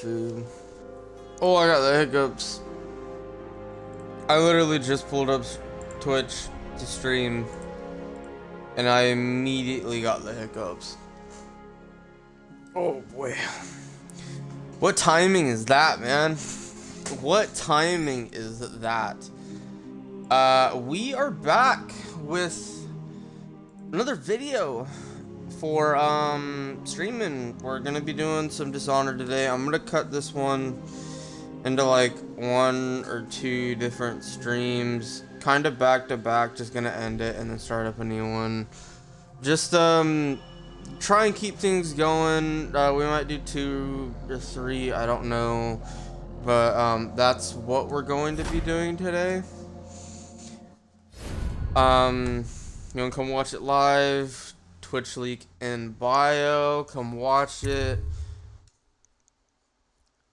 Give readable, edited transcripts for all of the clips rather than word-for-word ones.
food. Oh, I got the hiccups. I literally just pulled up Twitch to stream, and I immediately got the hiccups. Oh boy. What timing is that, man? What timing is that? We are back with another video for streaming. We're gonna be doing some Dishonored today. I'm gonna cut this one into like 1 or 2 different streams, kind of back to back. Just gonna end it and then start up a new one. Just try and keep things going. We might do 2 or 3, I don't know, but that's what we're going to be doing today. You wanna come watch it live? Twitch link in bio. Come watch it.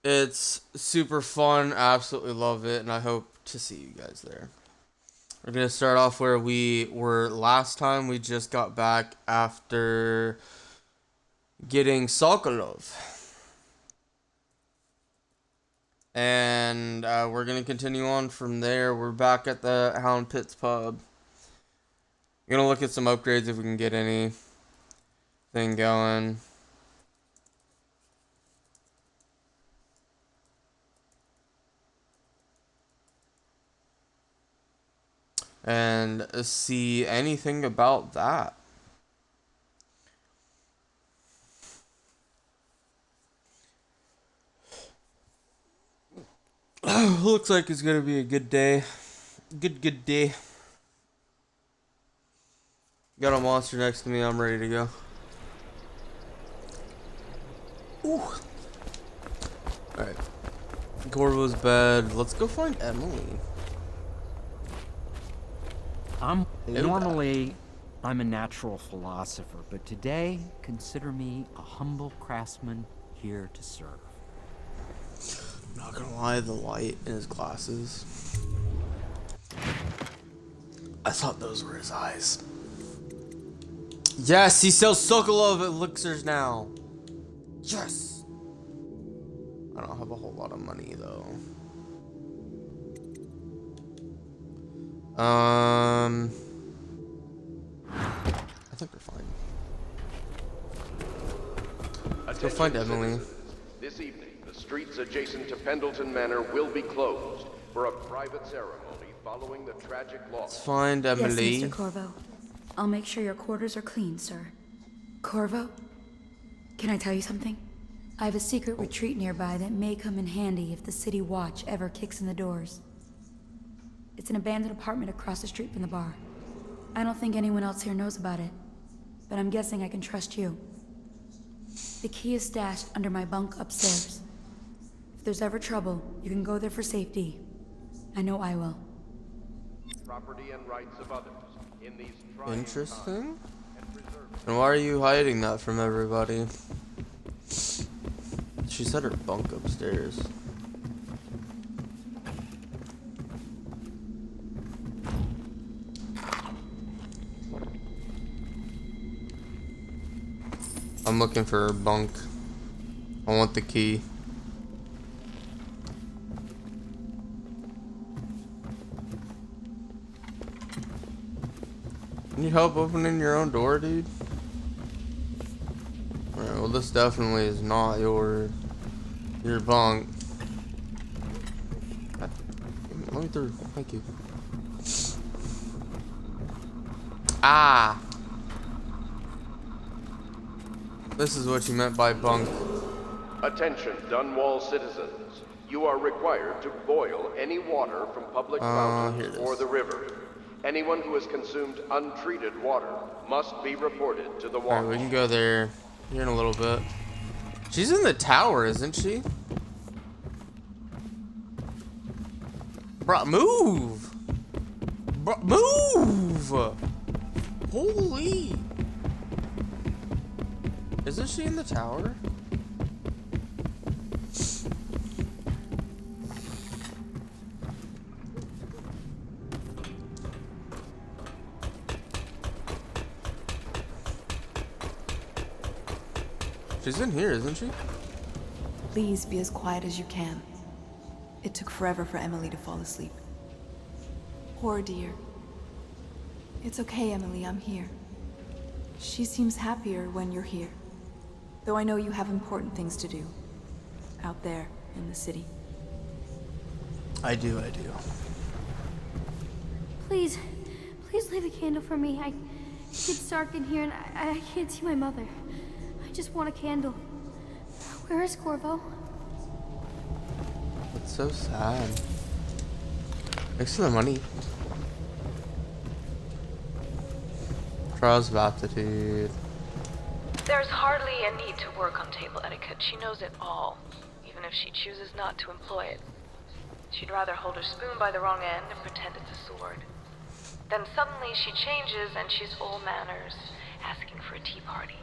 It's super fun. Absolutely love it, and I hope to see you guys there. We're gonna start off where we were last time. We just got back after getting Sokolov, and we're gonna continue on from there. We're back at the Hound Pits pub. We're gonna look at some upgrades if we can get anything going. And see anything about that. Looks like it's gonna be a good day. Good day. Got a monster next to me. I'm ready to go. Ooh. Alright. Corvo's bed. Let's go find Emily. Normally, I'm a natural philosopher, but today, consider me a humble craftsman here to serve. I'm not gonna lie, the light in his glasses, I thought those were his eyes. Yes, he sells Sokolov elixirs now. Yes! I don't have a whole lot of money though. I think we're fine. Let's go find Emily. This evening, the streets adjacent to Pendleton Manor will be closed for a private ceremony following the tragic loss. Let's find Emily. Yes, Mr. Corvo. I'll make sure your quarters are clean, sir. Corvo? Can I tell you something? I have a secret retreat nearby that may come in handy if the city watch ever kicks in the doors. It's an abandoned apartment across the street from the bar. I don't think anyone else here knows about it, but I'm guessing I can trust you. The key is stashed under my bunk upstairs. If there's ever trouble, you can go there for safety. I know I will. Property and rights of others in these trying Interesting. And why are you hiding that from everybody? She said her bunk upstairs. I'm looking for her bunk. I want the key. Need help opening your own door, dude? Alright, well this definitely is not your bunk. Let me through. Thank you. Ah! This is what you meant by bunk. Attention, Dunwall citizens. You are required to boil any water from public fountains or the river. Anyone who has consumed untreated water must be reported to the watch. Alright, we can go there here in a little bit. She's in the tower, isn't she? Bruh, move! Bruh, move! Holy! Isn't she in the tower? She's in here, isn't she? Please be as quiet as you can. It took forever for Emily to fall asleep. Poor dear. It's okay, Emily, I'm here. She seems happier when you're here. Though I know you have important things to do. Out there, in the city. I do. Please leave a candle for me. It's dark in here and I can't see my mother. I just want a candle. Where is Corvo? It's so sad. Thanks for the money. Trials of aptitude. There's hardly a need to work on table etiquette. She knows it all, even if she chooses not to employ it. She'd rather hold her spoon by the wrong end and pretend it's a sword. Then suddenly she changes and she's full manners, asking for a tea party.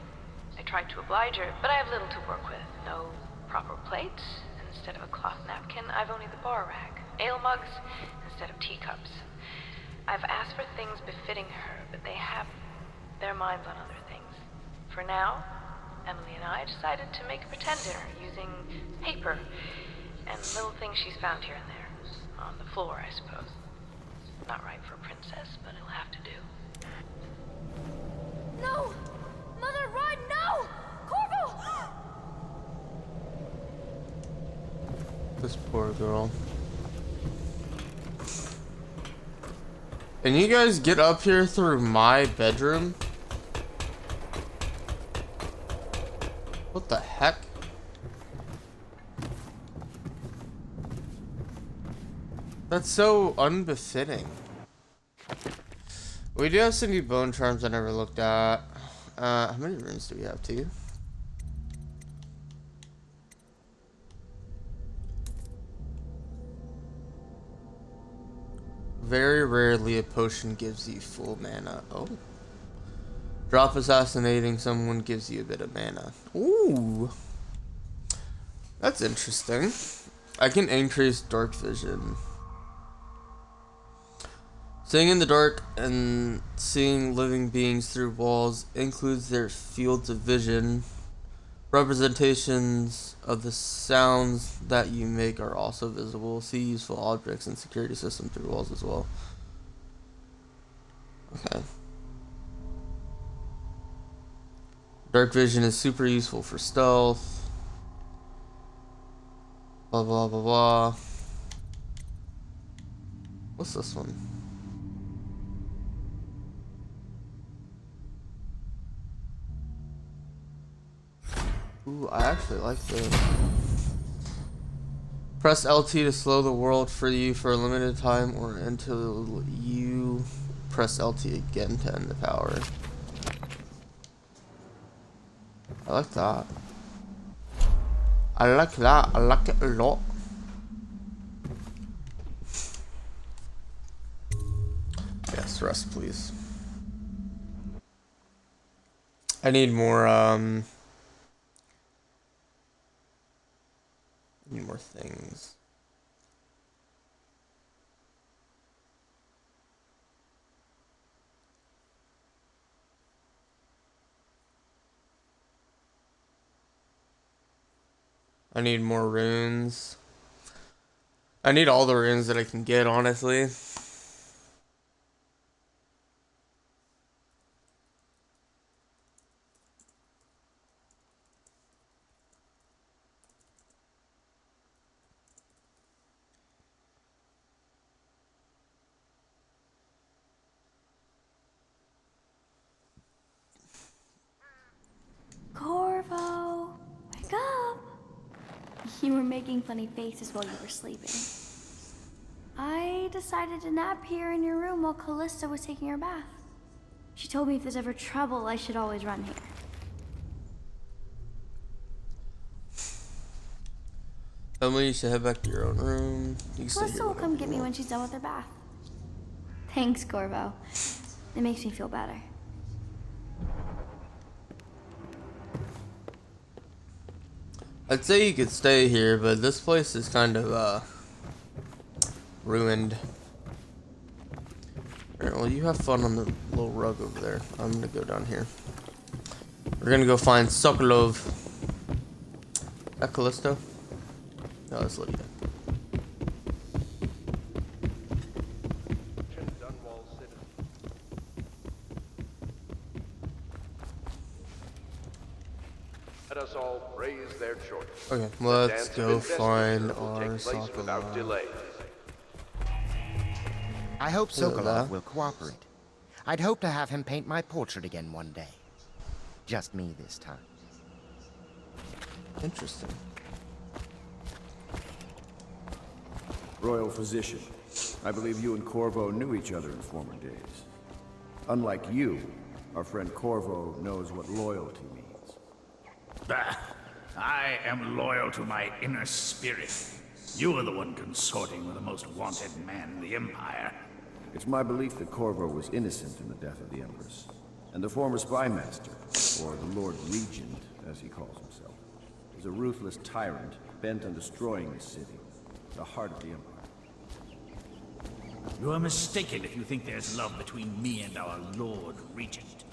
I tried to oblige her, but I have little to work with. No proper plates. Instead of a cloth napkin, I've only the bar rack. Ale mugs instead of teacups. I've asked for things befitting her, but they have their minds on other things. For now, Emily and I decided to make a pretend dinner using paper and little things she's found here and there. On the floor, I suppose. Not right for a princess, but it'll have to do. No! Mother, run! No! Corvo! This poor girl. And you guys get up here through my bedroom? What the heck? That's so unbefitting. We do have some new bone charms I never looked at. How many runes do we have? 2? Very rarely a potion gives you full mana. Oh. Drop assassinating someone gives you a bit of mana. Ooh. That's interesting. I can increase dark vision. Seeing in the dark and seeing living beings through walls includes their fields of vision. Representations of the sounds that you make are also visible. See useful objects and security system through walls as well. Okay. Dark vision is super useful for stealth. Blah blah blah blah. What's this one? Ooh, I actually like this. Press LT to slow the world for you for a limited time or until you press LT again to end the power. I like that. I like that. I like it a lot. Yes, rest please. I need more need more things. I need more runes. I need all the runes that I can get, honestly. Corvo, wake up! You were making funny faces while you were sleeping. I decided to nap here in your room while Callista was taking her bath. She told me if there's ever trouble, I should always run here. Emily, you should head back to your own room. You can stay Callista here will come whenever get you me want. when she's done with her bath. Thanks, Corvo. It makes me feel better. I'd say you could stay here, but this place is kind of ruined. Alright, well, you have fun on the little rug over there. I'm gonna go down here. We're gonna go find Sokolov. Is that Callisto? No, it's Lydia. Dunwall citizens. Let us all raise their choice. Okay, The let's dance go of investiture find will our take place without Sakura. delay. I hope Hello there. Sokolov will cooperate. I'd hope to have him paint my portrait again one day. Just me this time. Interesting. Royal Physician, I believe you and Corvo knew each other in former days. Unlike you, our friend Corvo knows what loyalty means. Bah! I am loyal to my inner spirit. You are the one consorting with the most wanted man in the Empire. It's my belief that Corvo was innocent in the death of the Empress, and the former spy master, or the Lord Regent, as he calls himself, is a ruthless tyrant bent on destroying this city, the heart of the Empire. You are mistaken if you think there's love between me and our Lord Regent.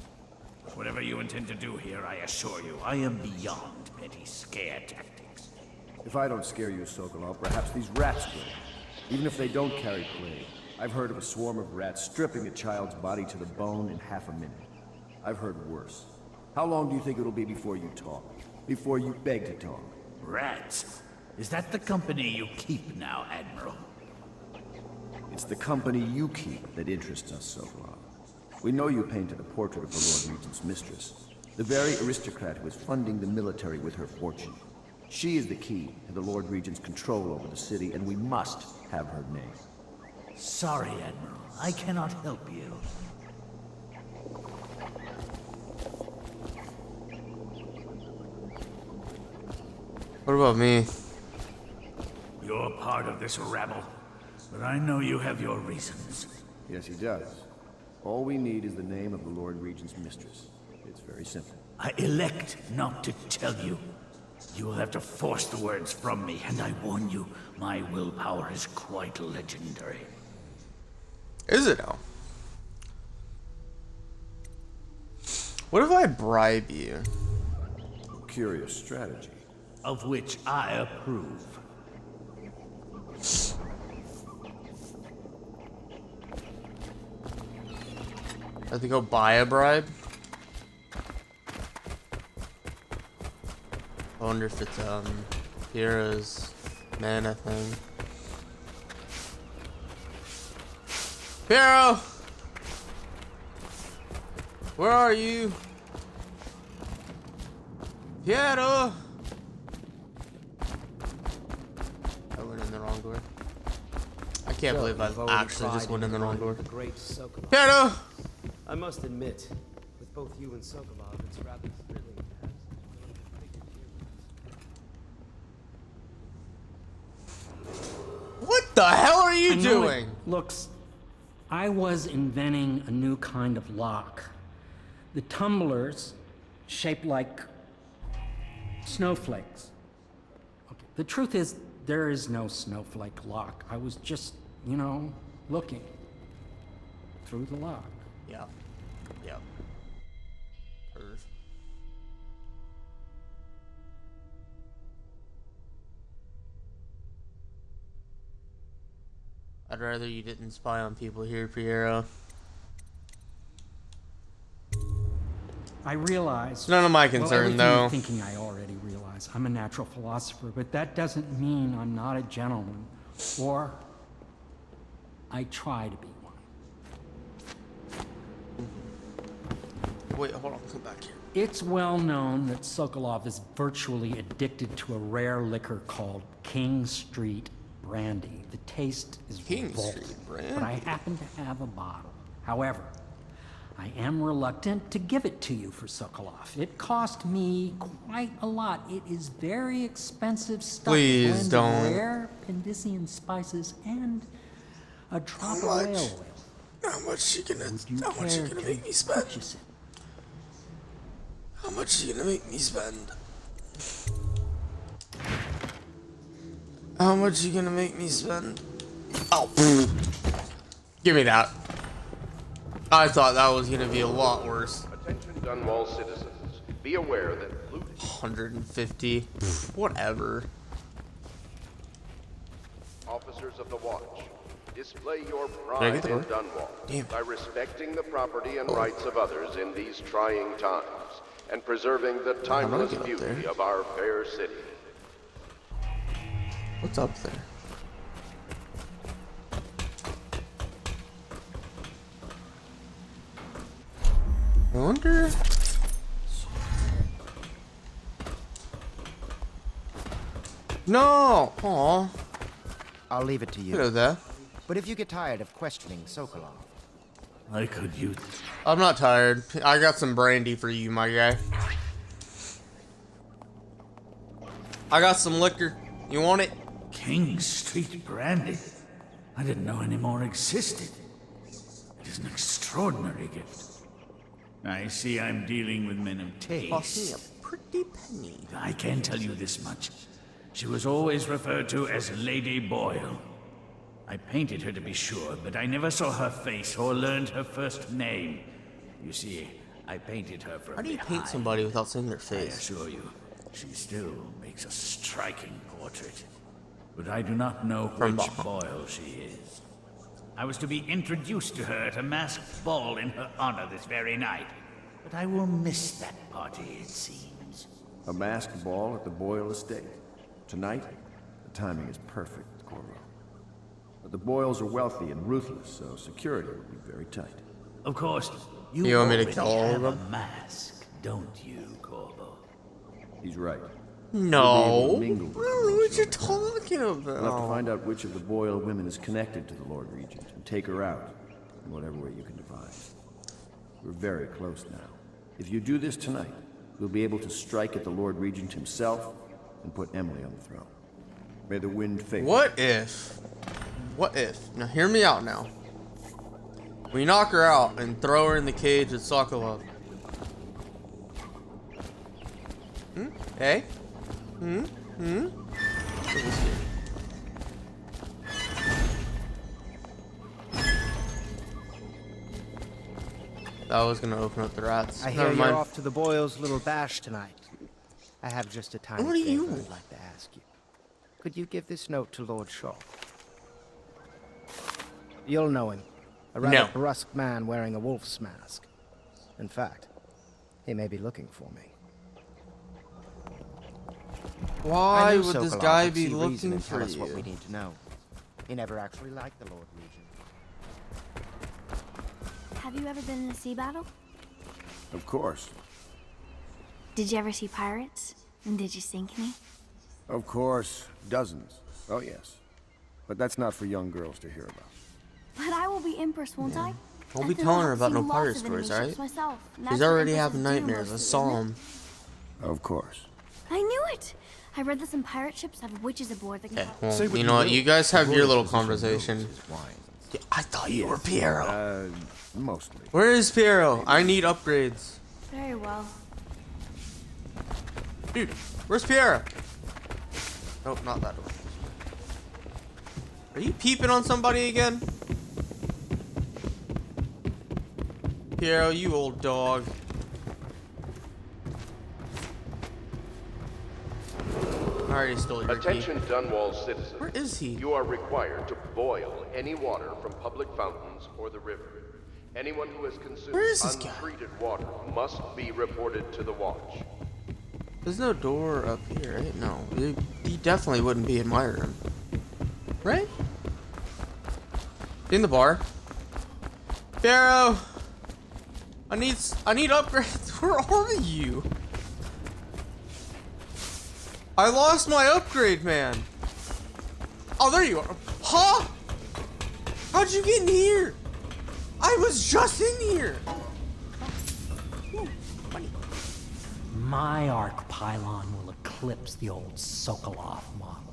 Whatever you intend to do here, I assure you, I am beyond petty scare tactics. If I don't scare you, Sokolov, perhaps these rats will. Even if they don't carry plague, I've heard of a swarm of rats stripping a child's body to the bone in half a minute. I've heard worse. How long do you think it'll be before you talk? Before you beg to talk? Rats? Is that the company you keep now, Admiral? It's the company you keep that interests us, Sokolov. We know you painted a portrait of the Lord Regent's mistress, the very aristocrat who is funding the military with her fortune. She is the key to the Lord Regent's control over the city, and we must have her name. Sorry, Admiral. I cannot help you. What about me? You're part of this rabble, but I know you have your reasons. Yes, he does. All we need is the name of the Lord Regent's mistress. It's very simple. I elect not to tell you. You will have to force the words from me, and I warn you, my willpower is quite legendary. Is it now? What if I bribe you? Curious strategy. Of which I approve. I have to go buy a bribe? I wonder if it's Piera's mana thing. Piero! Where are you? Piero! I went in the wrong door. I can't believe I actually just went in the wrong door. Piero! I must admit, with both you and Sokolov, it's rather thrilling to have What the hell are you I know doing? it looks, I was inventing a new kind of lock. The tumblers shaped like snowflakes. Okay. The truth is, there is no snowflake lock. I was just, you know, looking through the lock. Yeah. Yep. Perv. I'd rather you didn't spy on people here, Piero. I realize. It's none of my concern, though. You're thinking I already realize. I'm a natural philosopher, but that doesn't mean I'm not a gentleman, or I try to be one. Wait, hold on, come back here. It's well known that Sokolov is virtually addicted to a rare liquor called King Street Brandy. The taste is King revolting, Street Brandy. but I happen to have a bottle. However, I am reluctant to give it to you for Sokolov. It cost me quite a lot. It is very expensive stuff. Please blend don't. Of rare Pendician spices and a drop of whale oil. How much you gonna Would you how much you care gonna to make me spend? purchase it? How much you gonna make me spend? How much you gonna make me spend? Oh, give me that. I thought that was gonna be a lot worse. Attention Dunwall citizens. Be aware that loot 150. Whatever. officers of the Watch, display your Did I pride get the in door? Dunwall Damn. by respecting the property and rights of others in these trying times and preserving the timeless get up beauty there? of our fair city. What's up there? I wonder. No! Aw. I'll leave it to you. Hello there. But if you get tired of questioning Sokolov, I could use I'm not tired. I got some brandy for you, my guy. I got some liquor. You want it? King Street brandy. I didn't know any more existed. It is an extraordinary gift. I see I'm dealing with men of Cost me taste. a pretty penny. I can tell you this much. She was always referred to as Lady Boyle. I painted her to be sure, but I never saw her face or learned her first name. You see, I painted her from How do you behind. paint somebody without seeing their I face? assure you, she still makes a striking portrait. But I do not know From which behind. Boyle she is. I was to be introduced to her at a masked ball in her honor this very night. But I will miss that party, it seems. A masked ball at the Boyle estate. Tonight, the timing is perfect, Corvo. But the Boyles are wealthy and ruthless, so security will be very tight. Of course, you, You want me to already kill all of have them? a mask, don't you, Corvo? He's right. No. You'll be able to mingle with I don't know them what once you're you're talking We'll have to about. find out which of the Boyle women is connected to the Lord Regent and take her out in whatever way you can devise. We're very close now. If you do this tonight, we'll be able to strike at the Lord Regent himself and put Emily on the throne. May the wind favor. What if? What if? Now hear me out now. We knock her out and throw her in the cage at Sokolov. Hey? That was gonna open up the rats. I hear Never you're mind. off to the Boyles' little bash tonight. I have just a tiny What are you? favor I'd like to ask you. Could you give this note to Lord Shaw? You'll know him. A rather No. brusque man wearing a wolf's mask. In fact, he may be looking for me. I Why knew would this Sokolov guy would be see reason looking and for tell us what we you? need to know. He never actually liked the Lord Regent. Have you ever been in a sea battle? Of course. Did you ever see pirates? And did you sink any? Of course. Dozens. Oh, yes. But that's not for young girls to hear about. But I will be Empress, won't I? Don't I be feel telling her I've about no seen lots pirate of stories, enemy ships alright? myself, and He's that's what already Empresses having do nightmares. I mostly, saw isn't him. Of course. it? I knew it! I read that some pirate ships have witches aboard that can Okay, help. well, Say what you you know what? will. You guys have The your royal little physician knows conversation. his wine. Yeah, I thought you were Piero. Mostly. Where is Piero? I need upgrades. Very well. Dude, where's Piero? Nope, not that one. Are you peeping on somebody again? Piero, you old dog. I already stole your key. Attention Dunwall citizens. Where is he? You are required to boil any water from public fountains or the river. Anyone who has consumed Where is this guy? untreated water must be reported to the Watch. There's no door up here, right? No. He definitely wouldn't be in my room. Right? In the bar. Pharaoh! I need upgrades. Where are you? I lost my upgrade, man. Oh, there you are. Huh? How'd you get in here? I was just in here. My arc pylon will eclipse the old Sokolov model.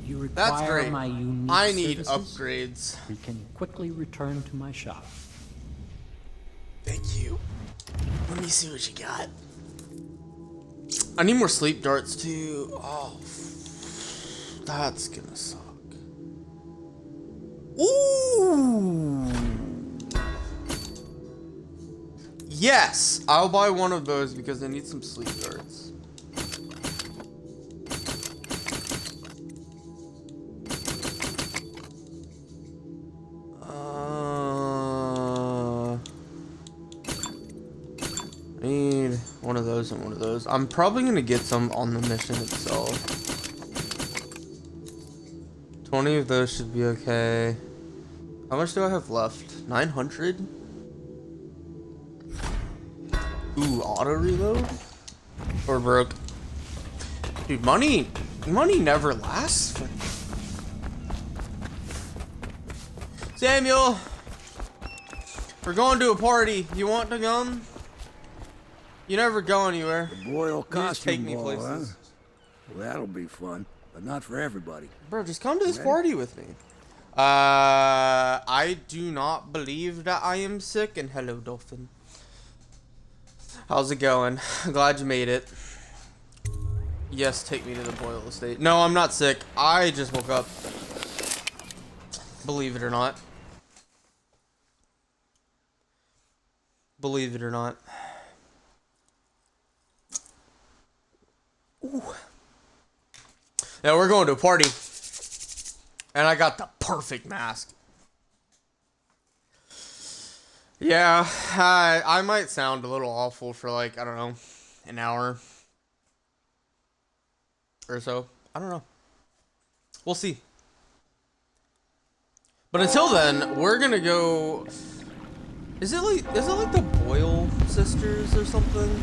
You require That's great. my unique I need services? upgrades. We can quickly return to my shop. Thank you. Let me see what you got. I need more sleep darts too. Oh, that's gonna suck. Ooh. Yes, I'll buy one of those because I need some sleep darts. those and one of those. I'm probably gonna get some on the mission itself. 20 of those should be okay. How much do I have left? 900? Ooh, auto reload? Or broke. Dude, money never lasts. Samuel! We're going to a party. You want to come? You never go anywhere. The Boyle You just costume take me ball, places. huh? Well, that'll be fun, but not for everybody. Bro, just come to this party with me. I do not believe that I am sick. And hello, Dolphin. How's it going? Glad you made it. Yes, take me to the Boyle estate. No, I'm not sick. I just woke up. Believe it or not. Believe it or not. Ooh. Yeah, we're going to a party. And I got the perfect mask. Yeah, I might sound a little awful for like, I don't know, an hour or so. I don't know. We'll see. But until then, we're gonna go. Is it like the Boyle sisters or something?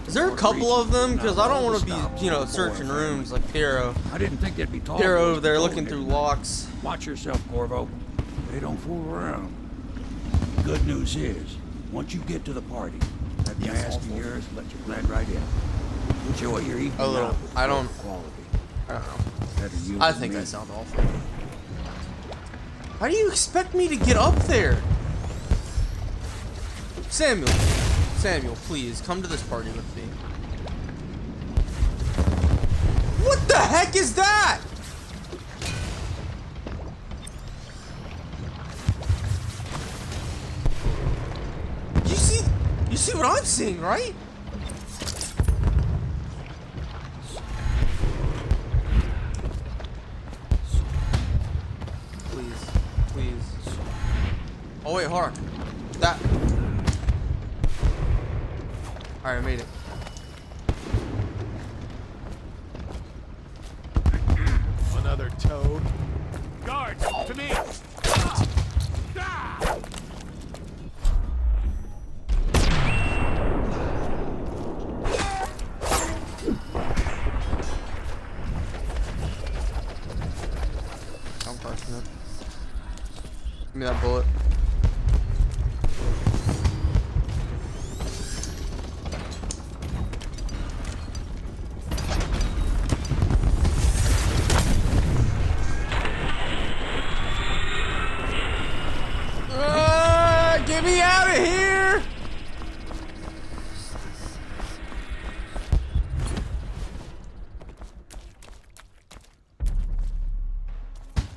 Is there a couple of them? Because I don't want to be, you know, searching rooms like Piero. I didn't think they'd be tall. Piero over there looking through locks. Watch yourself, Corvo. They don't fool around. Good news is, once you get to the party, that mask of yours let you blend right in. Enjoy your evening. A little. I don't. Quality. I don't know. Better you I than think me. I sound awful. How do you expect me to get up there? Samuel, please come to this party with me. What the heck is that? You see what I'm seeing, right? Please. Oh wait, hold on. That. Alright, I made it. Another toad. Guards, to me! I'm crushing it. Give me that bullet. Get me out of here!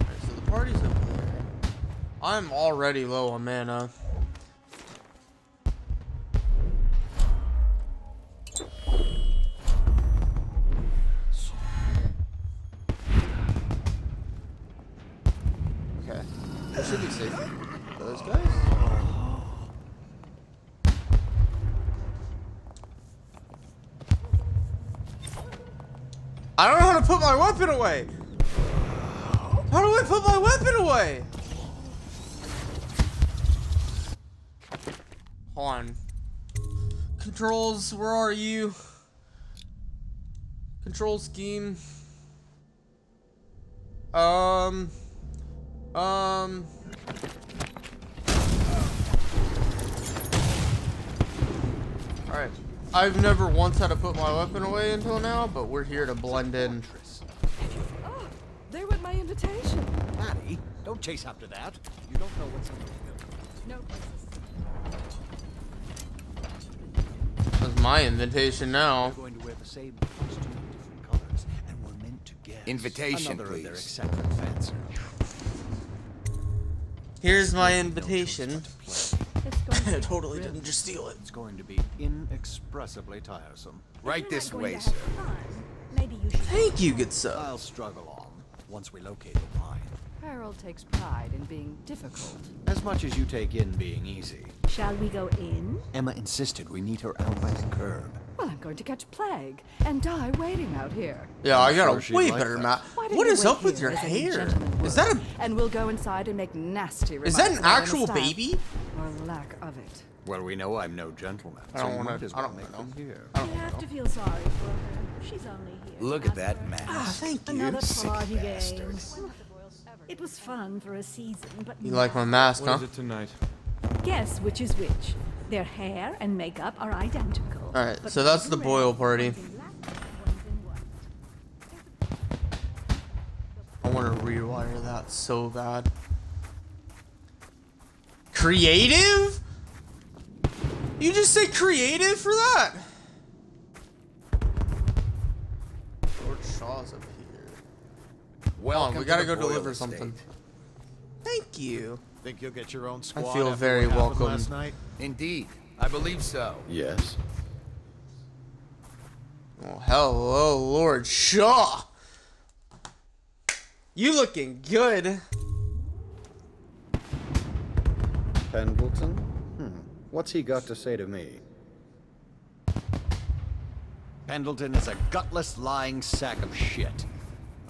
Alright, so the party's over there. I'm already low on mana. Okay. That should be safe. Those guys? I don't know how to put my weapon away. How do I put my weapon away? Hold on. Controls, where are you? Control scheme. Alright. I've never once had to put my weapon away until now, but we're here to blend in. Oh, there went my invitation. Maddie, don't chase after that. You don't know what's under the No. That's my invitation now. We're going to wear the same costume in different colors, and we're meant to guess Invitation, another of their please. eccentric fancy. Here's my invitation. I Totally didn't just steal it. It's going to be inexpressibly tiresome. Right this way, sir. Maybe you should. Thank you, good sir. I'll struggle on once we locate the mine. Harold takes pride in being difficult. As much as you take in being easy. Shall we go in? Emma insisted we meet her out by the curb. Well, I'm going to catch plague and die waiting out here. Yeah, I got sure a way she'd like better that. map. Why don't What you is wait up with here your as any hair? gentleman Is that would, a... And we'll go inside and make nasty remarks Is that an about my actual style. baby? Or lack of it. Well, we know I'm no gentleman. I don't so wanna- might as I well don't make know. them here. You have to feel sorry for her. She's only here. Look at that mask. Ah, thank you. Another Sick party bastard. game. It was fun for a season, but You like my mask, huh? tonight? guess which is which. Their hair and makeup are identical. Alright, but so that's one's the in Boyle red, party. one's in black, one's in white. I want to rewire that so bad. Creative? You just say creative for that? Lord Shaw's up here. Welcome we gotta to go the Boyle deliver estate. something. Thank you. Think you'll get your own squad? feel after very what happened welcome. last night? Indeed. I believe so. Yes. Oh, hello, Lord Shaw. You looking good. Pendleton? What's he got to say to me? Pendleton is a gutless, lying sack of shit.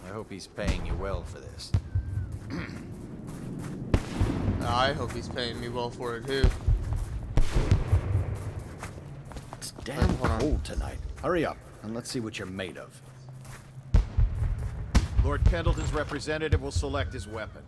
I hope he's paying you well for this. I hope he's paying me well for it too. It's damn cold tonight. Hurry up, and let's see what you're made of. Lord Pendleton's representative will select his weapon.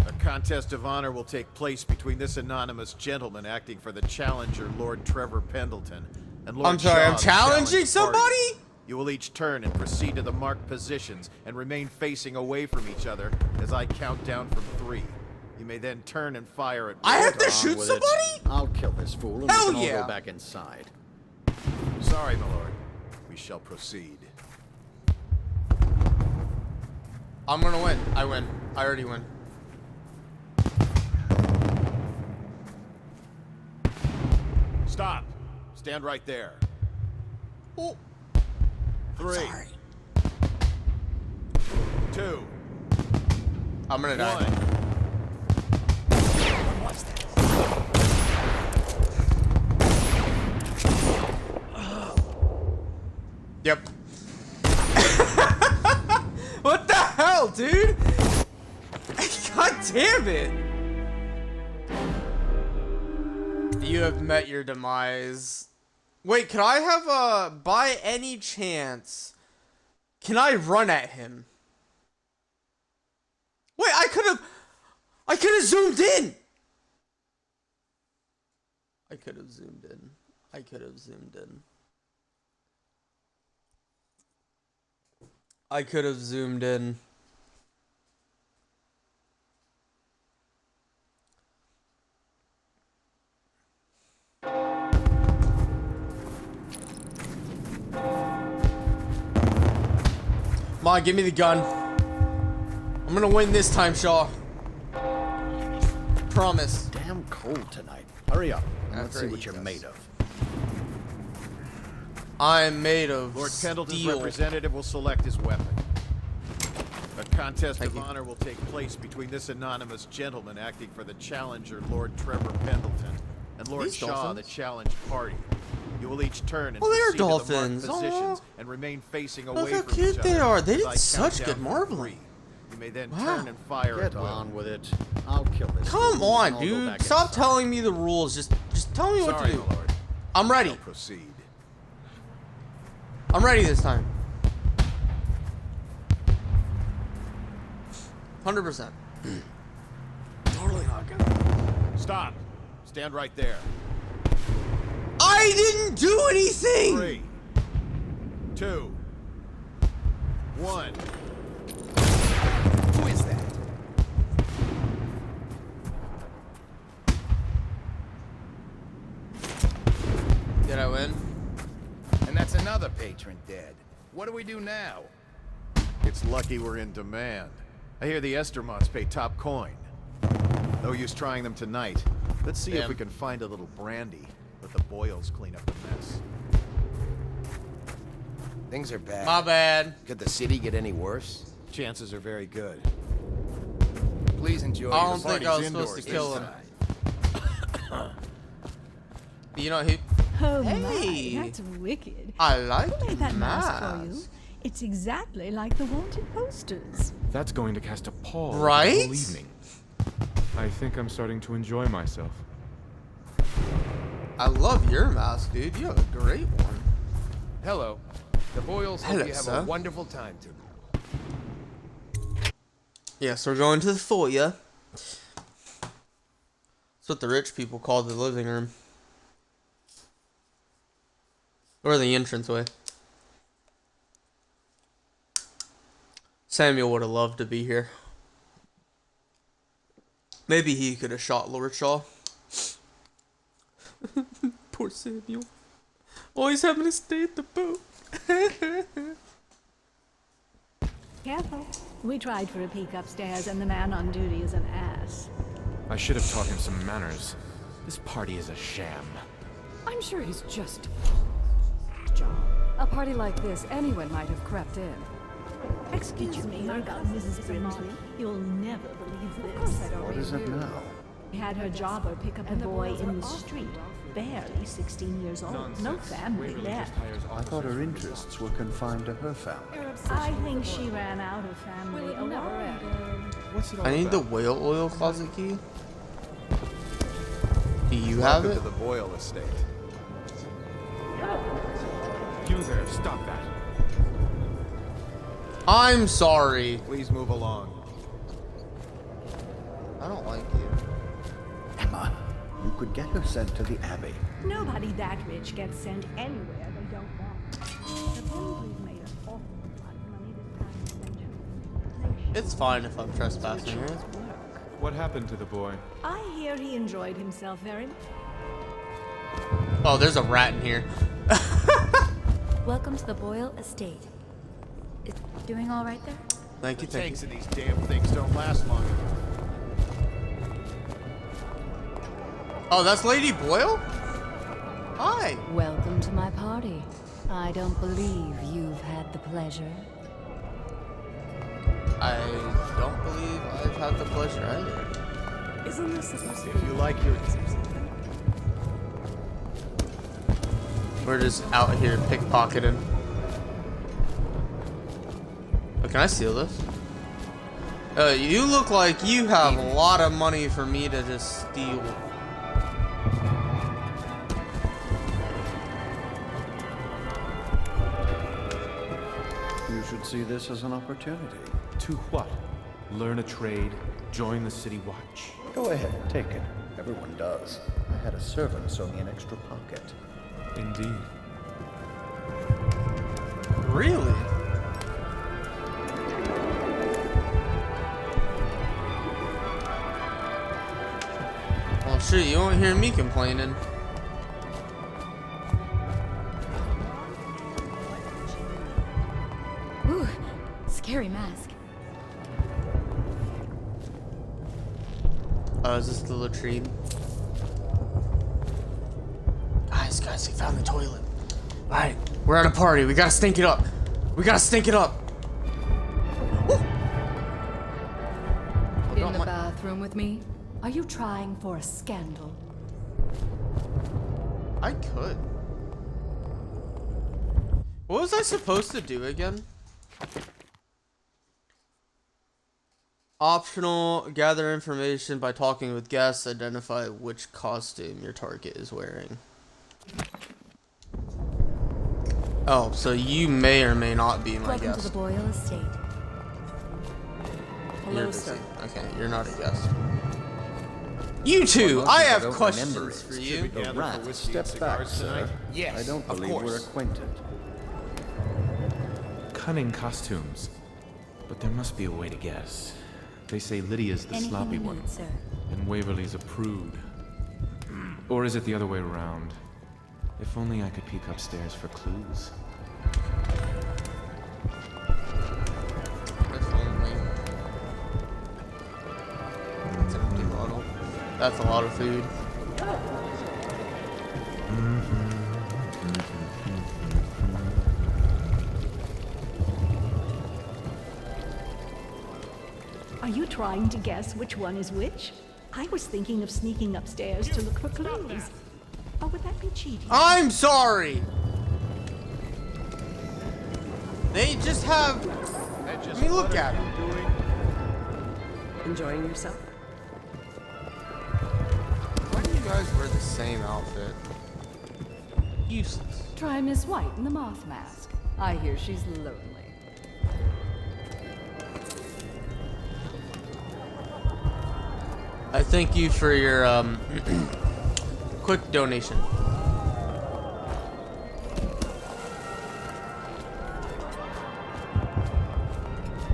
A contest of honor will take place between this anonymous gentleman acting for the challenger, Lord Trevor Pendleton, and Lord I'm sorry, Shaw, I'm the challenging challenged party. somebody? You will each turn and proceed to the marked positions and remain facing away from each other as I count down from 3. You may then turn and fire at I have to will. shoot with somebody? I'll kill this fool and Hell we can all yeah. go back inside. Sorry, my lord. We shall proceed. I'm gonna win. I win. I already win. Stop. Stand right there. Oh. 3. Sorry. 2. I'm gonna die. 1. What's that? Yep. What the hell, dude? God damn it. You have met your demise. Wait, can I have by any chance, can I run at him? Wait, I could have zoomed in. I could have zoomed in. I could have zoomed in. I could have zoomed in. Come on, give me the gun. I'm gonna win this time, Shaw. Promise. Damn cold tonight. Hurry up, and let's After see I what eat you're this. made of. I'm made of Lord Pendleton's steel. representative will select his weapon. A contest of honor will take place between this anonymous gentleman acting for the challenger, Lord Trevor Pendleton, and Lord These Shaw, dolphins? the challenged party. You will each turn and Oh, they're proceed to the dolphins. marked positions Aw. and remain facing Look away how from cute each they other are. They as did I count such down good from marbling. 3. You may then Wow. turn and fire Get at will. on with it. I'll kill this Come fool on, and I'll go dude. back Stop inside. telling me the rules. Just tell me what Sorry, to do. my lord. I'm ready. Shall proceed. I'm ready this time. 100%. Totally not gonna. Stop. Stand right there. I didn't do anything. 3. 2. 1. Who is that? Did I win? And that's another patron dead. What do we do now? It's lucky we're in demand. I hear the Estermonts pay top coin. No use trying them tonight. Let's see if Damn. we can find a little brandy. Let the Boyles clean up the mess. Things are bad. My bad. Could the city get any worse? Chances are very good. Please enjoy I your don't think I was supposed to kill him. You know, he... Oh Hey! my, that's wicked. I like Who made that mask for you? mask. It's exactly like the wanted posters. That's going to cast a pall over Right? the whole evening. I think I'm starting to enjoy myself. I love your mask, dude. You have a great one. Hello. The Boyles hope Hello, you have sir. a wonderful time tonight. Yes, we're going to the foyer. That's what the rich people call the living room. Or the entranceway. Samuel would have loved to be here. Maybe he could have shot Lord Shaw. Poor Samuel. Always having to stay at the boat. Careful. We tried for a peek upstairs, and the man on duty is an ass. I should have taught him some manners. This party is a sham. I'm sure he's just job. A party like this, anyone might have crept in. Excuse me, Mrs. Brimsley. You'll never believe this. What is it now? We had her jobber pick up a boy in the street, barely 16 years old. No family left. I thought her interests were confined to her family. I think she ran out of family a while ago. I need the whale oil closet key. Do you have Welcome it? to the Boyle estate. You there, stop that. I'm sorry. Please move along. I don't like you. Emma, you could get her sent to the Abbey. Nobody that rich gets sent anywhere they don't want. The Brimsleys made an awful lot of money this time century. It's fine if I'm trespassing here. What happened to the boy? I hear he enjoyed himself very much. Oh, there's a rat in here. Welcome to the Boyle estate. Is doing all right there? Thank you, The thank tanks you. of these damn things don't last long. Oh, that's Lady Boyle? Hi. Welcome to my party. I don't believe you've had the pleasure. I don't believe I've had the pleasure either. Isn't this supposed to If you like your... We're just out here pickpocketing. Oh, can I steal this? You look like you have a lot of money for me to just steal. You should see this as an opportunity. To what? Learn a trade? Join the city watch? Go ahead, take it. Everyone does. I had a servant sew me an extra pocket. Indeed. Really? Well, shit, you won't hear me complaining. Ooh, scary mask. Is this the latrine? Guys, we found the toilet. Alright, we're at a party. We gotta stink it up. We gotta stink it up. in the bathroom with me? Are you trying for a scandal? I could. What was I supposed to do again? Optional, gather information by talking with guests, identify which costume your target is wearing. Oh, so you may or may not be my Welcome guest. to the Boyle estate. You're busy. Okay, you're not a guest. You two, I have questions for you. The rat, step back, sir. Yes, I don't of believe we're course. acquainted. Cunning costumes. But there must be a way to guess. They say Lydia's the Anything sloppy you one, need, sir. and Waverly's a prude. Or is it the other way around? If only I could peek upstairs for clues. If only. That's an empty bottle. That's a lot of food. Are you trying to guess which one is which? I was thinking of sneaking upstairs to look for clues. Or would that be cheating? I'm sorry. They just have. I mean, look at them. Enjoying yourself? Why do you guys wear the same outfit? Useless. Try Miss White in the moth mask. I hear she's lonely. I thank you for your quick donation.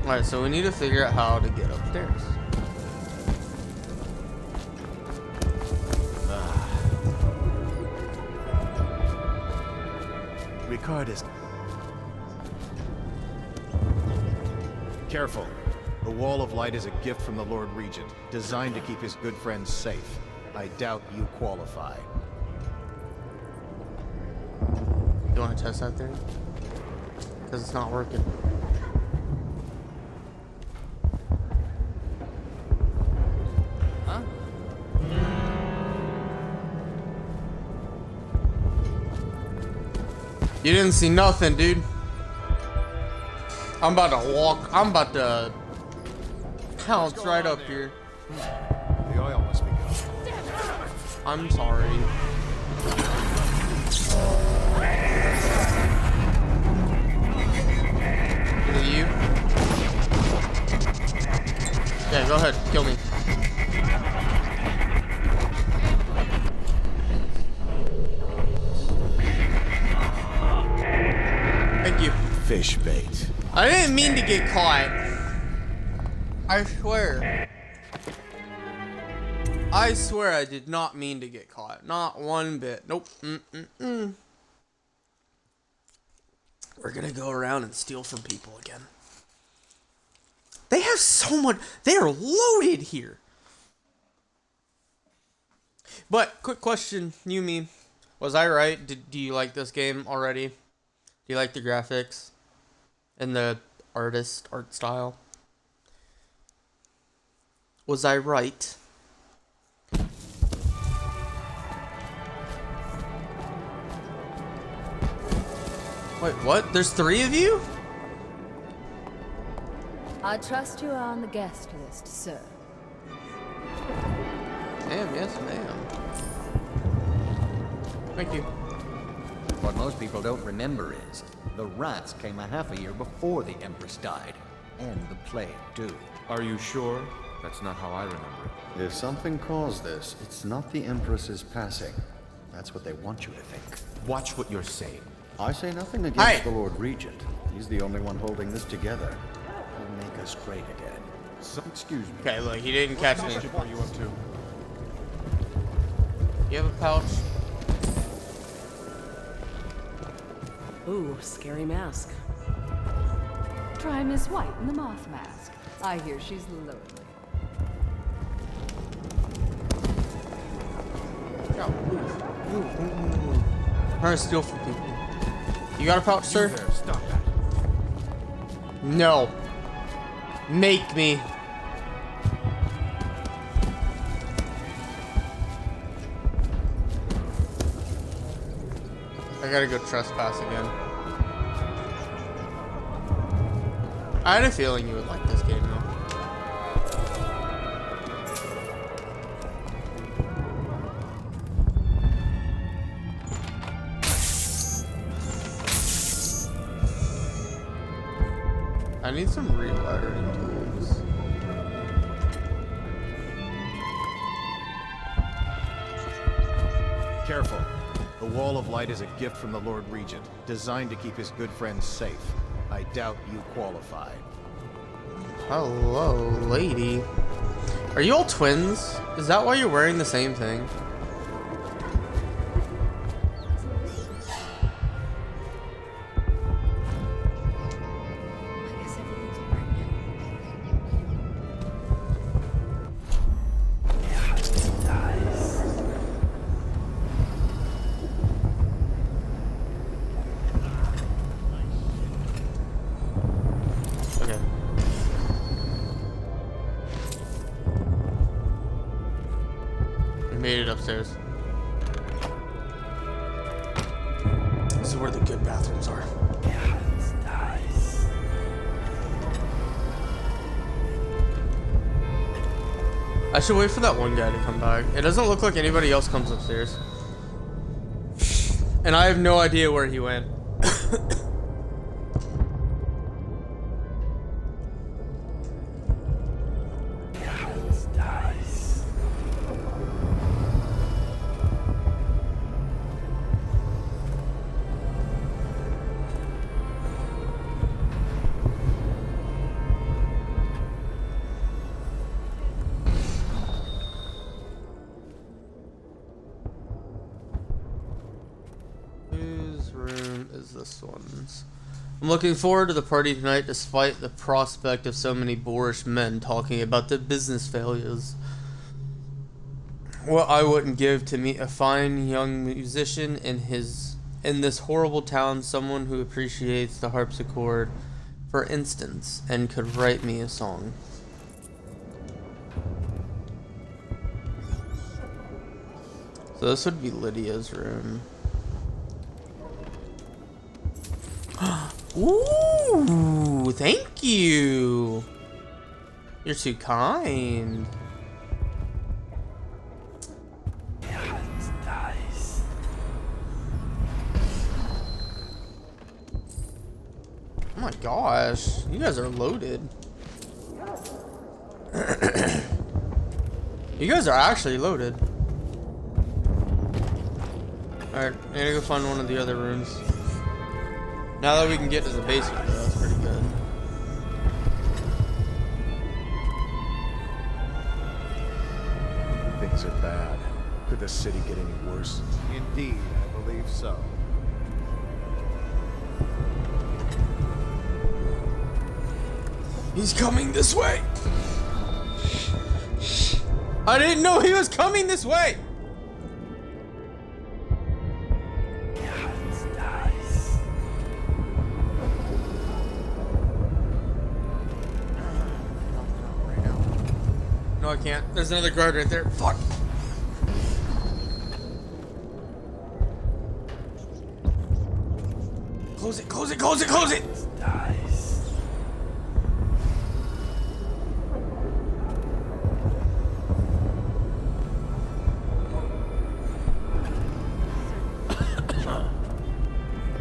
Alright, so we need to figure out how to get upstairs. Ricard is... Careful. The Wall of Light is a gift from the Lord Regent, designed to keep his good friends safe. I doubt you qualify. You want to test that theory? Because it's not working. Huh? You didn't see nothing, dude. I'm about to pounce right up here. The oil must be gone. I'm sorry. Is it you? Yeah, go ahead, kill me. Thank you. Fish bait. I didn't mean to get caught. I swear. I swear I did not mean to get caught. Not one bit. Nope. We're gonna go around and steal from people again. They have so much. They are loaded here. But, quick question, Yumi. Was I right? Do you like this game already? Do you like the graphics? And the art style? Was I right? Wait, what? There's 3 of you? I trust you are on the guest list, sir. Damn, yes, ma'am. Thank you. What most people don't remember is, the rats came a half a year before the Empress died. And the plague, too. Are you sure? That's not how I remember it. If something caused this, it's not the Empress's passing. That's what they want you to think. Watch what you're saying. I say nothing against the Lord Regent. He's the only one holding this together. He'll make us great again. So, excuse me. Okay, look, he didn't catch me. What are you up to? You have a pouch? Ooh, scary mask. Try Miss White in the moth mask. I hear she's lonely. Trying to steal from people. You got a pouch, sir? There, stop that. No. Make me. I gotta go trespass again. I had a feeling you would like this game, though. I need some rewiring tools. Careful. The Wall of Light is a gift from the Lord Regent, designed to keep his good friends safe. I doubt you qualify. Hello, lady. Are you all twins? Is that why you're wearing the same thing? upstairs. This is where the good bathrooms are. I should wait for that one guy to come back. It doesn't look like anybody else comes upstairs. And I have no idea where he went. This one's. I'm looking forward to the party tonight despite the prospect of so many boorish men talking about the business failures. What I wouldn't give to meet a fine young musician in this horrible town, someone who appreciates the harpsichord, for instance, and could write me a song. So this would be Lydia's room. Ooh, thank you. You're too kind. Oh my gosh, you guys are loaded. You guys are actually loaded. Alright, I gotta go find one of the other rooms. Now that we can get to the basement, though, that's pretty good. Things are bad. Could the city get any worse? Indeed, I believe so. He's coming this way! I didn't know he was coming this way! No, I can't. There's another guard right there. Fuck! Close it, close it, close it, close it!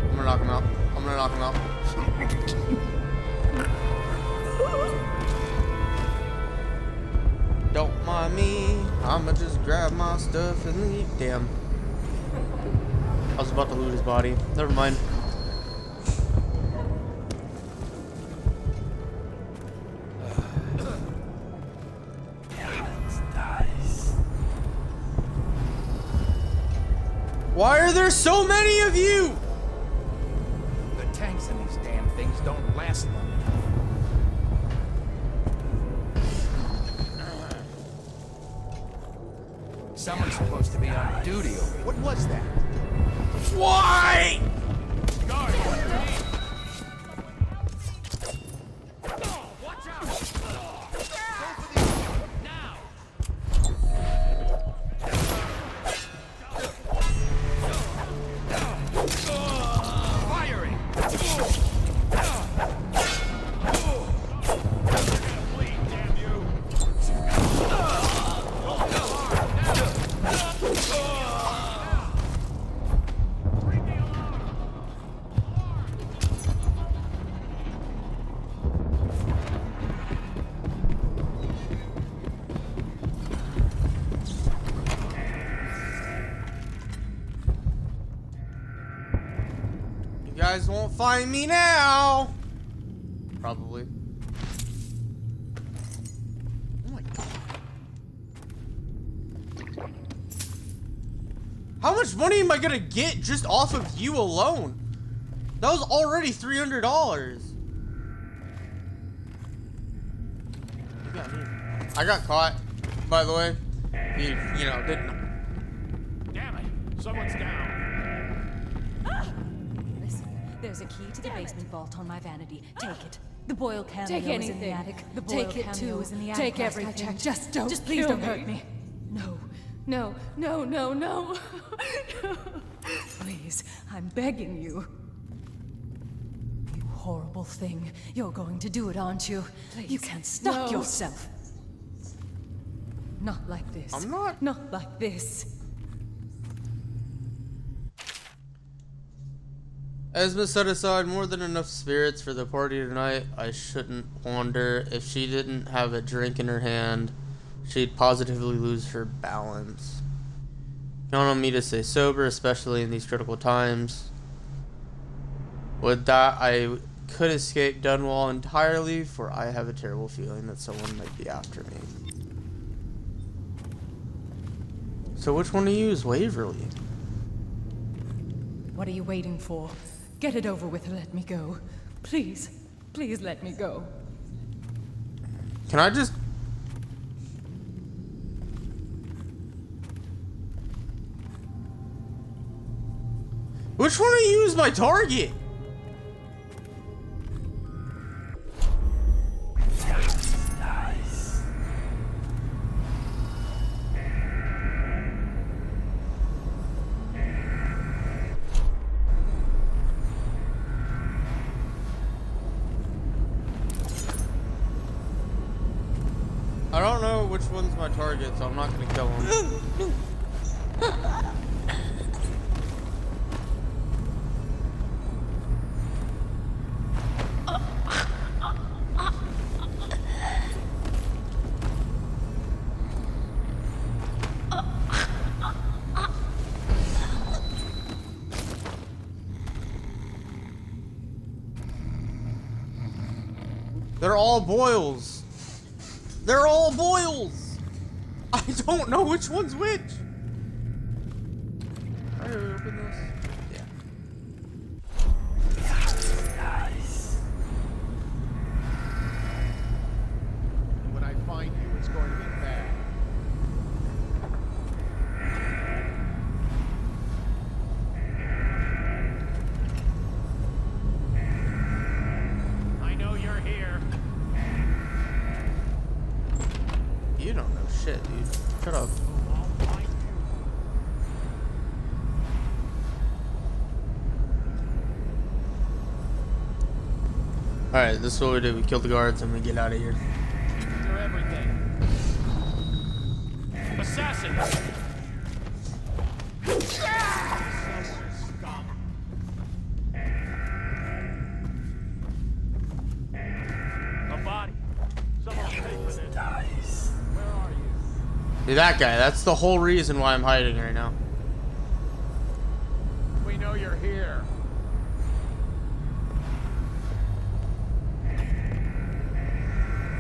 I'm gonna knock him out. I'm gonna knock him out. Don't mind me. I'ma just grab my stuff and leave. Damn. I was about to loot his body. Never mind. Why are there so many of you? The tanks in these damn things don't last long. Someone's supposed to be on duty over here. What was that? Why? Guard! You guys won't find me now. Probably. Oh my god. How much money am I gonna get just off of you alone? That was already $300. I got caught, by the way. You know, didn't. Damn it! Someone's down. Listen, there's a key to the basement vault on my vanity. Take it. The Boyle cameo Take is in anything. the attic. The Boyle Take it cameo too. is in the attic. Take last I everything. checked. Just don't Just please kill don't me. hurt me. No. No, no, no, no. Please, I'm begging you. You horrible thing. You're going to do it, aren't you? Please, you can't stop yourself. Not like this. I'm not. Not like this. Esma set aside more than enough spirits for the party tonight. I shouldn't wonder if she didn't have a drink in her hand, she'd positively lose her balance. Count on me to stay sober, especially in these critical times. With that, I could escape Dunwall entirely, for I have a terrible feeling that someone might be after me. So which one to use? Waverly. What are you waiting for? Get it over with and let me go. Please, please let me go. Can I just... Which one to use my target? I don't know which one's my target, so I'm not gonna kill him. They're all boils. They're all boils. I don't know which one's which. Can I open this? Yeah. When I find you, it's going to get bad. I know you're here. You don't know shit, dude. Shut up. Alright, this is what we do. We kill the guards and we get out of here. They're everything. Assassin! A body. Someone pay for this. Where are you? Dude, that guy. That's the whole reason why I'm hiding right now. We know you're here.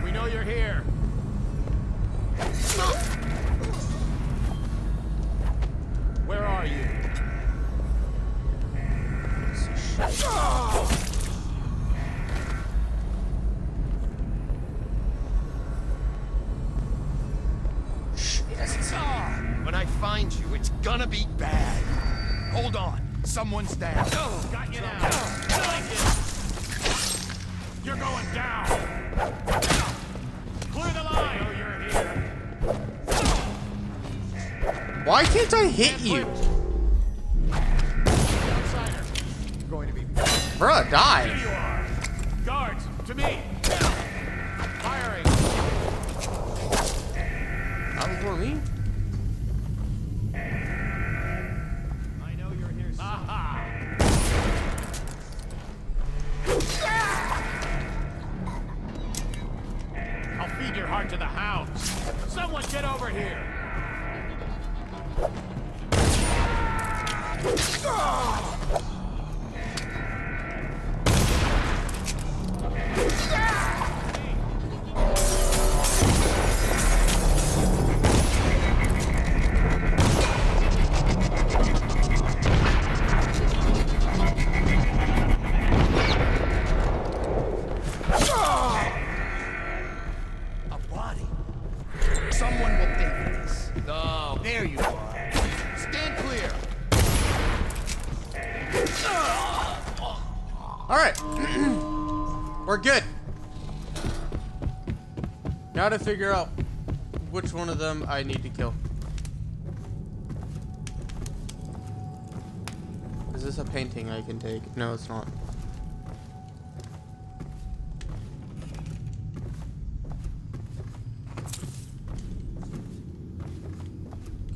We know you're here. Where are you? When I find you, it's gonna be bad. Hold on. Someone's down. Got you now. You're going down. Clear the line. Oh, you're here. Why can't I hit you? Outsider. Going to be. Bruh, die. Here you are. Guards, to me. Firing. Not before me. I know you're here. Aha. I'll feed your heart to the hounds. Someone get over here. A body. Someone will pay for this. Oh, there you are. Stand clear. Alright. We're good. Now to figure out which one of them I need to kill. this a painting I can take? No, it's not.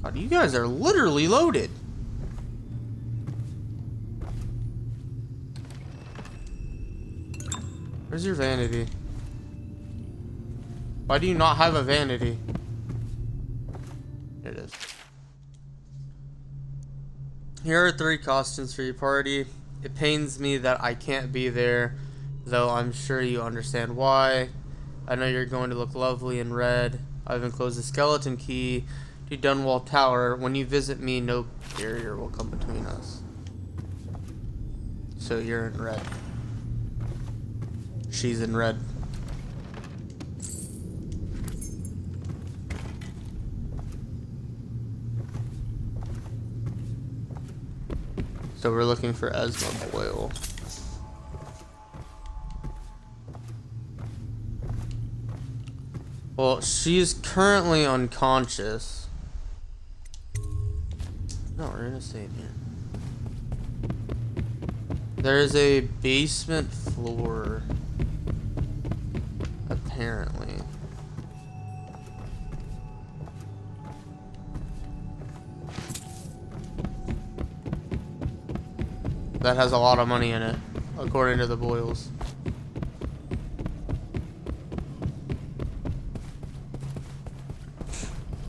God, you guys are literally loaded. Where's your vanity? Why do you not have a vanity? Here it is. Here are 3 costumes for your party. It pains me that I can't be there, though I'm sure you understand why. I know you're going to look lovely in red. I've enclosed a skeleton key to Dunwall Tower. When you visit me, no barrier will come between us. So you're in red. She's in red. So we're looking for Esma Boyle. Well, she's currently unconscious. No, we're gonna stay in here. There is a basement floor. Apparently. That has a lot of money in it, according to the Boyles.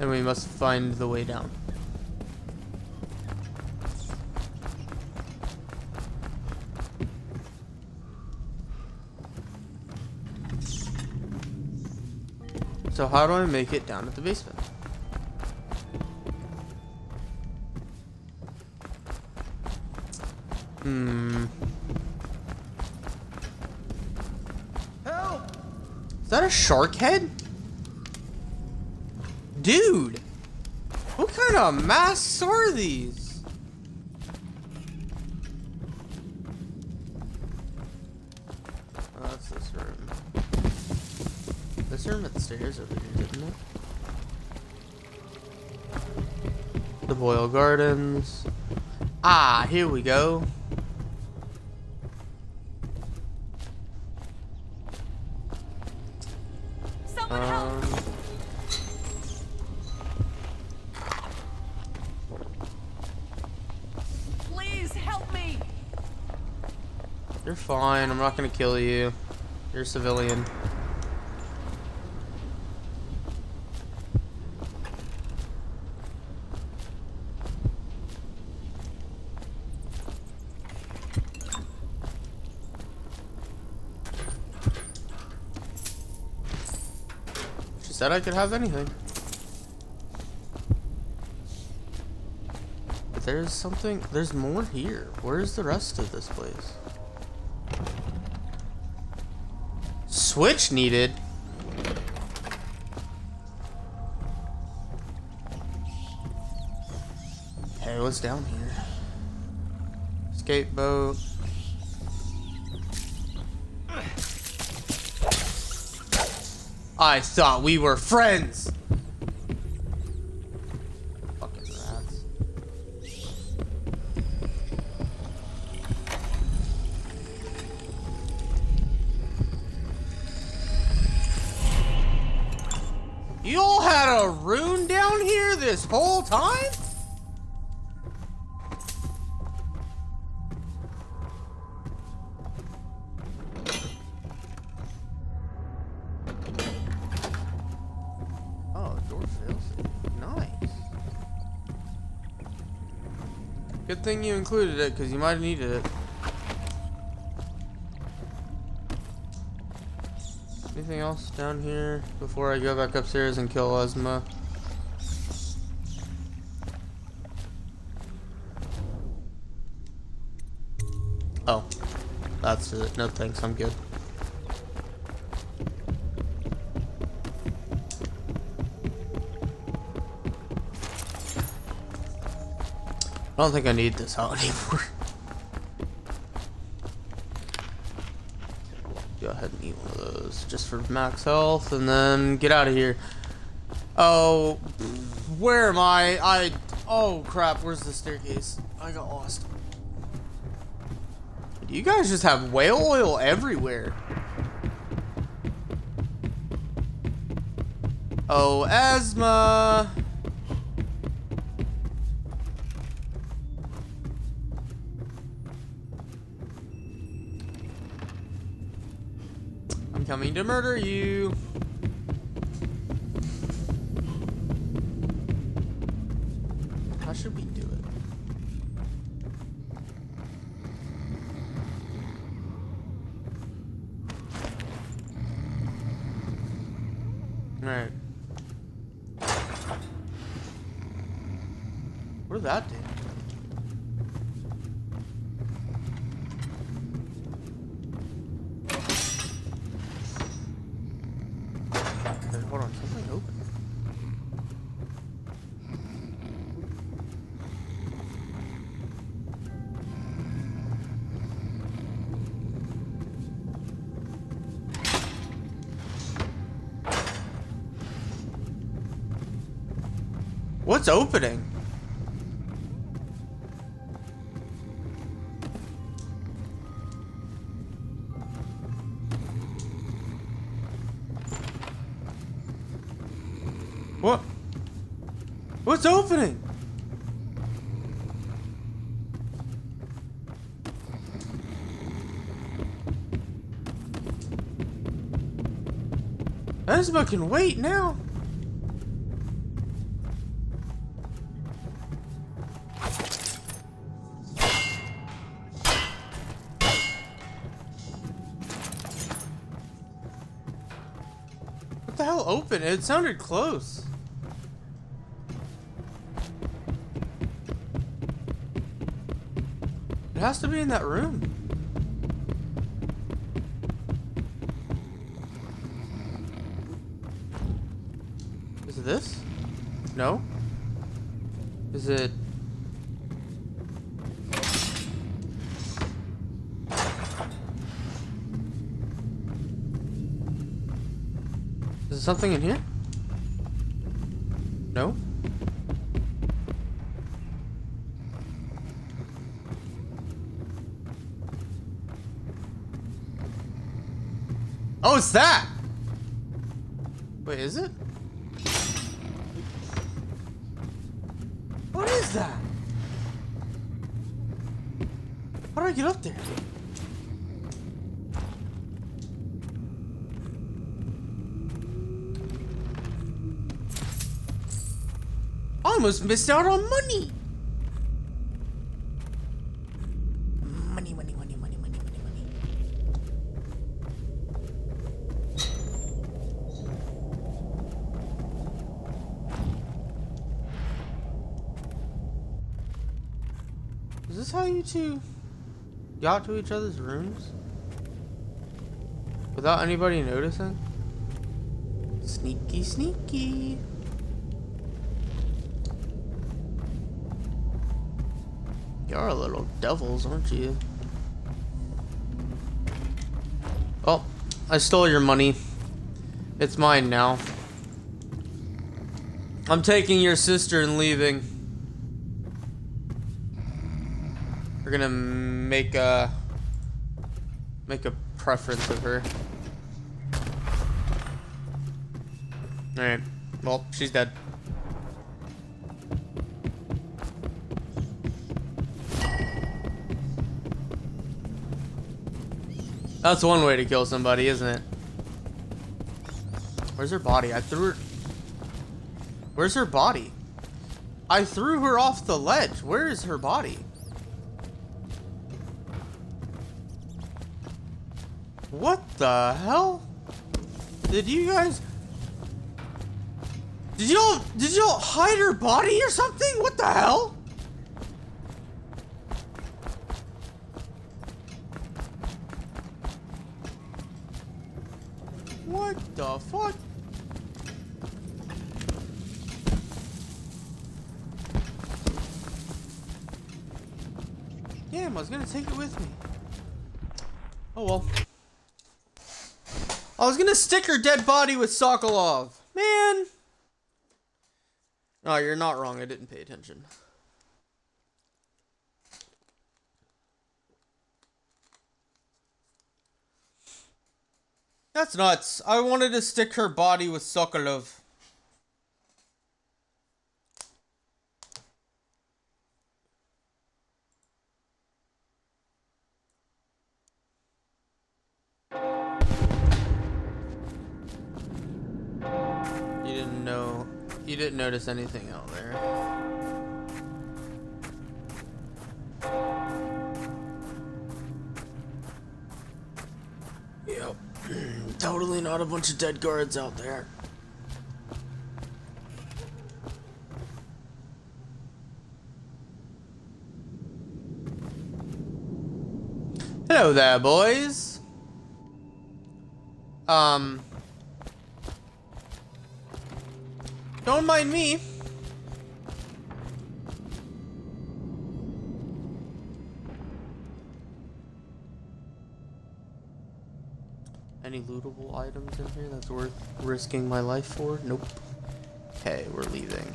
And we must find the way down. So how do I make it down to the basement? Help! Is that a shark head? Dude! What kind of masks are these? Oh, that's this room. This room upstairs over here, isn't it? The Boyle Gardens. Ah, here we go. Someone help! Please help me! You're fine. I'm not gonna kill you. You're a civilian. She said I could have anything. But there's something. There's more here. Where's the rest of this place? Switch needed. Hey, what's down here? Escape boat. I thought we were friends. Fucking rats. You all had a rune down here this whole time? Oh, door fails. Nice. Good thing you included it, because you might have needed it. Anything else down here before I go back upstairs and kill Esma? Oh, that's it. No thanks, I'm good. I don't think I need this out anymore. Go ahead and eat one of those just for max health and then get out of here. Oh, where am I? Oh crap, where's the staircase? I got lost. You guys just have whale oil everywhere. Oh, asthma. I'm coming to murder you. How should we do it? Alright. What did that do? Okay, hold on, something open. What's opening? What? What's opening? Esma can wait now. What the hell opened? It sounded close. It has to be in that room. Is it this? No? Is it... Is there something in here? No? Oh, it's that! Wait, is it? What is that? How do I get up there? I almost missed out on money! Money, money, money, money, money, money, money. Is this how you two got to each other's rooms? Without anybody noticing? Sneaky, sneaky. You're little devils, aren't you? Oh, I stole your money. It's mine now. I'm taking your sister and leaving. We're gonna make a preference of her. Alright. Well, she's dead. That's one way to kill somebody, isn't it? Where's her body? I threw her... Where's her body? I threw her off the ledge. Where is her body? What the hell? Did you guys... Did y'all hide her body or something? What the hell? What the fuck? Damn, I was gonna take it with me. Oh well. I was gonna stick her dead body with Sokolov. Man. No, you're not wrong. I didn't pay attention. That's nuts. I wanted to stick her body with Sokolov. You didn't notice anything out there. Yep. Totally not a bunch of dead guards out there. Hello there, boys. Don't mind me. Any lootable items in here that's worth risking my life for? Nope. Okay, we're leaving.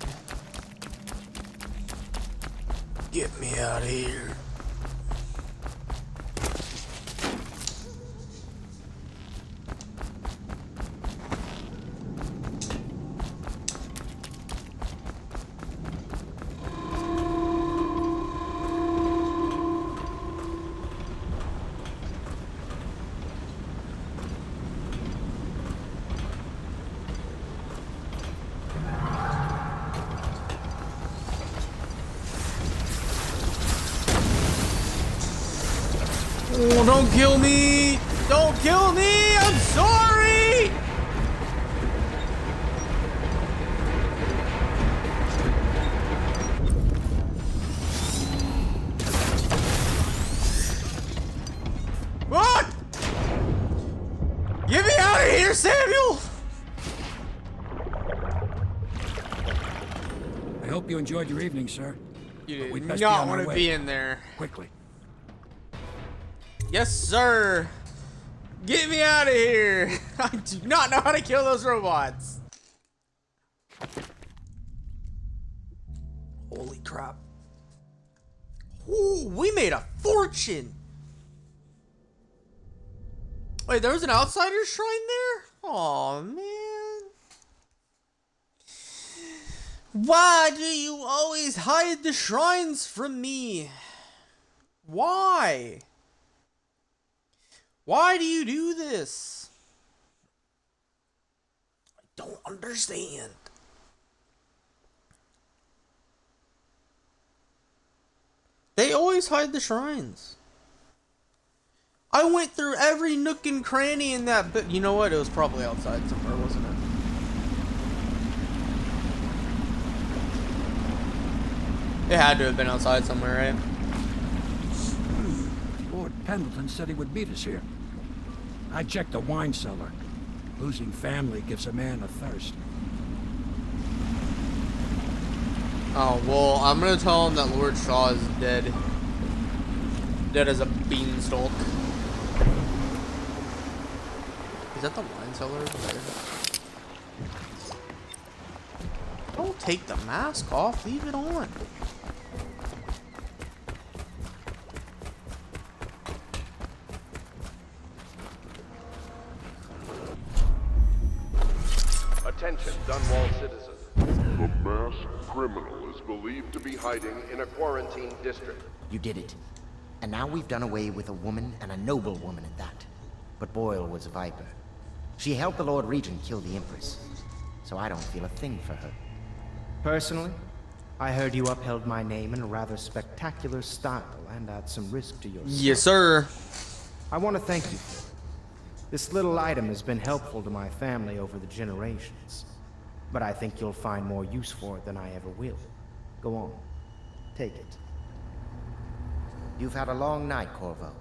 Get me out of here. Oh, don't kill me! Don't kill me! I'm sorry! What? Get me out of here, Samuel! I hope you enjoyed your evening, sir. You We'd did best not on our want to way. be in there. Quickly. Yes, sir. Get me out of here. I do not know how to kill those robots. Holy crap. Ooh, we made a fortune. Wait, there was an outsider shrine there? Aw, man. Why do you always hide the shrines from me? Why? Why do you do this? I don't understand. They always hide the shrines. I went through every nook and cranny in that, but you know what? It was probably outside somewhere, wasn't it? It had to have been outside somewhere, right? Lord Pendleton said he would meet us here. I checked the wine cellar. Losing family gives a man a thirst. Oh, well, I'm gonna tell him that Lord Shaw is dead. Dead as a beanstalk. Is that the wine cellar over there? Don't take the mask off, leave it on. Attention, Dunwall citizens. The masked criminal is believed to be hiding in a quarantine district. You did it. And now we've done away with a woman, and a noble woman at that. But Boyle was a viper. She helped the Lord Regent kill the Empress. So I don't feel a thing for her. Personally, I heard you upheld my name in a rather spectacular style and at some risk to yourself. Yes, sir. I want to thank you. This little item has been helpful to my family over the generations. But I think you'll find more use for it than I ever will. Go on. Take it. You've had a long night, Corvo.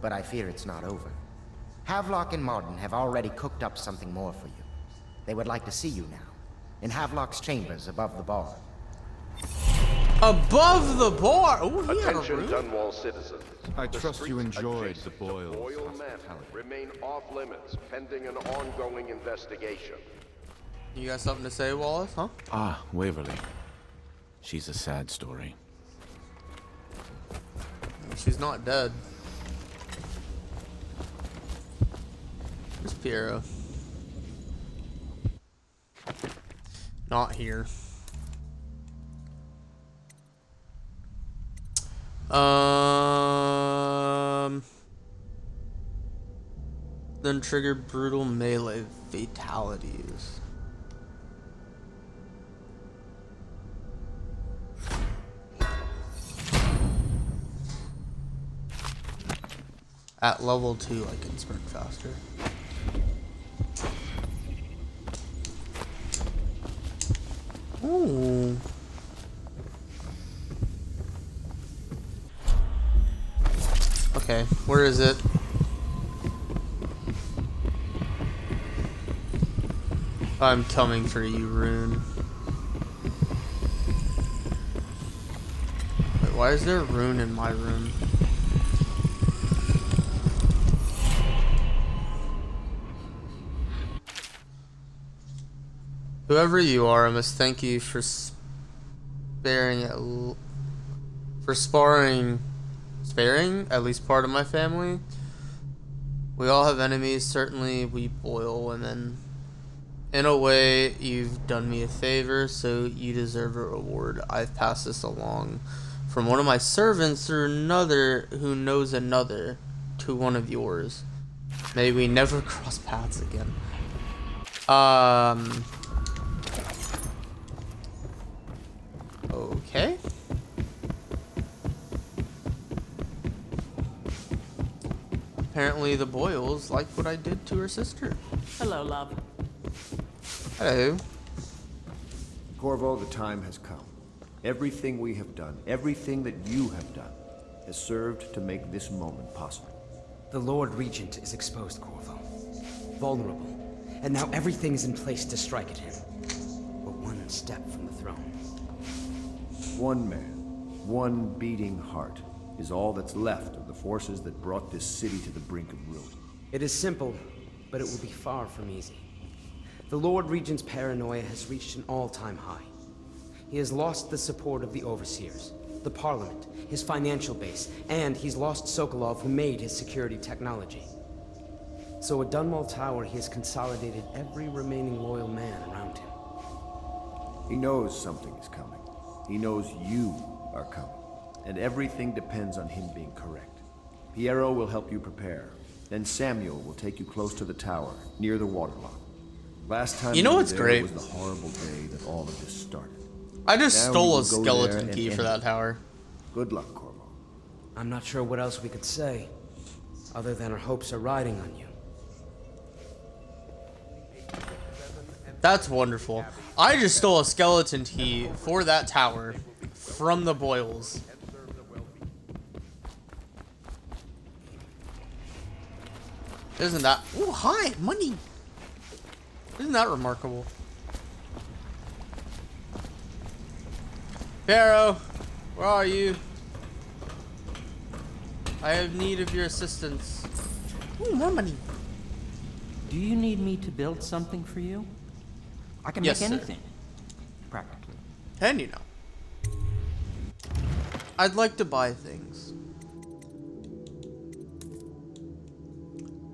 But I fear it's not over. Havelock and Martin have already cooked up something more for you. They would like to see you now. In Havelock's chambers above the bar. Above the bar? Ooh, he had a Attention, room. Dunwall citizens. I The trust you streets enjoyed adjacent the to Boyle's Boyle Manor hospitality. remain off limits pending an ongoing investigation. You got something to say, Wallace, huh? Ah, Waverly. She's a sad story. She's not dead. Where's Piero? Not here. Then trigger brutal melee fatalities. At level 2, I can sprint faster. Ooh. Okay, where is it? I'm coming for you, Rune. Wait, why is there a rune in my room? Whoever you are, I must thank you for sparing at least part of my family. We all have enemies. Certainly, we boil women. In a way, you've done me a favor, so you deserve a reward. I've passed this along from one of my servants through another who knows another to one of yours. May we never cross paths again. Okay. Apparently the Boyles like what I did to her sister. Hello, love. Hello. Corvo, the time has come. Everything we have done, everything that you have done, has served to make this moment possible. The Lord Regent is exposed, Corvo. Vulnerable. And now everything is in place to strike at him. But one step from the throne. One man, one beating heart, is all that's left of the forces that brought this city to the brink of ruin. It is simple, but it will be far from easy. The Lord Regent's paranoia has reached an all-time high. He has lost the support of the Overseers, the Parliament, his financial base, and he's lost Sokolov, who made his security technology. So at Dunwall Tower, he has consolidated every remaining loyal man around him. He knows something is coming. He knows you are coming. And everything depends on him being correct. Piero will help you prepare. Then Samuel will take you close to the tower, near the waterlock. Last time you know what's there great? Was the horrible day that all of this started. I just Now stole a skeleton key for that tower. Good luck, Corvo. I'm not sure what else we could say, other than our hopes are riding on you. That's wonderful. I just stole a skeleton key for that tower from the Boyles. Isn't that... Oh, hi! Money! Isn't that remarkable? Pharaoh, where are you? I have need of your assistance. Ooh, more money. Do you need me to build something for you? I can Yes, make sir. anything, practically. And you know. I'd like to buy things.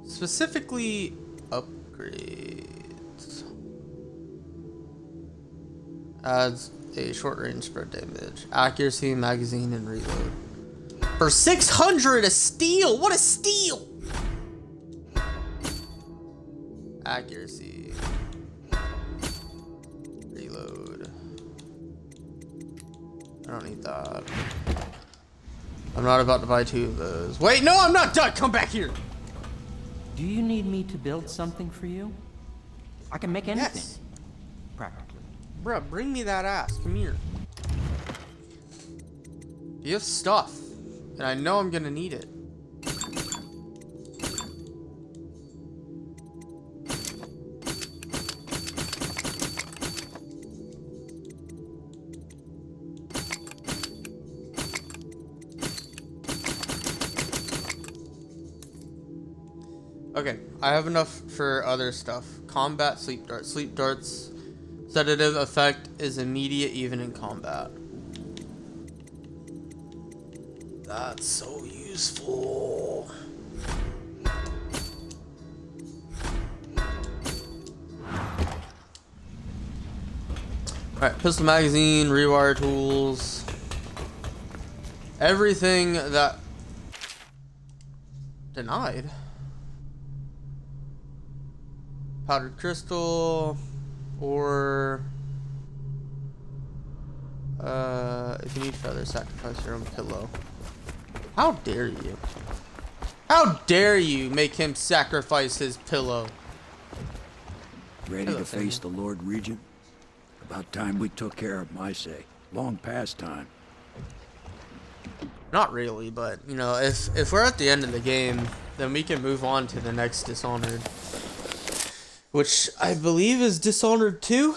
Specifically, upgrades. Adds a short range spread damage, accuracy, magazine, and reload. For 600 a steal! What a steal! Accuracy. Reload. I don't need that. I'm not about to buy 2 of those. Wait, no, I'm not done! Come back here! Do you need me to build something for you? I can make anything, Yes. practically. Bruh, bring me that ass. Come here. You have stuff, and I know I'm gonna need it. Okay, I have enough for other stuff. Combat, sleep darts. Sleep darts sedative effect is immediate even in combat. That's so useful. Alright, pistol magazine, rewire tools. Everything that... Denied. Powdered crystal. Or... if you need feathers, sacrifice your own pillow. How dare you? How dare you make him sacrifice his pillow? Ready to face the Lord Regent? About time we took care of my say. Long past time. Not really, but you know, if we're at the end of the game, then we can move on to the next Dishonored, which I believe is Dishonored 2.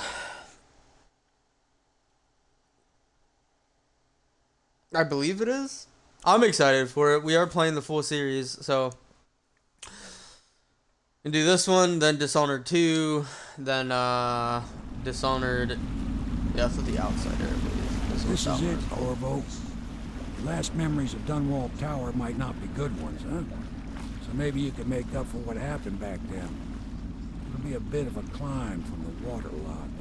I believe it is. I'm excited for it. We are playing the full series, so we can do this one, then Dishonored 2, then Dishonored Death of the Outsider, I believe. This is it, Corvo. Your last memories of Dunwall Tower might not be good ones, huh? So maybe you can make up for what happened back then. It'll be a bit of a climb from the waterlogged.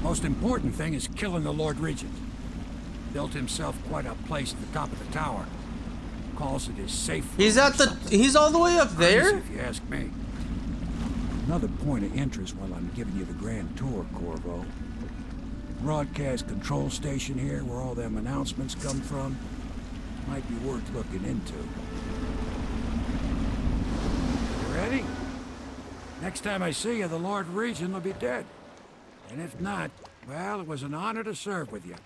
Most important thing is killing the Lord Regent. Built himself quite a place at the top of the tower. Calls it his safe. He's at the. He's all the way up there. If you ask me. Another point of interest while I'm giving you the grand tour, Corvo. Broadcast control station here, where all them announcements come from, might be worth looking into. You ready? Next time I see you, the Lord Regent will be dead. And if not, well, it was an honor to serve with you.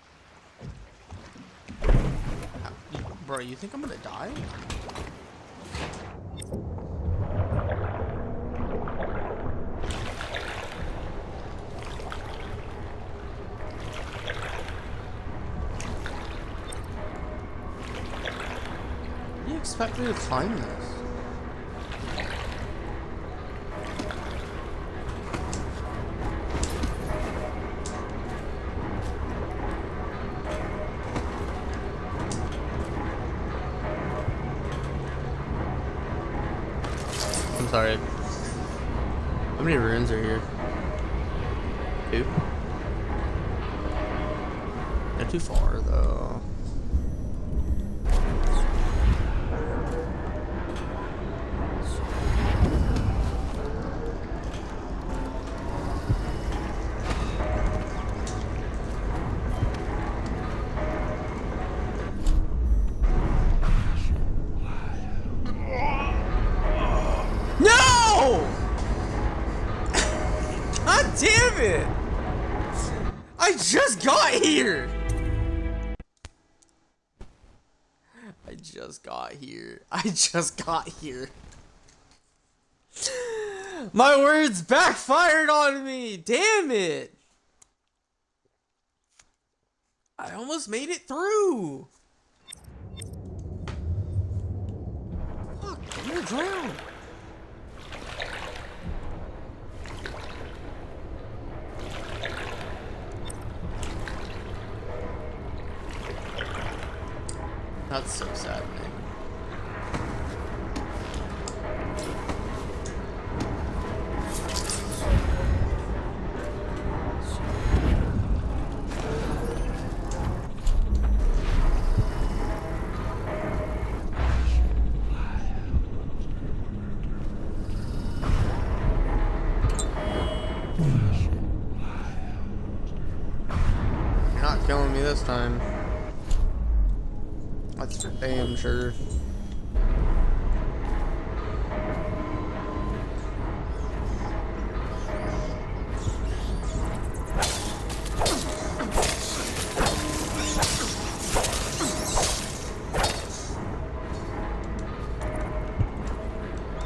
Bro, you think I'm gonna die? How do you expect me to climb this? Sorry. How many runes are here? 2? Not too far though. Damn it! I just got here! I just got here. My words backfired on me! Damn it! I almost made it through! Fuck, I'm gonna drown! That's so sad, man. You're not killing me this time. That's for damn sure.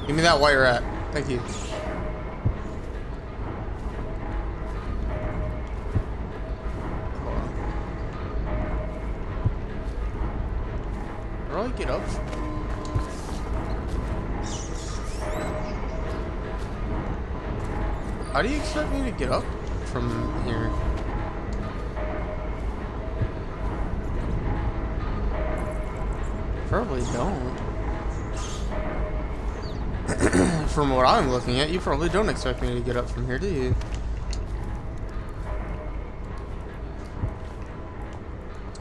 Give me that white rat. Thank you. Where do I get up? How do you expect me to get up from here? Probably don't. From what I'm looking at, you probably don't expect me to get up from here, do you?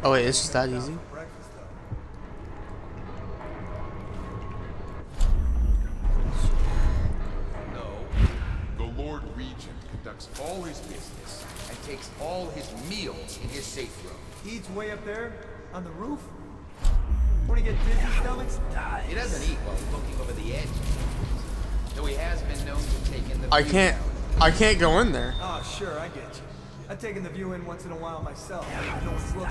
Oh wait, it's just that easy? No. The Lord Regent conducts all his business and takes all his meals in his safe room. Eats way up there on the roof? Want to get dizzy stomachs? He doesn't eat while looking over the edge. Though he has been known to take in the I can't go in there. Oh, sure, I get you. I've taken the view in once in a while myself. No one's looking.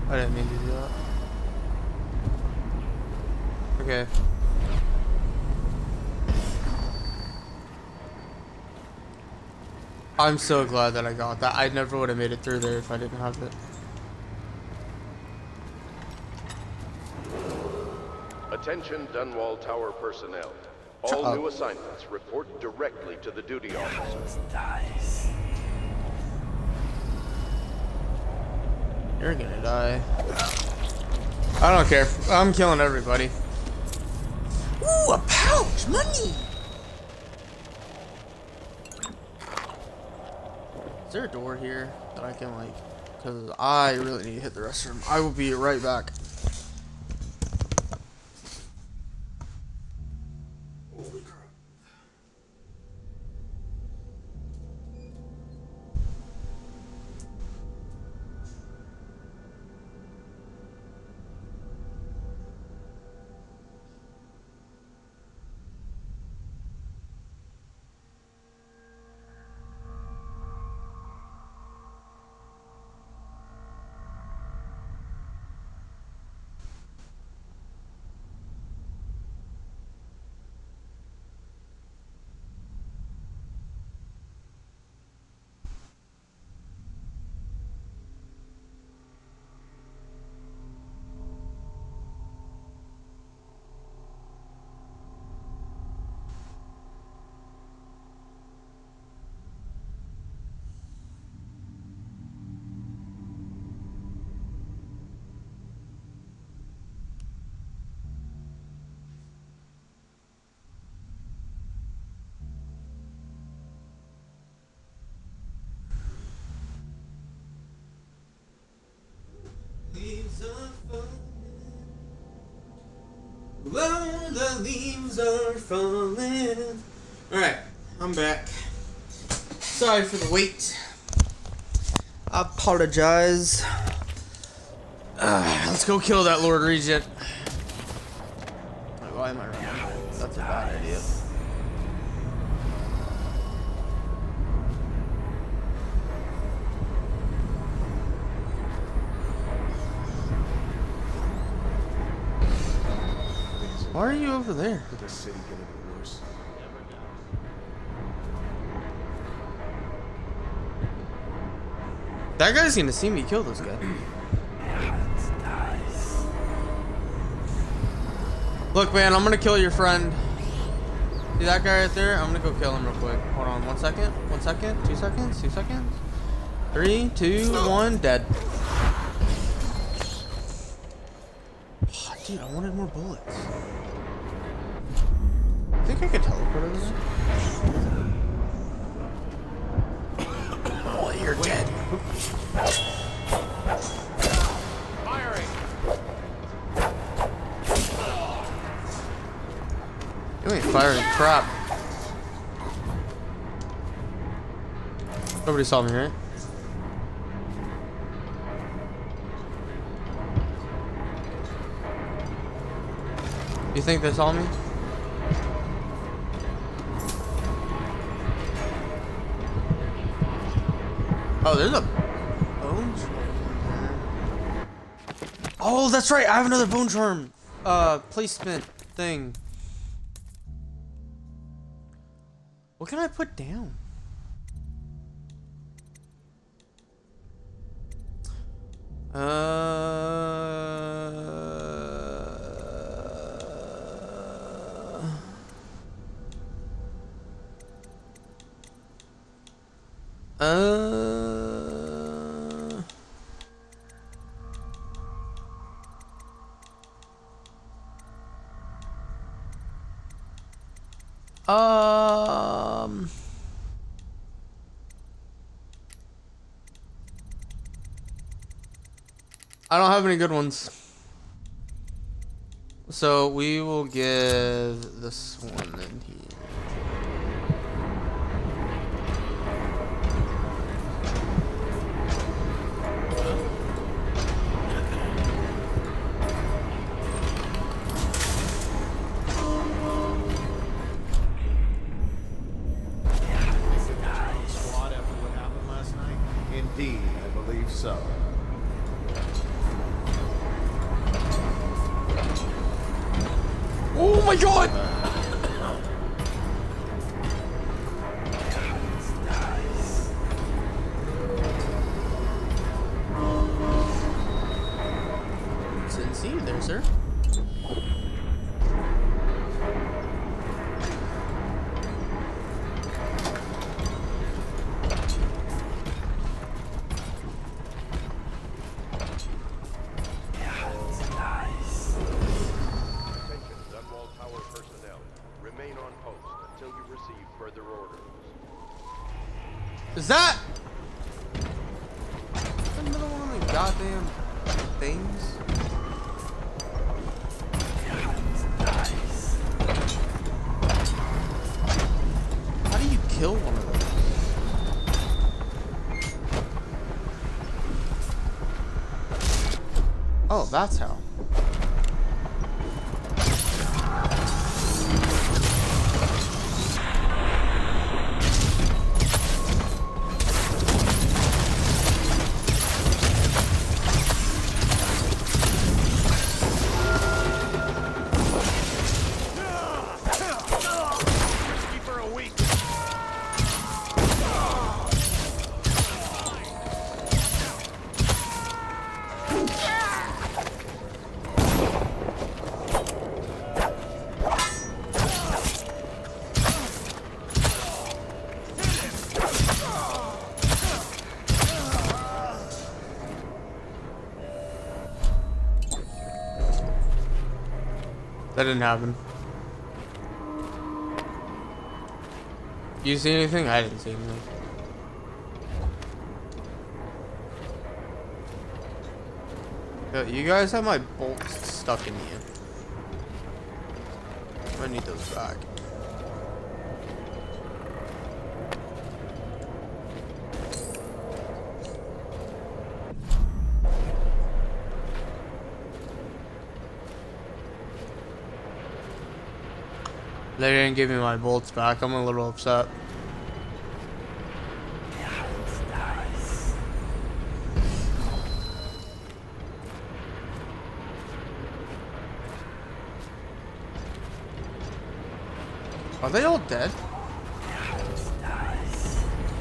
I didn't mean to do that. Okay. I'm so glad that I got that. I never would have made it through there if I didn't have it. Attention Dunwall Tower personnel. All new assignments report directly to the duty officer. You're gonna die. I don't care. I'm killing everybody. Ooh, a pouch! Money! Is there a door here that I can, like... Because I really need to hit the restroom. I will be right back. Leaves are falling. Well, the leaves are falling. Alright, I'm back. Sorry for the wait. I apologize. Let's go kill that Lord Regent. Wait, why am I running? That's a bad idea. Why are you over there? Could this city get any worse? That guy's gonna see me kill this guy. Look, man, I'm gonna kill your friend. See that guy right there? I'm gonna go kill him real quick. Hold on, 1 second. 1 second. 2 seconds. 2 seconds. 3, 2, 1, dead. Oh, dude, I wanted more bullets. Think I could teleport over there? Oh, you're dead. Firing! You ain't firing crap. Nobody saw me, right? You think they saw me? Oh, there's a bone charm. Oh, that's right. I have another bone charm placement thing. What can I put down? I don't have any good ones. So we will give this one in here. Squad after what happened last night? Indeed, I believe so. Oh my god! Sincere there, sir. Is that another one of the goddamn things? How do you kill one of those? Oh, that's how. That didn't happen. You see anything? I didn't see anything. Yo, you guys have my bolts stuck in you. I need those back. They didn't give me my bolts back. I'm a little upset. Are they all dead?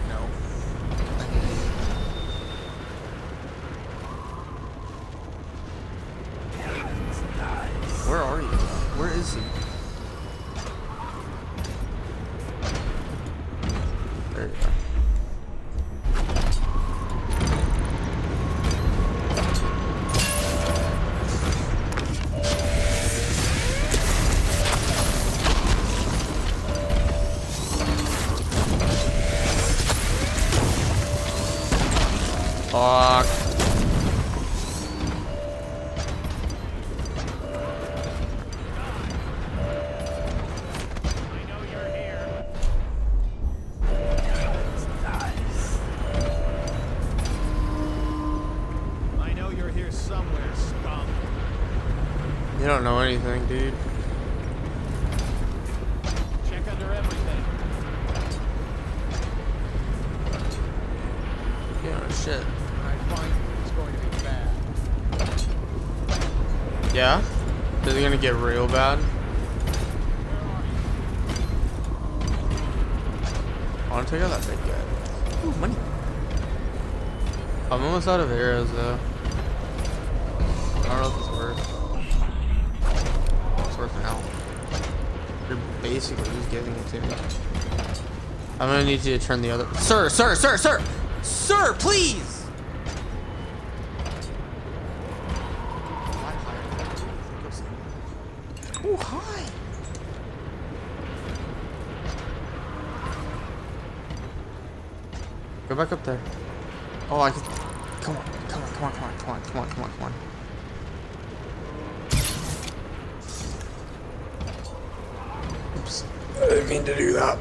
No. Where are you? Where is he? There you go. Fuck. I know you're here somewhere, scum. You don't know anything, dude. Check under everything. You don't know shit. I find it's going to be bad. Yeah? Is it gonna get real bad? I wanna take out that big guy. Ooh, money. I'm almost out of arrows though. I don't know if it's worth. It's worth now. You're basically just giving it to me. I'm gonna need you to turn the other. Sir, please. Oh, hi. Go back up there. Oh, I can. Come on. Oops. I didn't mean to do that.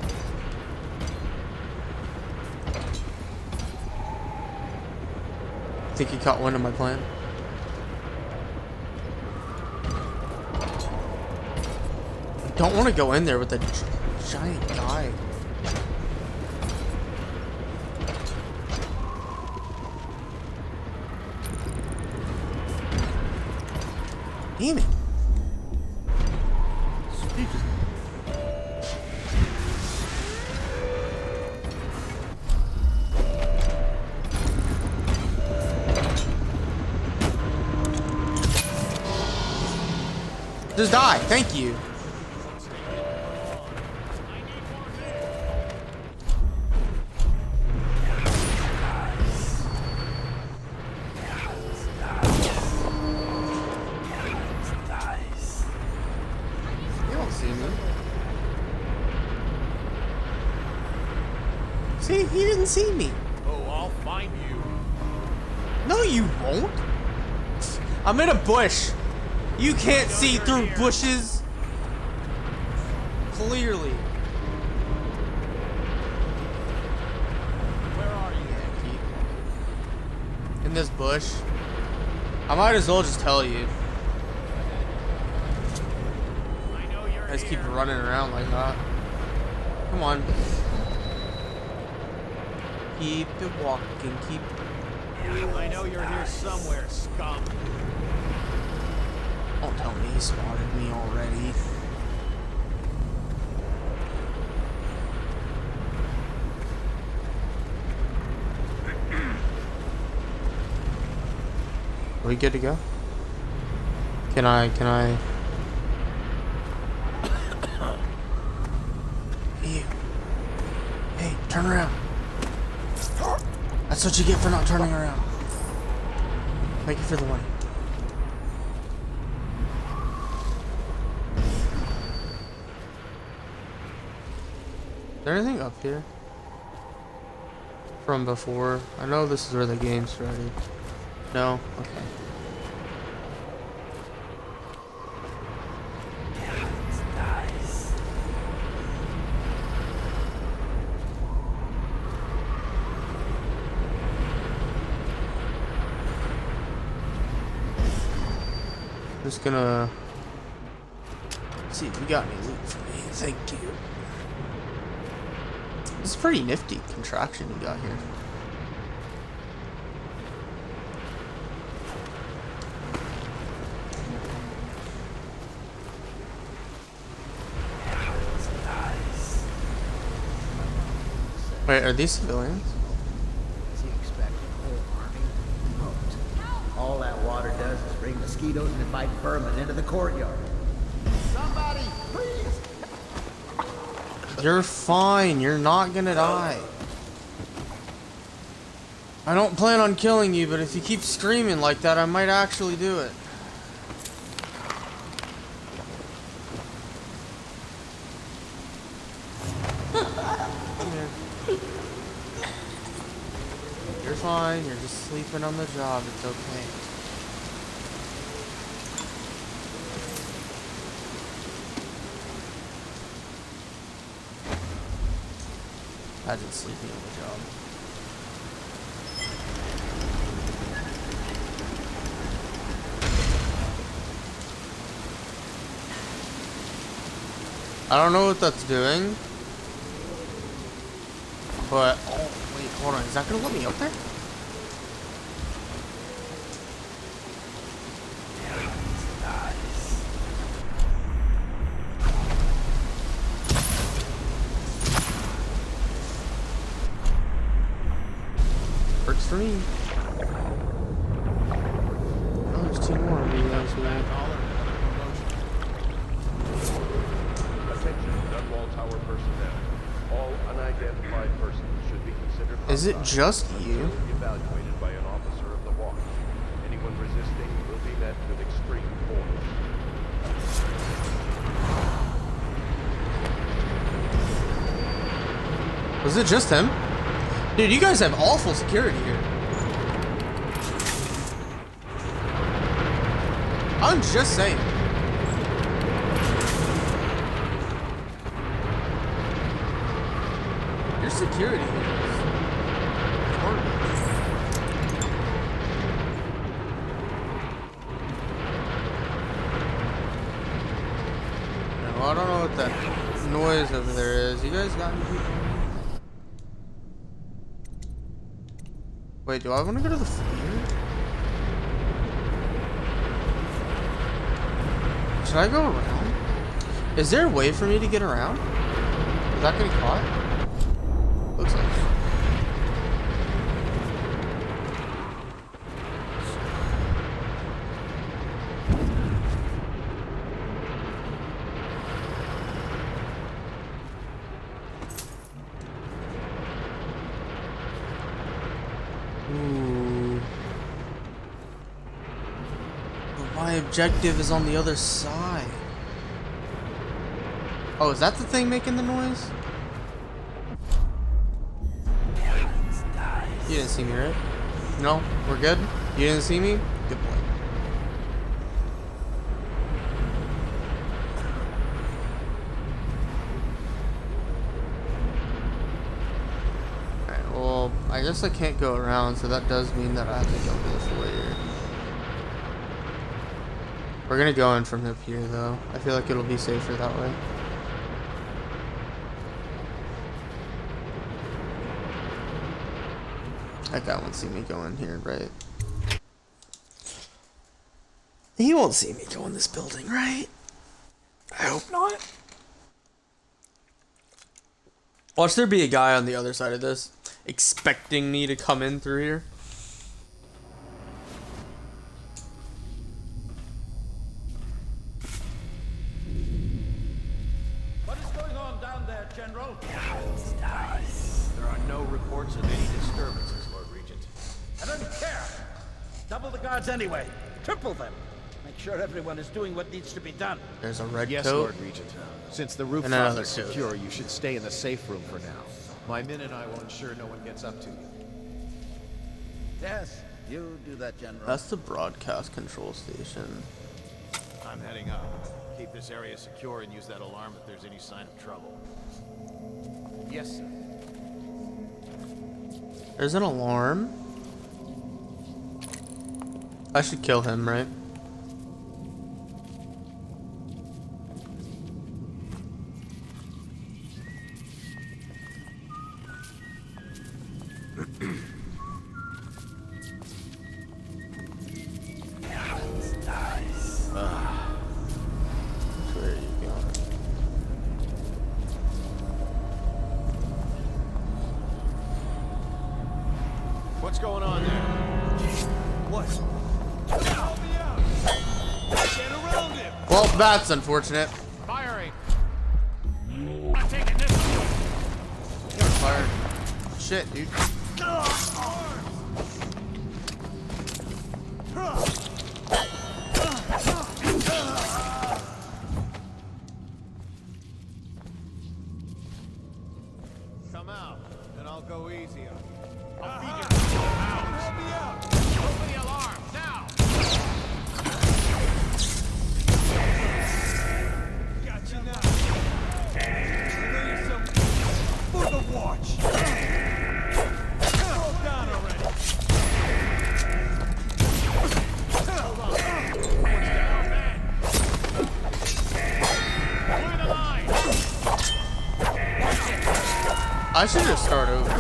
Think he caught wind of my plan? I don't want to go in there with a giant guy. Damn it. Just die. Thank you. See, he didn't see me. Oh, I'll find you. No, you won't. I'm in a bush. You can't see through bushes. Clearly. Where are you? In this bush. I might as well just tell you. I just keep running around like that. Come on. Keep it walking, keep. I know you're here somewhere, scum. Don't tell me he spotted me already. Are we good to go? Can I? You. Hey, turn around. That's what you get for not turning around. Thank you for the money. Is there anything up here? From before? I know this is where the game's started. No? Okay. Just gonna see if you got any loot for me. Thank you. This is a pretty nifty contraction you got here. Wait, are these civilians? All that water does is bring mosquitoes and invite vermin into the courtyard. Somebody, please! You're fine. You're not gonna die. I don't plan on killing you, but if you keep screaming like that, I might actually do it. Come here. You're fine. You're just sleeping on the job. It's okay. Imagine sleeping on the job. I don't know what that's doing. But, oh, wait, hold on. Is that gonna let me up there? Works for me. Oh, there's two more of you guys here. Attention, Dunwall Tower personnel. All unidentified Is it just you? Will be evaluated by an officer of the watch. Anyone resisting will be met with extreme force. Was it just him? Dude, you guys have awful security here. I'm just saying. Your security here is horrible. No, I don't know what that noise over there is. You guys got any people? Wait, do I want to go to the theater? Should I go around? Is there a way for me to get around without getting caught? Looks like. Ooh. But my objective is on the other side. Oh, is that the thing making the noise? You didn't see me, right? No? We're good? You didn't see me? Good point. Alright, well, I guess I can't go around, so that does mean that I have to go this way here. We're gonna go in from up here, though. I feel like it'll be safer that way. That guy won't see me go in here, right? He won't see me go in this building, right? I hope not. Watch there be a guy on the other side of this, expecting me to come in through here. What is going on down there, General? There are no reports of any disturbances, Lord Regent. I don't care. Double the guards anyway. Triple them. Make sure everyone is doing what needs to be done. There's a red Yes, coat. Lord Regent. Since the rooftop another is coat. secure, you should stay in the safe room for now. My men and I will ensure no one gets up to you. Yes, you do that, General. That's the broadcast control station. I'm heading up. Keep this area secure and use that alarm if there's any sign of trouble. Yes, sir. There's an alarm. I should kill him, right? Where are you going? What's going on there? What? Help me out! Get around him! Well, that's unfortunate. Firing! I'm taking this one. You're fired. Shit, dude. Come out, and I'll go easy on you. I'll feed you. Help me out! Open the alarm, now! Got you now. I know you're some... For the watch! Calm down already! Hold on. One's down, man. Clear the line! I should just start over.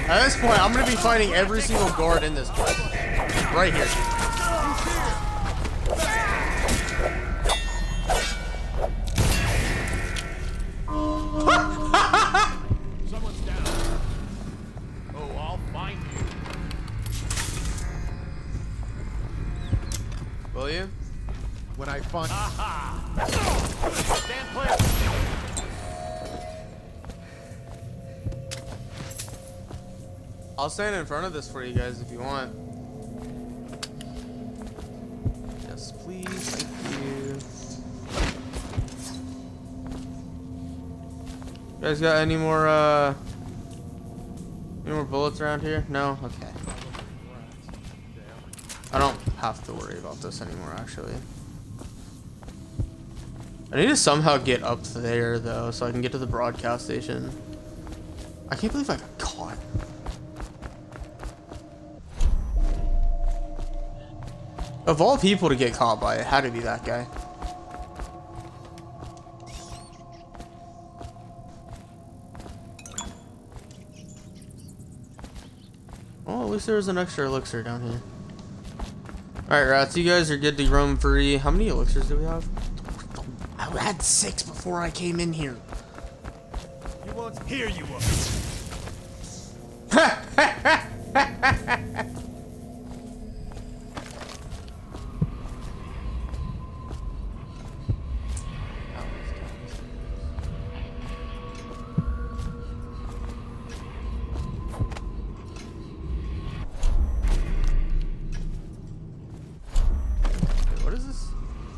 At this point, I'm gonna be fighting every single guard in this place. Right here. Someone's down. Oh, I'll find you. when I find... Stand clear! I'll stand in front of this for you guys if you want. Yes, please. Thank you. You guys got any more bullets around here? No? Okay. I don't have to worry about this anymore, actually. I need to somehow get up there, though, so I can get to the broadcast station. I can't believe I got caught. Of all people to get caught by, it had to be that guy. Oh, at least there was an extra elixir down here. Alright, rats, you guys are good to roam free. How many elixirs do we have? I had 6 before I came in here. You won't hear you will.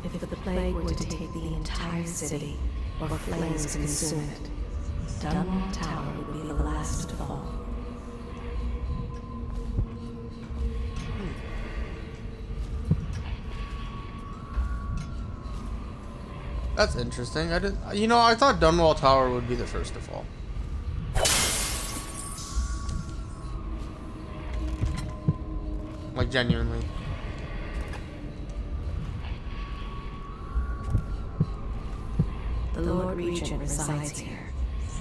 If the plague were to take the entire city, or flames consume it, Dunwall Tower would be the last to fall. That's interesting. I thought Dunwall Tower would be the first to fall. Like, genuinely. The Lord Regent resides here,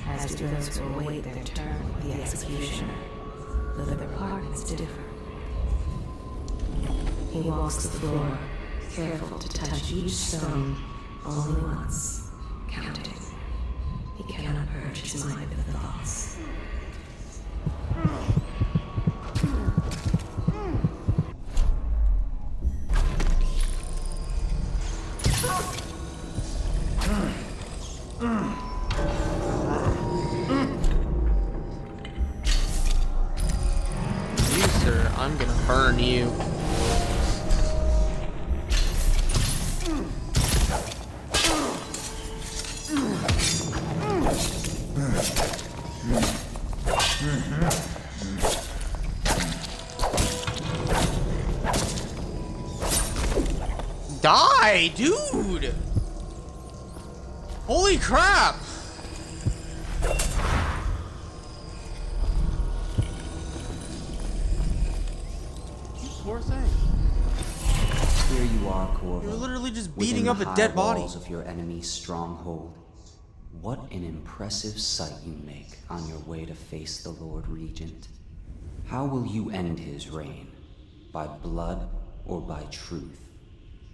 as do those who await their turn with the executioner, though their departments differ. He walks the floor, careful to touch each stone only once, counting. He cannot purge his mind with thoughts. You, sir, I'm gonna burn you. Die, dude! Holy crap! You poor thing. Here you are, Corvo. You're literally just within beating up the a dead high body. walls of your enemy's stronghold. What an impressive sight you make on your way to face the Lord Regent. How will you end his reign? By blood or by truth?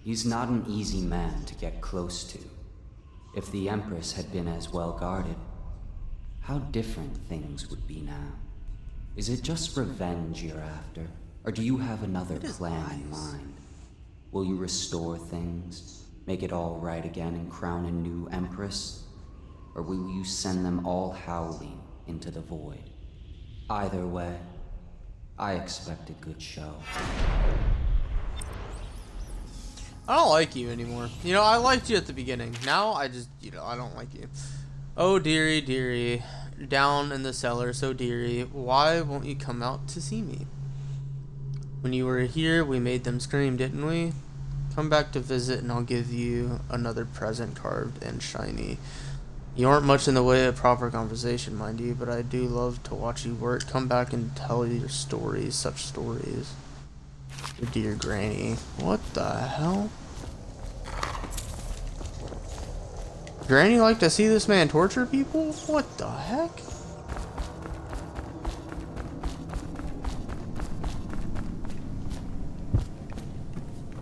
He's not an easy man to get close to. If the Empress had been as well guarded, how different things would be now. Is it just revenge you're after, or do you have another plan in mind? Will you restore things, make it all right again and crown a new Empress? Or will you send them all howling into the void? Either way, I expect a good show. I don't like you anymore. You know, I liked you at the beginning. Now, I just, I don't like you. Oh, dearie, dearie. Down in the cellar, so dearie. Why won't you come out to see me? When you were here, we made them scream, didn't we? Come back to visit and I'll give you another present carved and shiny. You aren't much in the way of proper conversation, mind you, but I do love to watch you work. Come back and tell your stories, such stories. Your dear granny. What the hell? Granny like to see this man torture people? What the heck?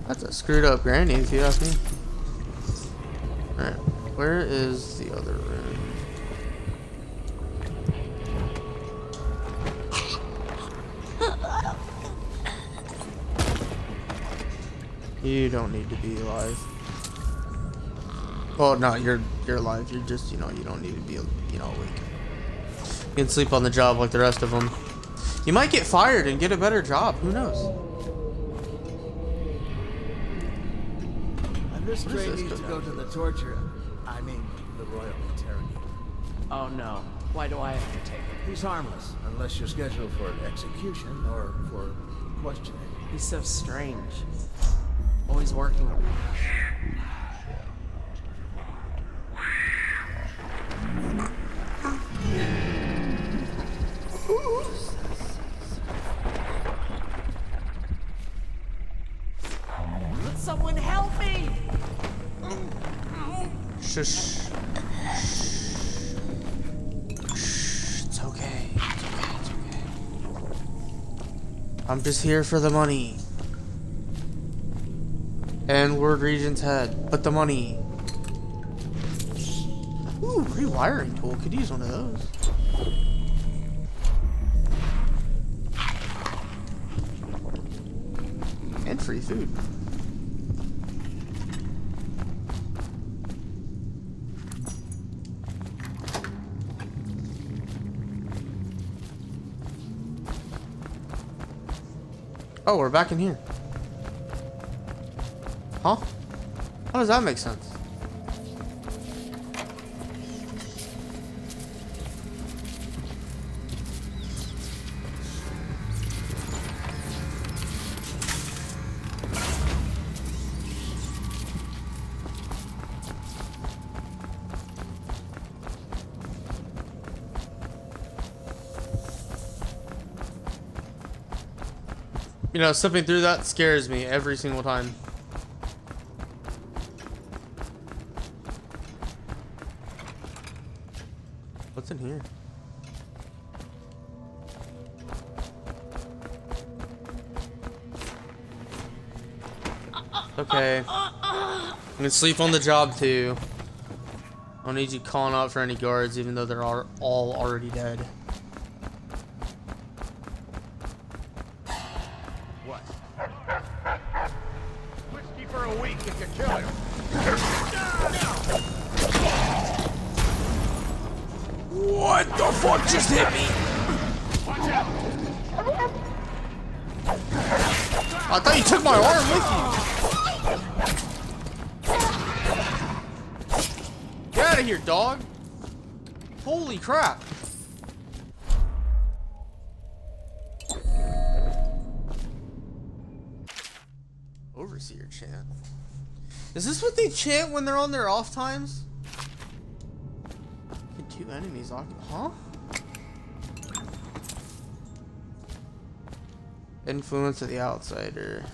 That's a screwed up granny if you ask me. Alright, where is the other room? You don't need to be alive. Well, no, you're alive. You're just, you know, you don't need to be, you know, awake. You can sleep on the job like the rest of them. You might get fired and get a better job. Who knows? And this What is train this needs to cookout? go to the torture. I mean, the royal interrogator. Oh no. Why do I have to take it? He's harmless, unless you're scheduled for execution or for questioning. He's so strange. Always working. Someone help me! Shush. It's okay. It's okay. I'm just here for the money. And Lord Regent's head. But the money. Ooh, rewiring tool. Could use one of those. And free food. Oh, we're back in here. Huh? How does that make sense? You know, stepping through that scares me every single time. What's in here? Okay. I'm gonna sleep on the job too. I don't need you calling out for any guards, even though they're all already dead. What? Whiskey for a week if you kill him. What the fuck just hit me? Watch out! I thought you took my arm with you. Get out of here, dog. Holy crap. Overseer chant. Is this what they chant when they're on their off times? Two enemies occupy. Huh? Influence of the outsider.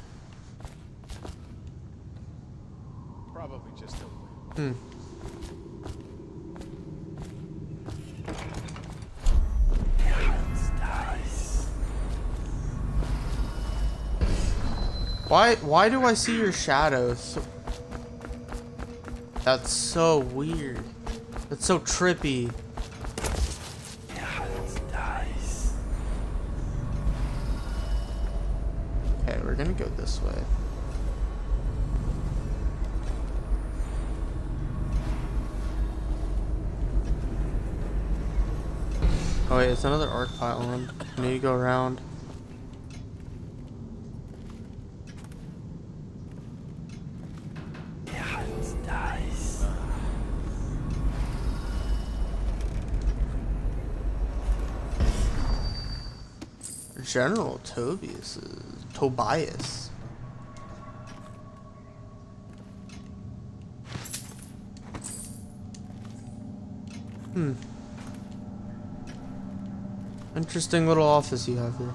Probably just a Why do I see your shadows? That's so weird. That's so trippy. Okay, we're gonna go this way. Oh wait, it's another arc pylon. I need to go around. General Tobias. Interesting little office you have here.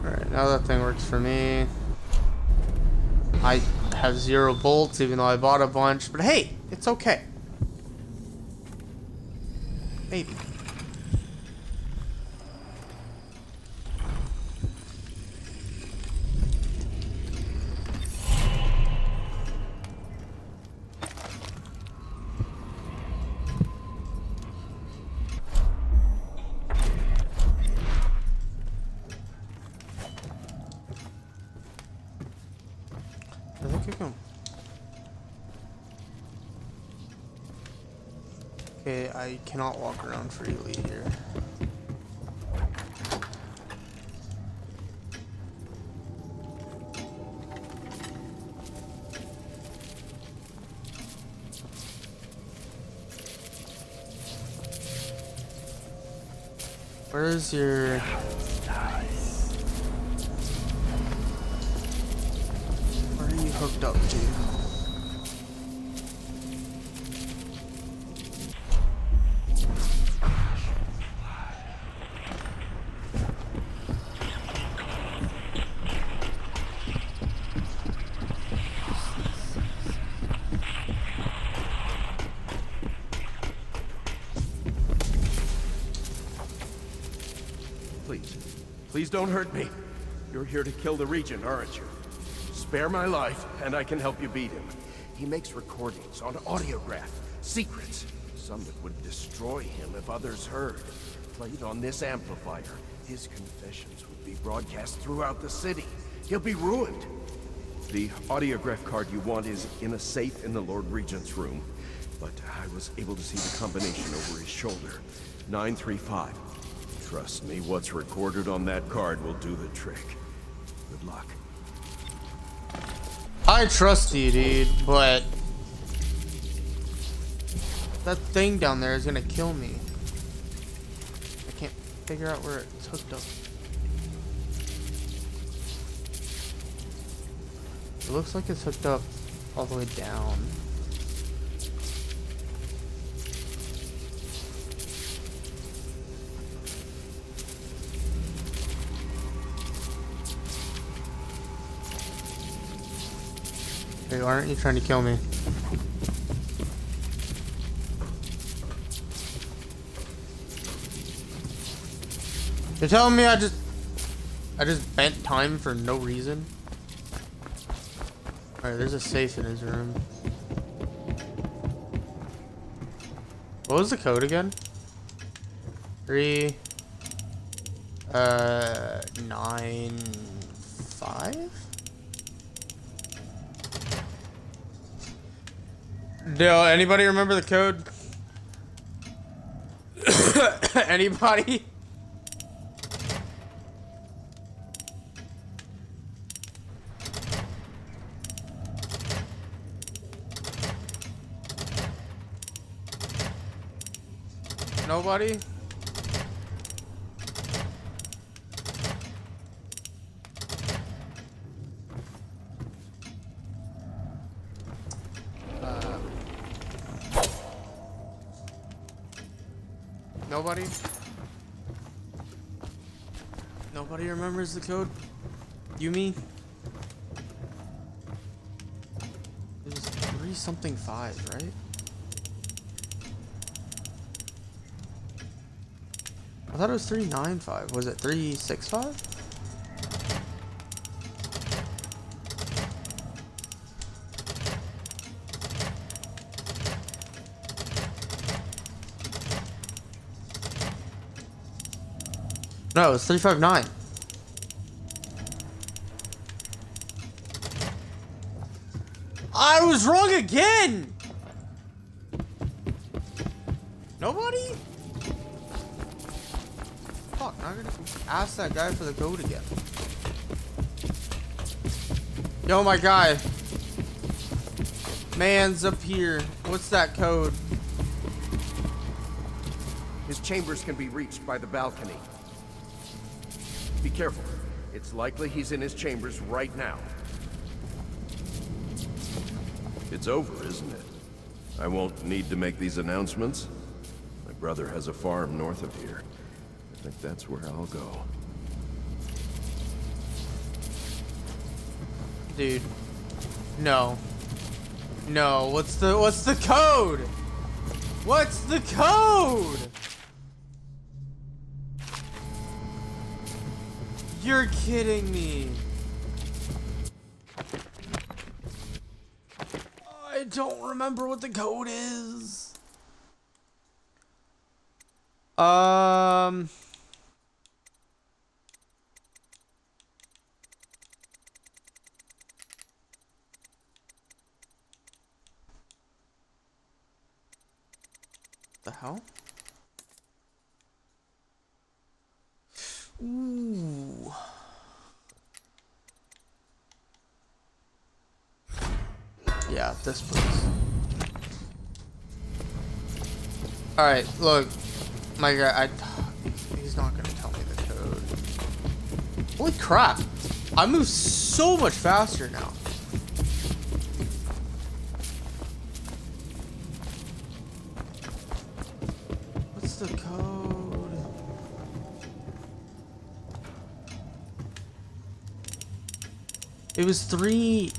Alright, now that thing works for me. I have 0 bolts, even though I bought a bunch. But hey, it's okay. Maybe. I think I can. Okay, I cannot walk around freely here. Where's your... Where are you hooked up to? Please don't hurt me. You're here to kill the Regent, aren't you? Spare my life, and I can help you beat him. He makes recordings on audiograph, secrets. Some that would destroy him if others heard. Played on this amplifier, his confessions would be broadcast throughout the city. He'll be ruined. The audiograph card you want is in a safe in the Lord Regent's room. But I was able to see the combination over his shoulder. 935. Trust me, what's recorded on that card will do the trick. Good luck. I trust you, dude, but that thing down there is gonna kill me. I can't figure out where it's hooked up. It looks like it's hooked up all the way down. Hey, why aren't you trying to kill me? You're telling me I just bent time for no reason? Alright, there's a safe in his room. What was the code again? 3 9 5? Do anybody remember the code? Anybody? Nobody? Nobody? Nobody remembers the code? You mean? It was 3-something-5, right? I thought it was 395. Was it 365? No, it's 359. I was wrong again! Nobody? Fuck, now I gotta ask that guy for the code again. Yo, my guy. Man's up here. What's that code? His chambers can be reached by the balcony. Be careful. It's likely he's in his chambers right now. It's over, isn't it? I won't need to make these announcements. My brother has a farm north of here. I think that's where I'll go. Dude, No. No, what's the code? What's the code? You're kidding me. I don't remember what the code is. The hell? Ooh. Yeah, this place. Alright, look. My guy, he's not gonna tell me the code. Holy crap. I move so much faster now. What's the code? It was 3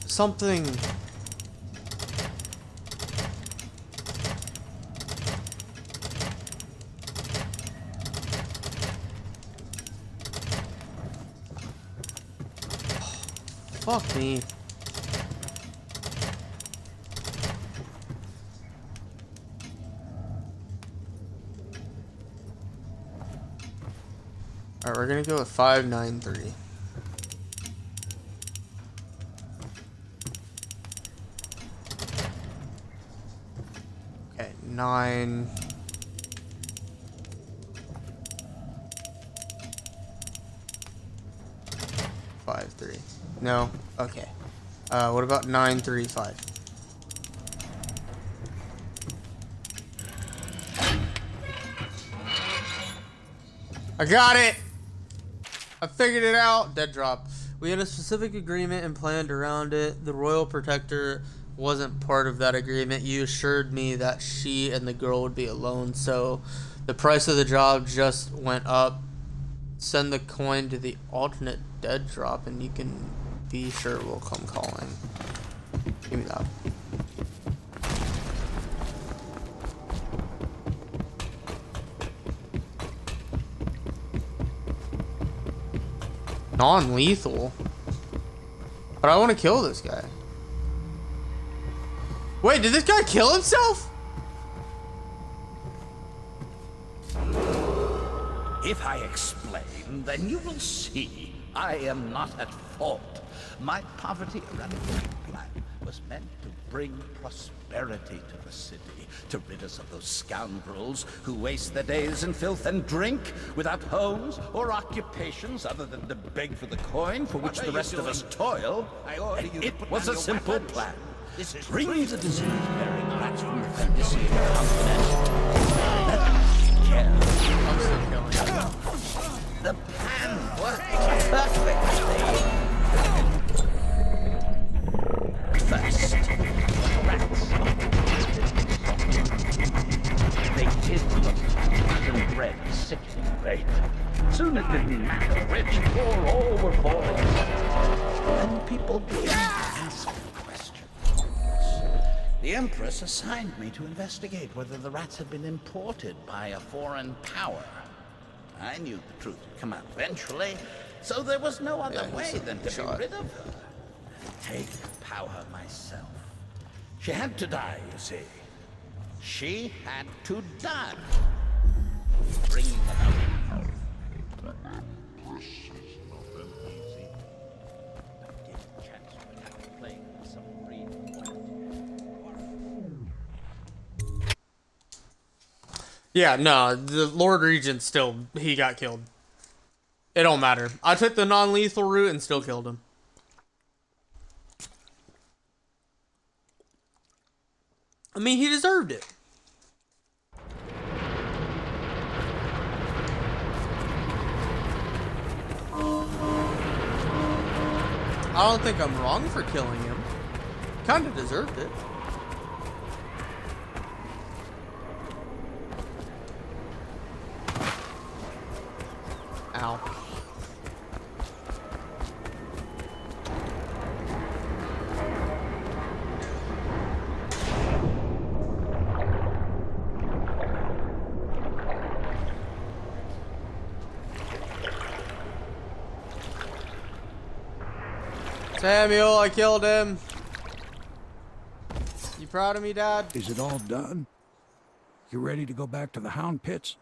something. Fuck me. Alright, we're gonna go with 593. Okay, 9. Five, 3. No? Okay. What about 935? I got it! I figured it out. Dead drop. We had a specific agreement and planned around it. The Royal Protector wasn't part of that agreement. You assured me that she and the girl would be alone, so the price of the job just went up. Send the coin to the alternate dead drop and you can be sure we'll come calling. Give me that. Non-lethal? But I want to kill this guy. Wait, did this guy kill himself? If I explain, then you will see I am not at fault. My poverty eradication plan was meant to bring prosperity to the city, to rid us of those scoundrels who waste their days in filth and drink, without homes or occupations other than to beg for the coin for which the rest of us toil. And it was a simple plan. Bring the disease-bearing rats from the Fantasy continent. Let care. I'm still killing him. The plan worked perfectly. First, rats. They did look and bred a sickening rate. Soon it didn't matter which or all were falling. Then people began to ask questions. The Empress assigned me to investigate whether the rats had been imported by a foreign power. I knew the truth would come out eventually, so there was no other way than to be rid of her. Take power myself. She had to die, you see. She had to die. Bringing them out. This is not been easy. I did chance to attack the plague with some breed. Yeah, no, the Lord Regent still, he got killed. It don't matter. I took the non-lethal route and still killed him. I mean, he deserved it. I don't think I'm wrong for killing him. Kinda deserved it. Ow. Samuel, I killed him. You proud of me, Dad? Is it all done? You ready to go back to the Hound Pits?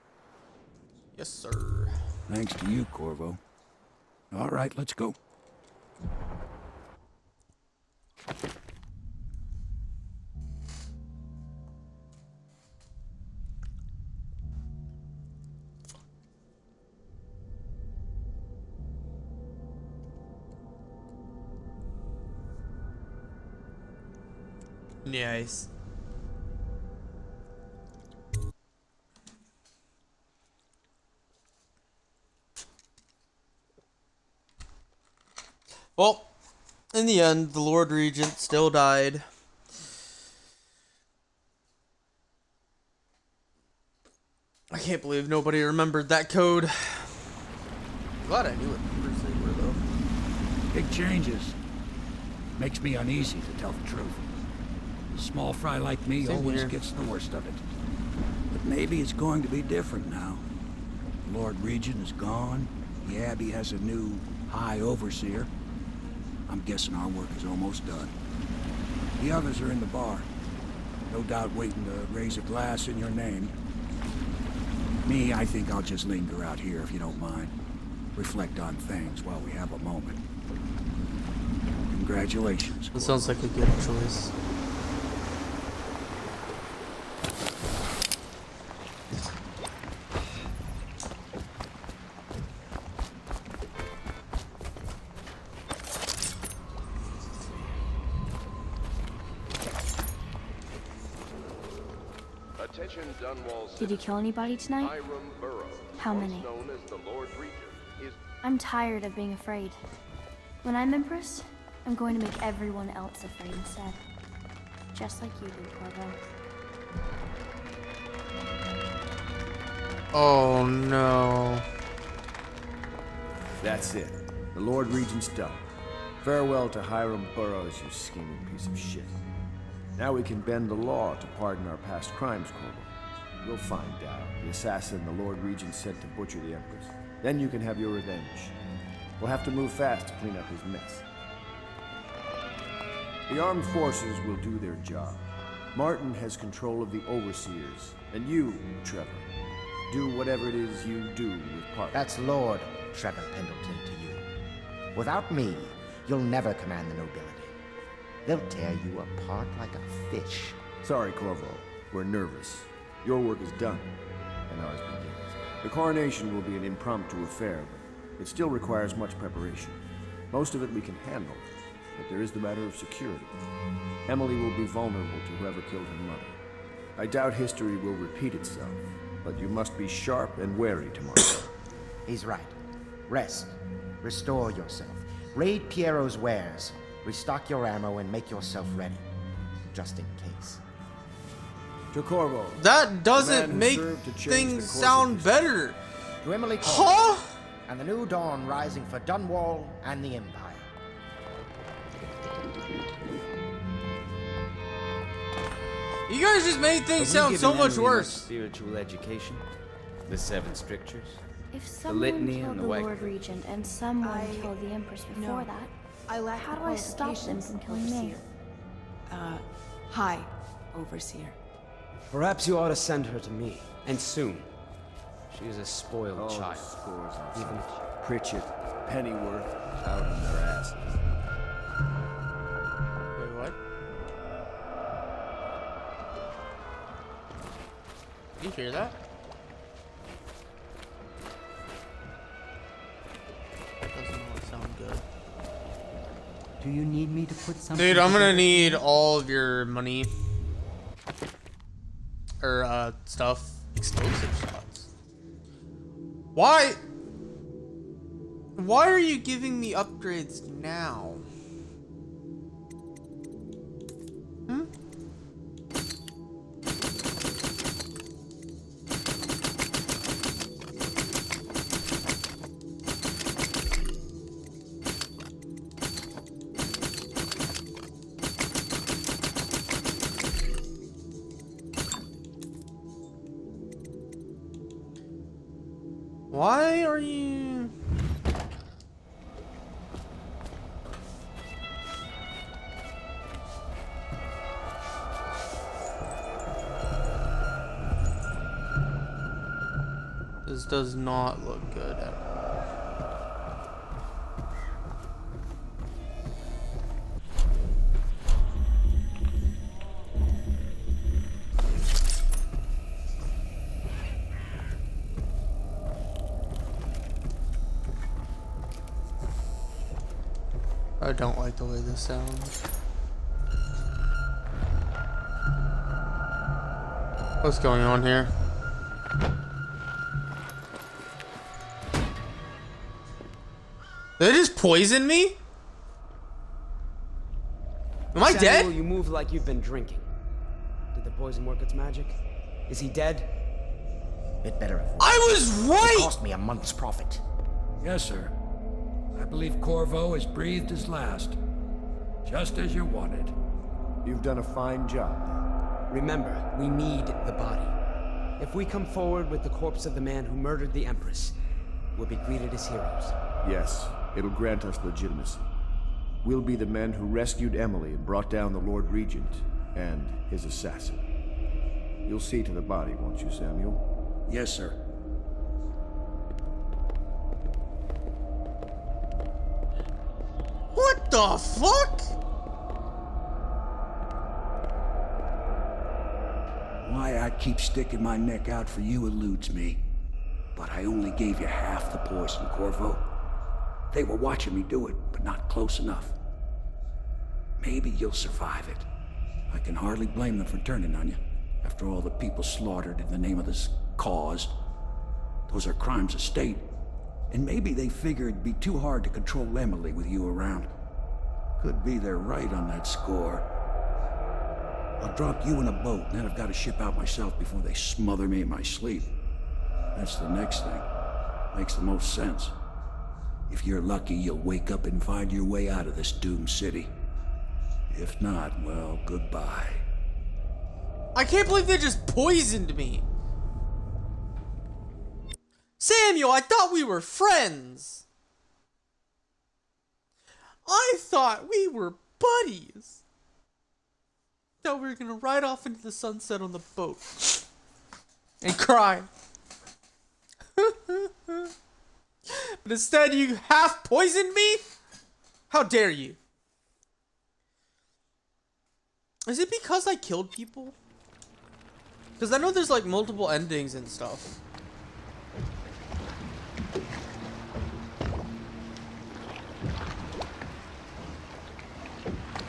Yes, sir. Thanks to you, Corvo. All right, let's go. Nice. Well, in the end, the Lord Regent still died. I can't believe nobody remembered that code. Glad I knew what numbers they were, though. Big changes. Makes me uneasy, to tell the truth. A small fry like me Same always here. gets the worst of it. But maybe it's going to be different now. The Lord Regent is gone. The Abbey has a new High Overseer. I'm guessing our work is almost done. The others are in the bar. No doubt waiting to raise a glass in your name. Me, I think I'll just linger out here if you don't mind. Reflect on things while we have a moment. Congratulations. That sounds like a good choice. Attention Dunwall Did you kill anybody tonight? Hiram Burrow, How once many? known as the Lord Regent, is I'm tired of being afraid. When I'm Empress, I'm going to make everyone else afraid instead. Just like you did, Corvo. Oh no. That's it. The Lord Regent's done. Farewell to Hiram Burrows, you scheming piece of shit. Now we can bend the law to pardon our past crimes, Corvo. You'll find out the assassin the Lord Regent sent to butcher the Empress. Then you can have your revenge. We'll have to move fast to clean up his mess. The armed forces will do their job. Martin has control of the Overseers, and you, Trevor, do whatever it is you do with Parker. That's Lord Trevor Pendleton to you. Without me, you'll never command the nobility. They'll tear you apart like a fish. Sorry, Corvo. We're nervous. Your work is done, and ours begins. The coronation will be an impromptu affair, but it still requires much preparation. Most of it we can handle, but there is the matter of security. Emily will be vulnerable to whoever killed her mother. I doubt history will repeat itself, but you must be sharp and wary tomorrow. He's right. Rest. Restore yourself. Raid Piero's wares. Restock your ammo and make yourself ready. Just in case. To Corvo. That doesn't make things sound better. To Emily Huh? And the new dawn rising for Dunwall and the Empire. You guys just made things sound so much worse. Spiritual education, the seven strictures, If the someone litany killed and the the white. Lord Regent and someone killed the Empress before that, how do I stop them from killing me? Hi, Overseer. Perhaps you ought to send her to me, and soon. She is a spoiled Oh, child. scores on Even such. Pritchett, Pennyworth, out on their asses. Wait, what? You hear that? Doesn't really sound good. Do you need me to put something? Dude, I'm gonna together? need all of your money. Or, stuff. Explosive shots. Why? Why are you giving me upgrades now? Hmm? Why are you... This does not look good at all. I don't like the way this sounds. What's going on here? Did they just poison me? Am I dead? Samuel, you move like you've been drinking. Did the poison work its magic? Is he dead? It better have. I was right! It cost me a month's profit. Yes, sir. I believe Corvo has breathed his last. Just as you wanted. You've done a fine job. Remember, we need the body. If we come forward with the corpse of the man who murdered the Empress, we'll be greeted as heroes. Yes, it'll grant us legitimacy. We'll be the men who rescued Emily and brought down the Lord Regent and his assassin. You'll see to the body, won't you, Samuel? Yes, sir. What the fuck? Why I keep sticking my neck out for you eludes me. But I only gave you half the poison, Corvo. They were watching me do it, but not close enough. Maybe you'll survive it. I can hardly blame them for turning on you, after all the people slaughtered in the name of this cause. Those are crimes of state. And maybe they figured it'd be too hard to control Emily with you around. Could be they're right on that score. I'll drop you in a boat, and then I've got to ship out myself before they smother me in my sleep. That's the next thing. Makes the most sense. If you're lucky, you'll wake up and find your way out of this doomed city. If not, well, goodbye. I can't believe they just poisoned me. Samuel, I thought we were friends. I thought we were buddies. Thought we were gonna ride off into the sunset on the boat and cry. But instead, you half poisoned me? How dare you? Is it because I killed people? Because I know there's like multiple endings and stuff.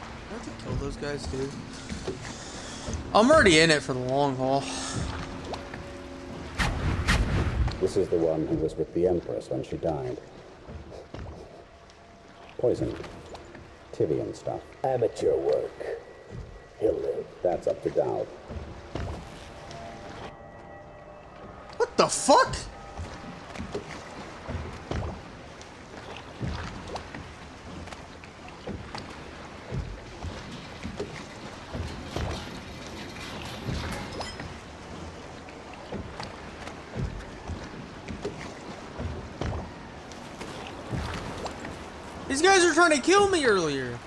I have to kill those guys too. I'm already in it for the long haul. This is the one who was with the Empress when she died. Poisoned. Tivian stuff. Amateur work. He'll live. That's up to doubt. What the fuck? These guys are trying to kill me earlier.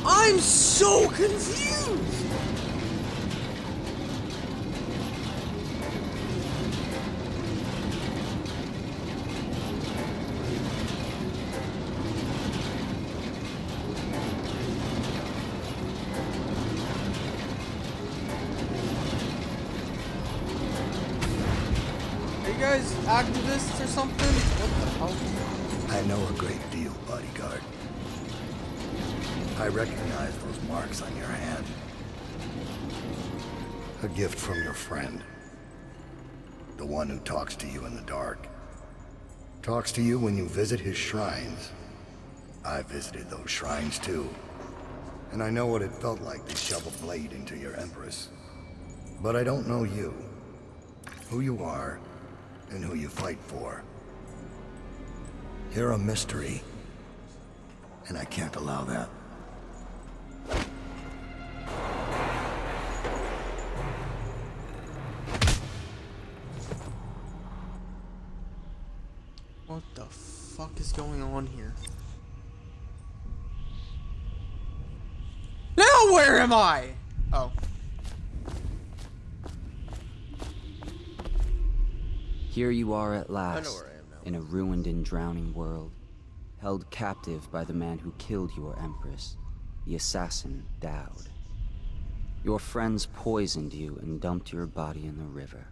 I'm so confused. Are you guys activists or something? What the hell? I know a great deal, bodyguard. I recognize those marks on your hand. A gift from your friend. The one who talks to you in the dark. Talks to you when you visit his shrines. I visited those shrines too. And I know what it felt like to shove a blade into your Empress. But I don't know you. Who you are, and who you fight for. You're a mystery. And I can't allow that. What the fuck is going on here? Now where am I? Oh. Here you are at I know last, where I am now. in a ruined and drowning world, held captive by the man who killed your empress, the assassin Dowd. Your friends poisoned you and dumped your body in the river.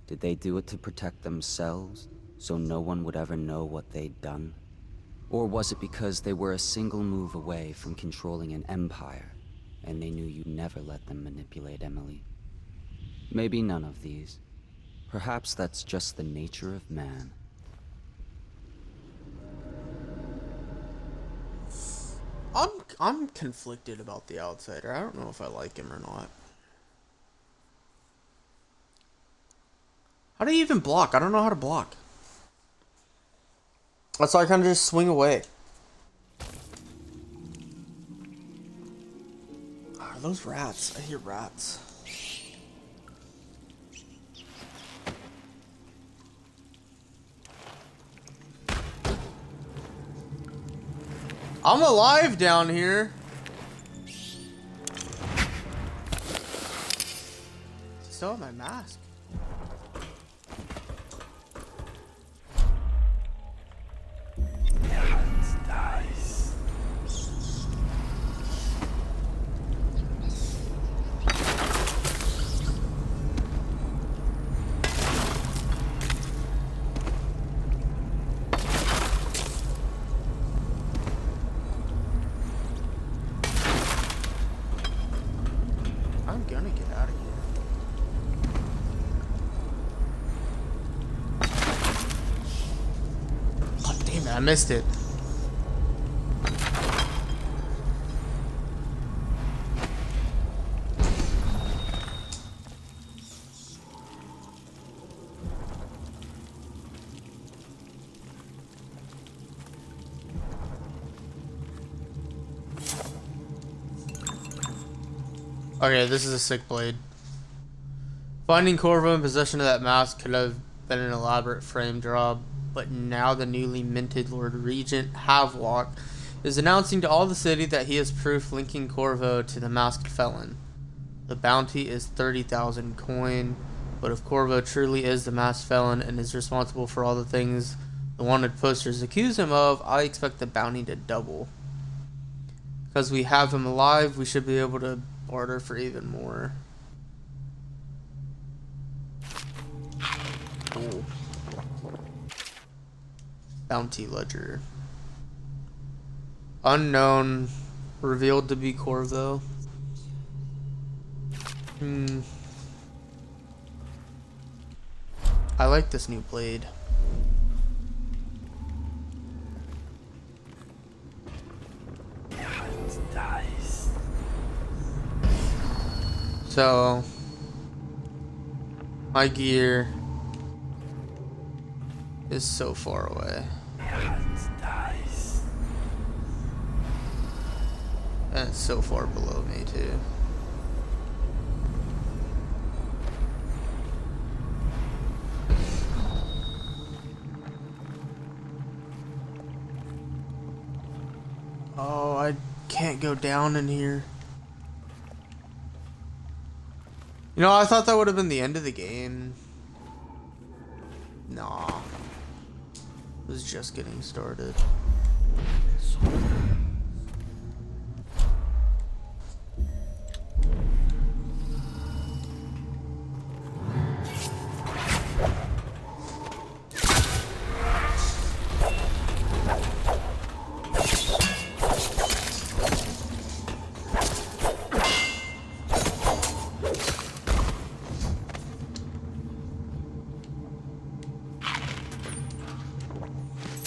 Did they do it to protect themselves, so no one would ever know what they'd done? Or was it because they were a single move away from controlling an empire, and they knew you'd never let them manipulate Emily? Maybe none of these. Perhaps that's just the nature of man. I'm conflicted about the Outsider. I don't know if I like him or not. How do you even block? I don't know how to block. That's why I kind of just swing away. Are those rats? I hear rats. I'm alive down here. Still have my mask. I'm gonna get out of here. Oh, damn it, I missed it. Okay, this is a sick blade. Finding Corvo in possession of that mask could have been an elaborate frame job, but now the newly minted Lord Regent Havelock is announcing to all the city that he has proof linking Corvo to the masked felon. The bounty is 30,000 coin, but if Corvo truly is the masked felon and is responsible for all the things the wanted posters accuse him of, I expect the bounty to double. Because we have him alive, we should be able to order for even more. Cool. Bounty ledger. Unknown. Revealed to be Corvo. I like this new blade. So, my gear is so far away. And it's so far below me too. Oh, I can't go down in here. You know, I thought that would have been the end of the game. Nah. It was just getting started.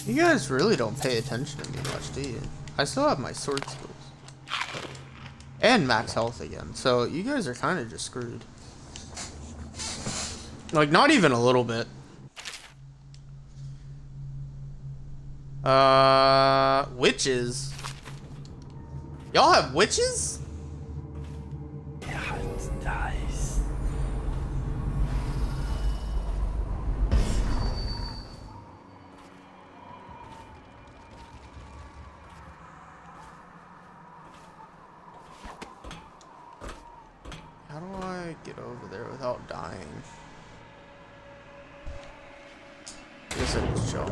You guys really don't pay attention to me much, do you? I still have my sword skills. And max health again, so you guys are kind of just screwed. Like, not even a little bit. Witches? Y'all have witches? said it's chill.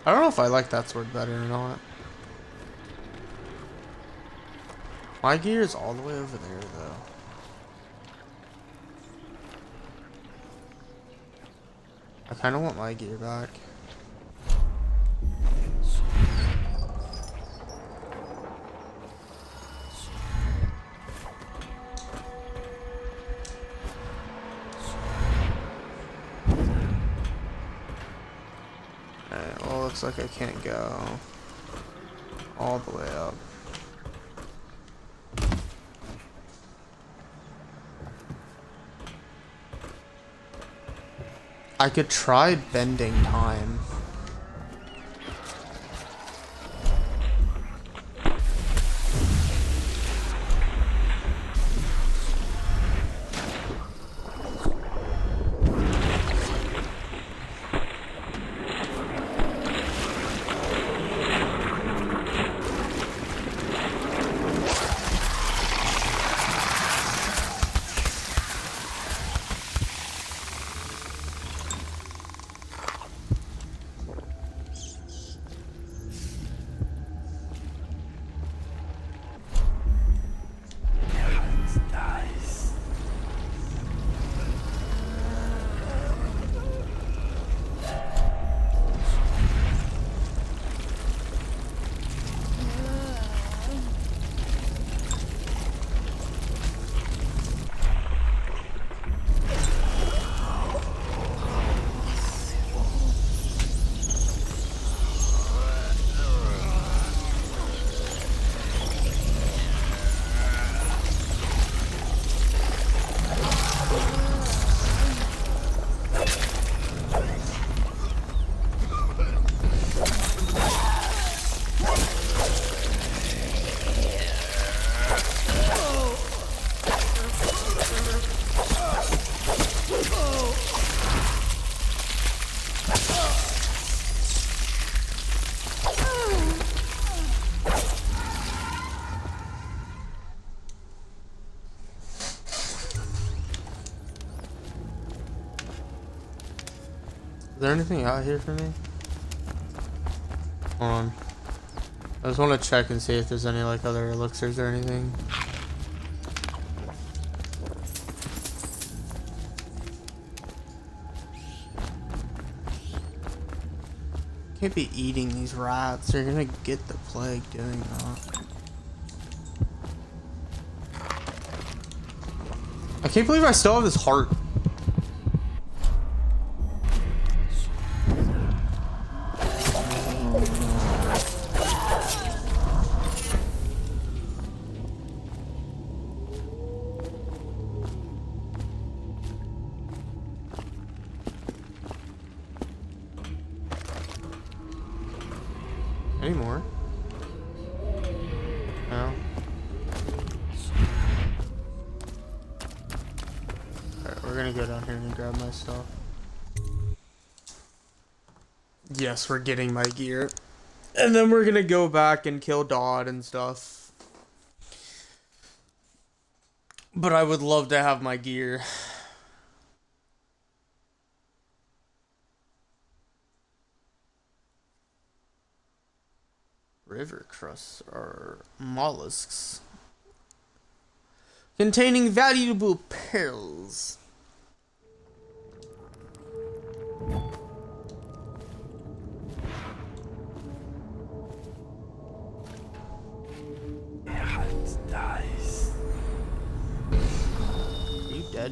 I don't know if I like that sword better or not. My gear is all the way over there, though. I kind of want my gear back. Alright, well, looks like I can't go all the way up. I could try bending time. Is there anything out here for me? Hold on. I just want to check and see if there's any like other elixirs or anything. Can't be eating these rats. You're gonna get the plague doing that. I can't believe I still have this heart. Any more? No. Alright, we're gonna go down here and grab my stuff. Yes, we're getting my gear. And then we're gonna go back and kill Dodd and stuff. But I would love to have my gear. River crusts are mollusks containing valuable pearls. Are you dead?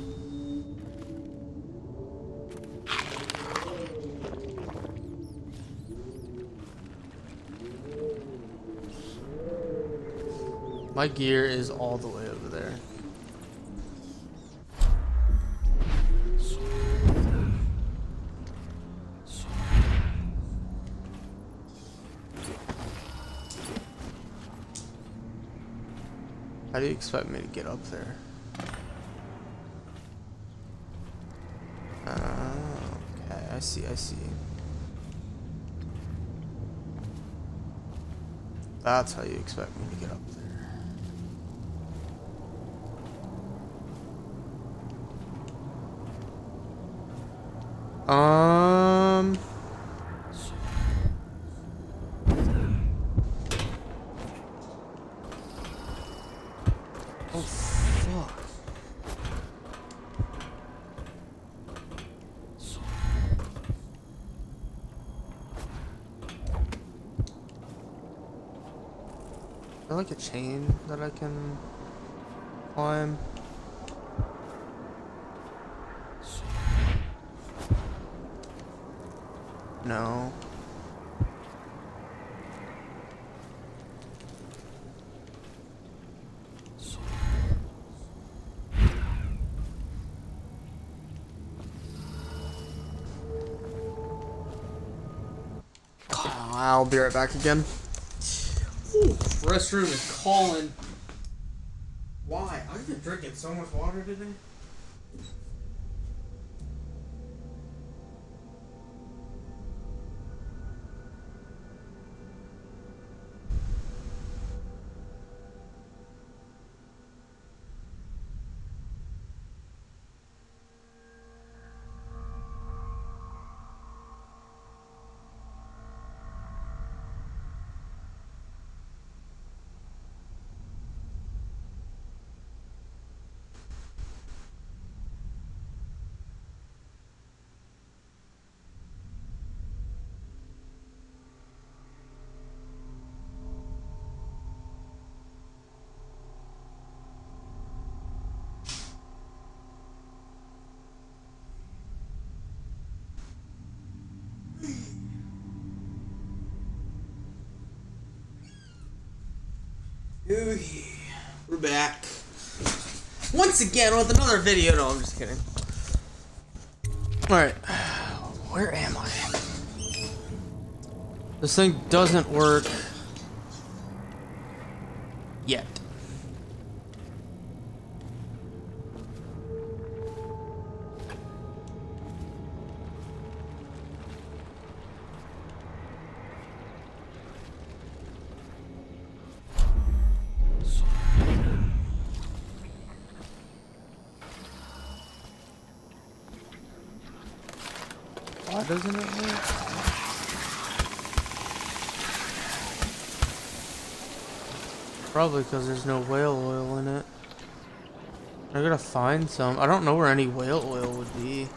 My gear is all the way over there. How do you expect me to get up there? Okay, I see. That's how you expect me to get up there. Oh, fuck. Is there like a chain that I can climb? No. I'll be right back again. Ooh, restroom is calling. Why? I've been drinking so much water today. We're back. Once again with another video. No, I'm just kidding. Alright. Where am I? This thing doesn't work yet. Why doesn't it work? Probably because there's no whale oil in it. I gotta find some. I don't know where any whale oil would be.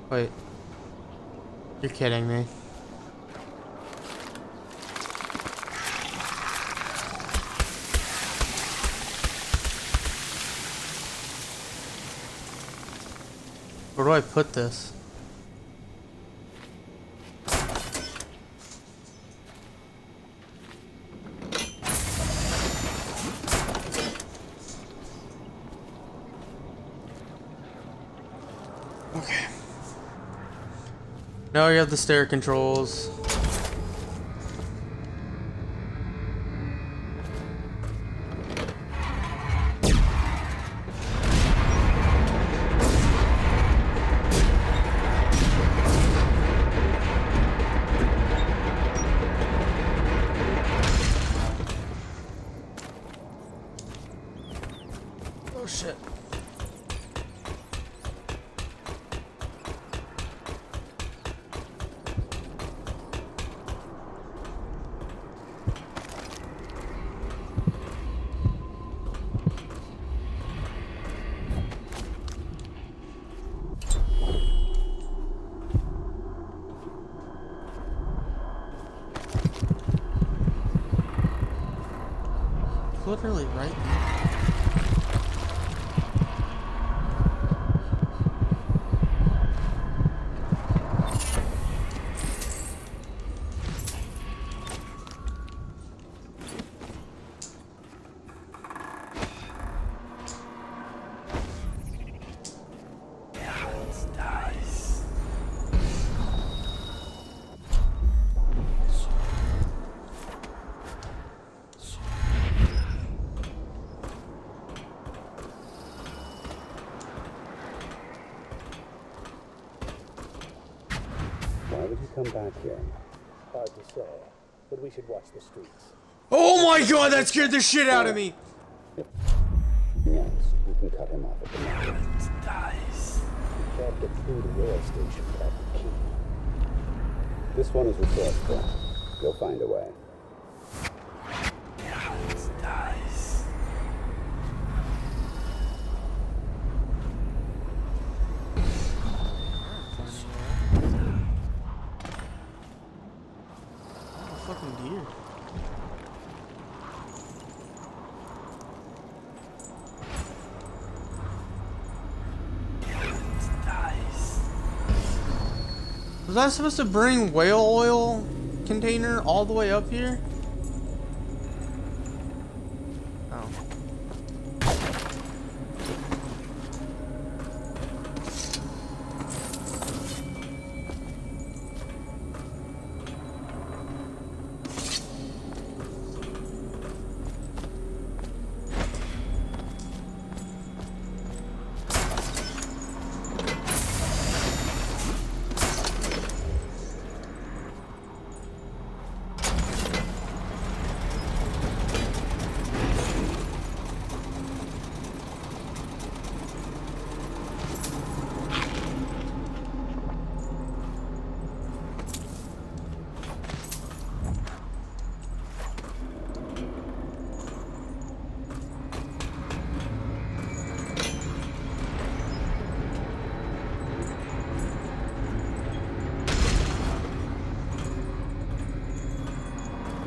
Wait. You're kidding me. Where do I put this? Okay. Now you have the stair controls. Oh shit. Literally right there. Why would he come back here? Hard to say, but we should watch the streets. Oh my god, that scared the shit out of me! Yes, we can cut him off at the mouth. We can't get through the rail station without the key. This one is resourceful. You'll find a way. Fucking deer. Was I supposed to bring whale oil container all the way up here? Oh.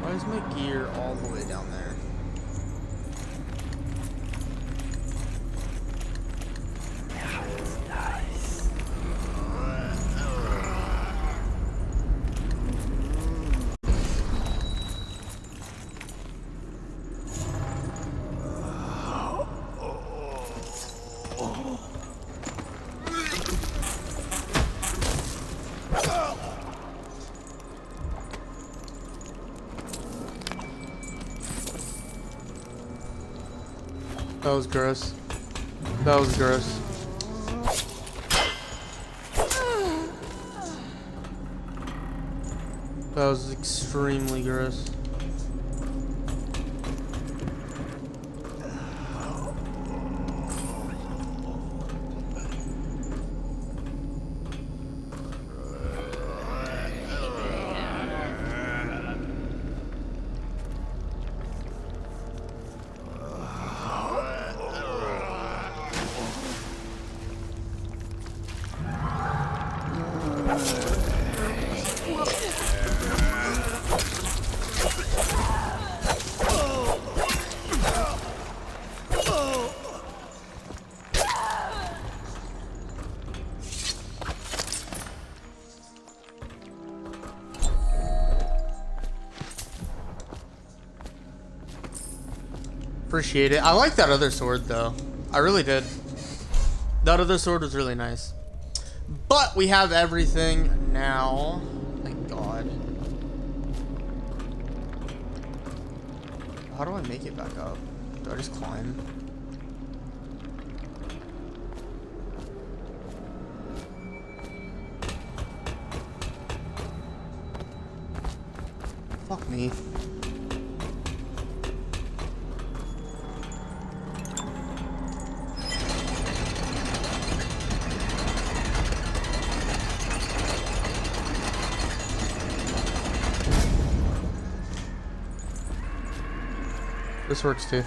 Why is my gear all the way down there? That was gross. That was gross. That was extremely gross. Appreciate it. I like that other sword though. I really did. That other sword was really nice. But we have everything now. Thank God. How do I make it back up? Do I just climb? Fuck me. This works too.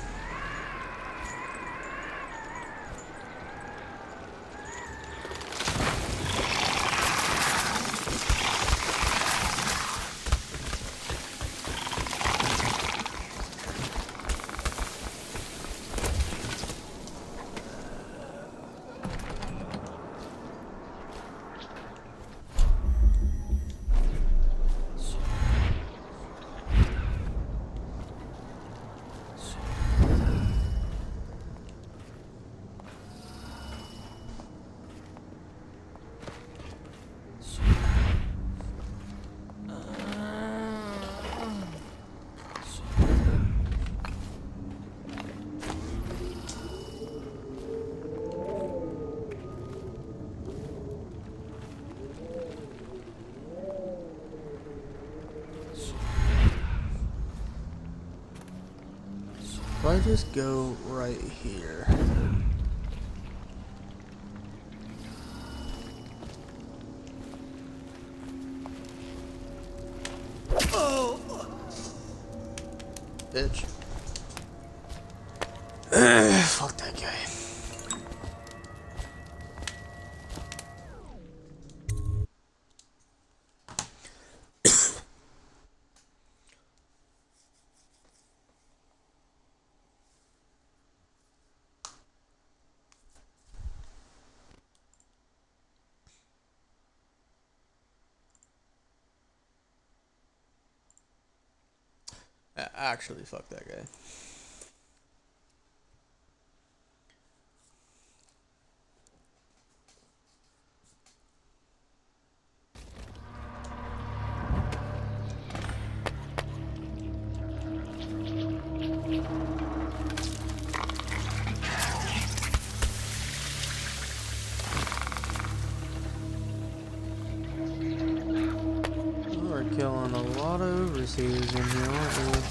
If I just go right here. Oh. Bitch. Fuck that guy. Actually, fuck that guy. We're killing a lot of overseers in here, aren't we?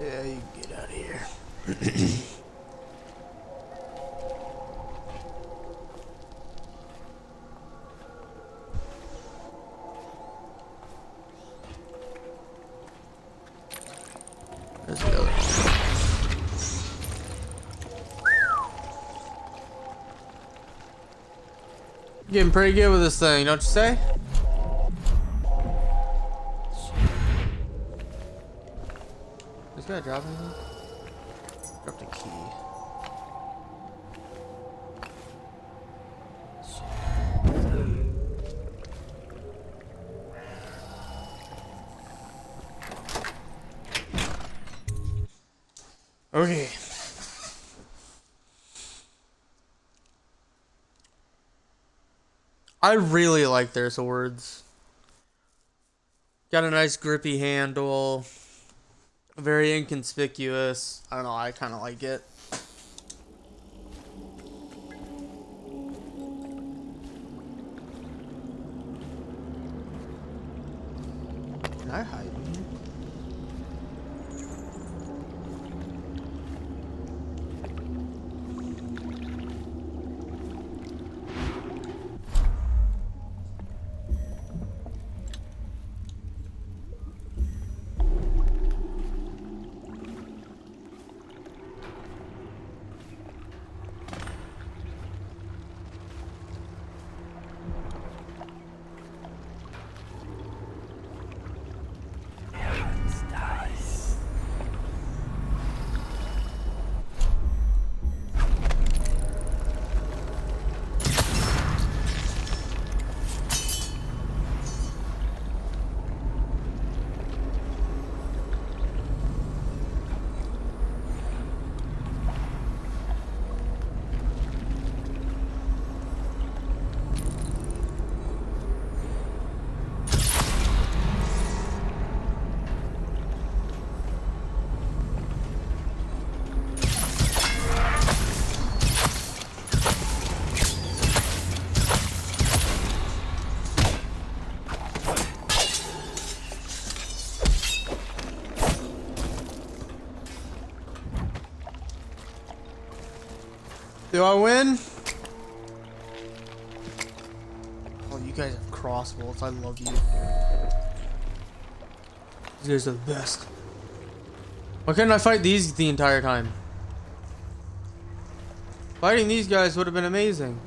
Yeah, you can get out of here. There's the other one. Getting pretty good with this thing, don't you say? This guy drop anything? Dropped a key. Okay. I really like their swords. Got a nice grippy handle. Very inconspicuous. I don't know, I kind of like it. Can I hide in here? Do I win? Oh, you guys have crossbows. I love you. You guys are the best. Why couldn't I fight these the entire time? Fighting these guys would have been amazing.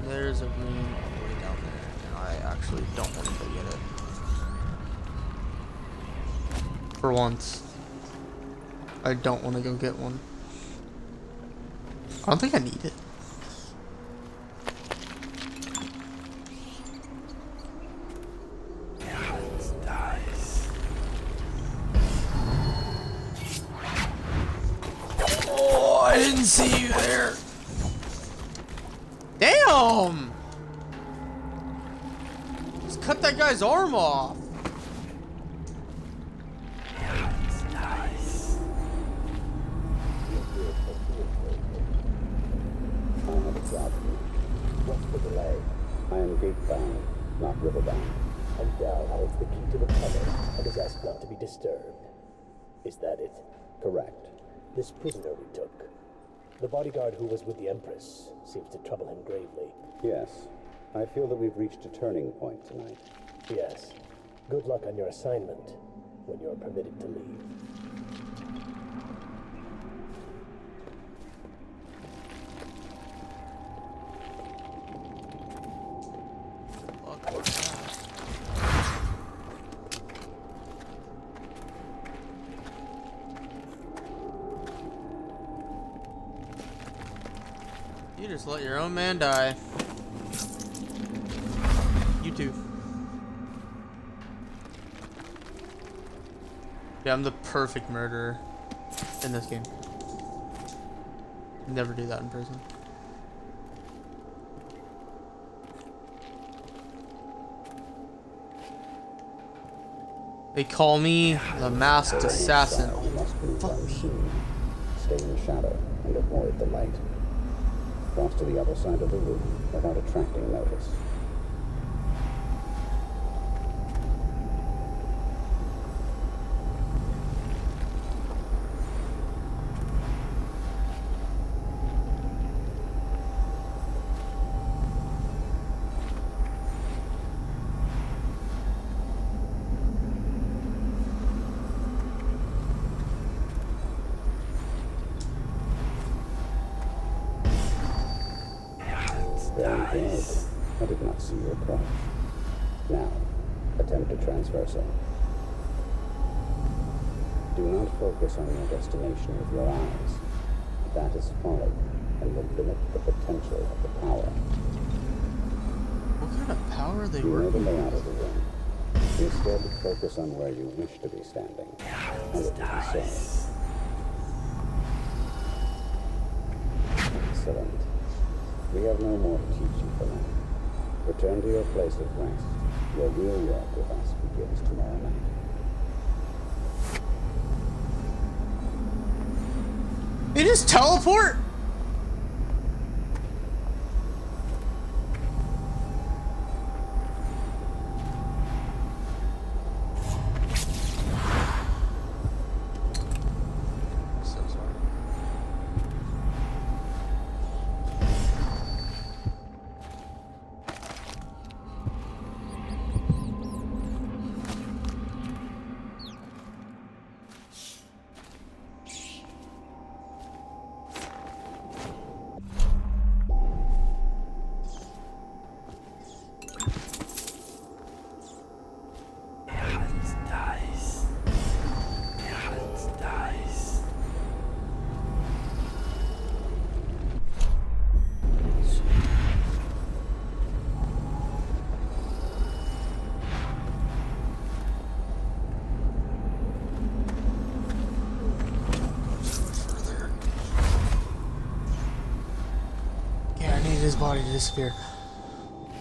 There's a room all the way down there, and I actually don't want to go get it. For once. I don't want to go get one. I don't think I need it. Oh, I didn't see you there. Damn! Just cut that guy's arm off. What's the delay? I am gate-bound, not river-bound. And Dal holds the key to the tunnel and is asked not to be disturbed. Is that it? Correct. This prisoner we took, the bodyguard who was with the Empress, seems to trouble him gravely. Yes. I feel that we've reached a turning point tonight. Yes. Good luck on your assignment when you're permitted to leave. You just let your own man die. You too. Yeah, I'm the perfect murderer in this game. Never do that in prison. They call me the masked assassin. Fuck me. Stay in the shadow and avoid the light. Cross to the other side of the room without attracting notice. Very good. I did not see you approach. Now, attempt a transversal. Do not focus on your destination with your eyes. That is folly and will limit the potential of the power. What kind of power are they You know the working layout with? of the room. Instead, focus on where you wish to be standing, and it will be so. Excellent. We have no more to teach you for now. Return to your place of rest. Your real work with us begins tomorrow night. They just teleport? His body to disappear.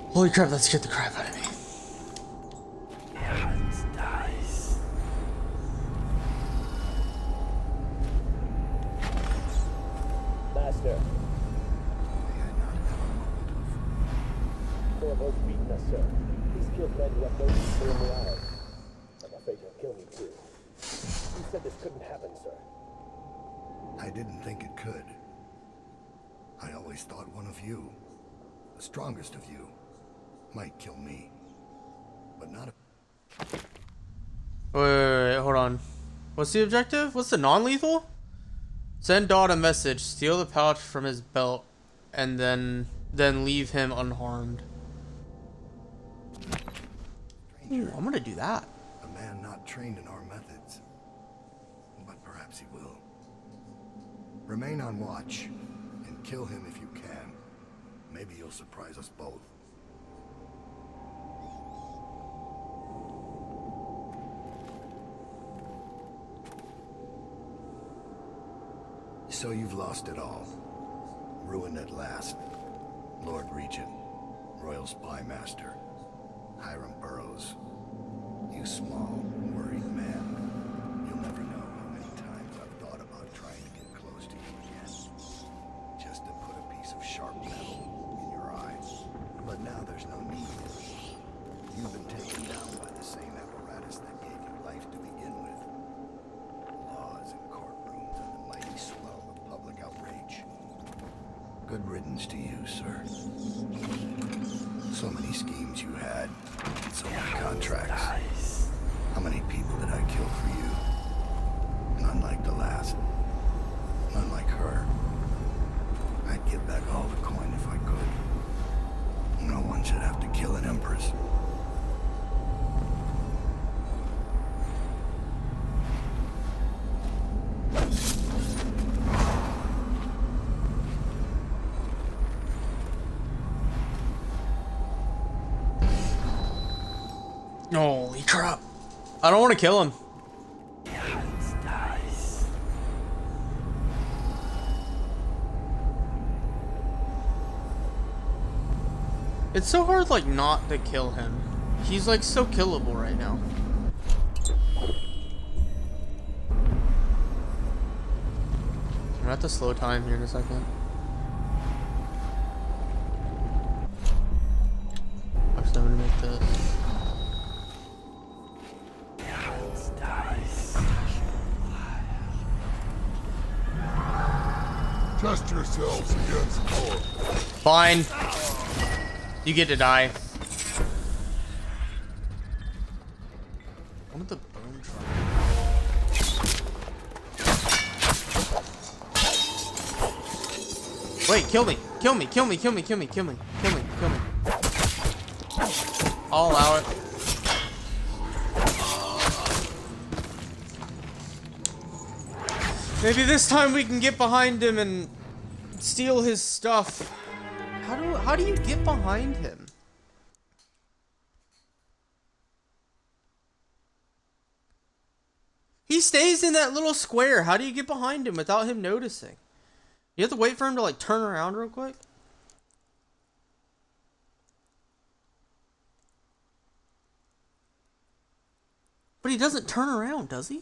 Holy crap, that scared the crap out of me. Master. Corvo's beaten us, sir. He's killed men who have no people in the Isles. I'm afraid he'll kill me too. You said this couldn't happen, sir. I didn't think it could. I always thought one of you, the strongest of you, might kill me. But not a... Wait, hold on. What's the objective? What's the non-lethal? Send Dodd a message, steal the pouch from his belt, and then leave him unharmed. Ooh, I'm gonna do that. A man not trained in our methods. But perhaps he will. Remain on watch. Kill him if you can. Maybe you'll surprise us both. So you've lost it all. Ruined at last. Lord Regent, Royal Spy Master, Hiram Burroughs. You small, worried man. You'll never know how many times I've thought about trying to get close to you again. Just to put a piece of sharp metal in your eye. But now there's no need. You've been taken down by the same apparatus that gave you life to begin with. Laws and courtrooms and the mighty swell of public outrage. Good riddance to you, sir. So many schemes you had, so many contracts. How many people did I kill for you? None like the last. None like her. I'd give back all the coin if I could. No one should have to kill an empress. Holy crap. I don't want to kill him. It's so hard, like, not to kill him. He's, like, so killable right now. I'm gonna have to slow time here in a second. Actually, I'm gonna make this. Trust yourselves against Thor. Fine. You get to die. What the bone truck? Wait, kill me. Kill me, kill me, kill me, kill me, kill me, kill me, kill me. I'll allow it. Maybe this time we can get behind him and steal his stuff. How do you get behind him? He stays in that little square. How do you get behind him without him noticing? You have to wait for him to like turn around real quick. But he doesn't turn around, does he?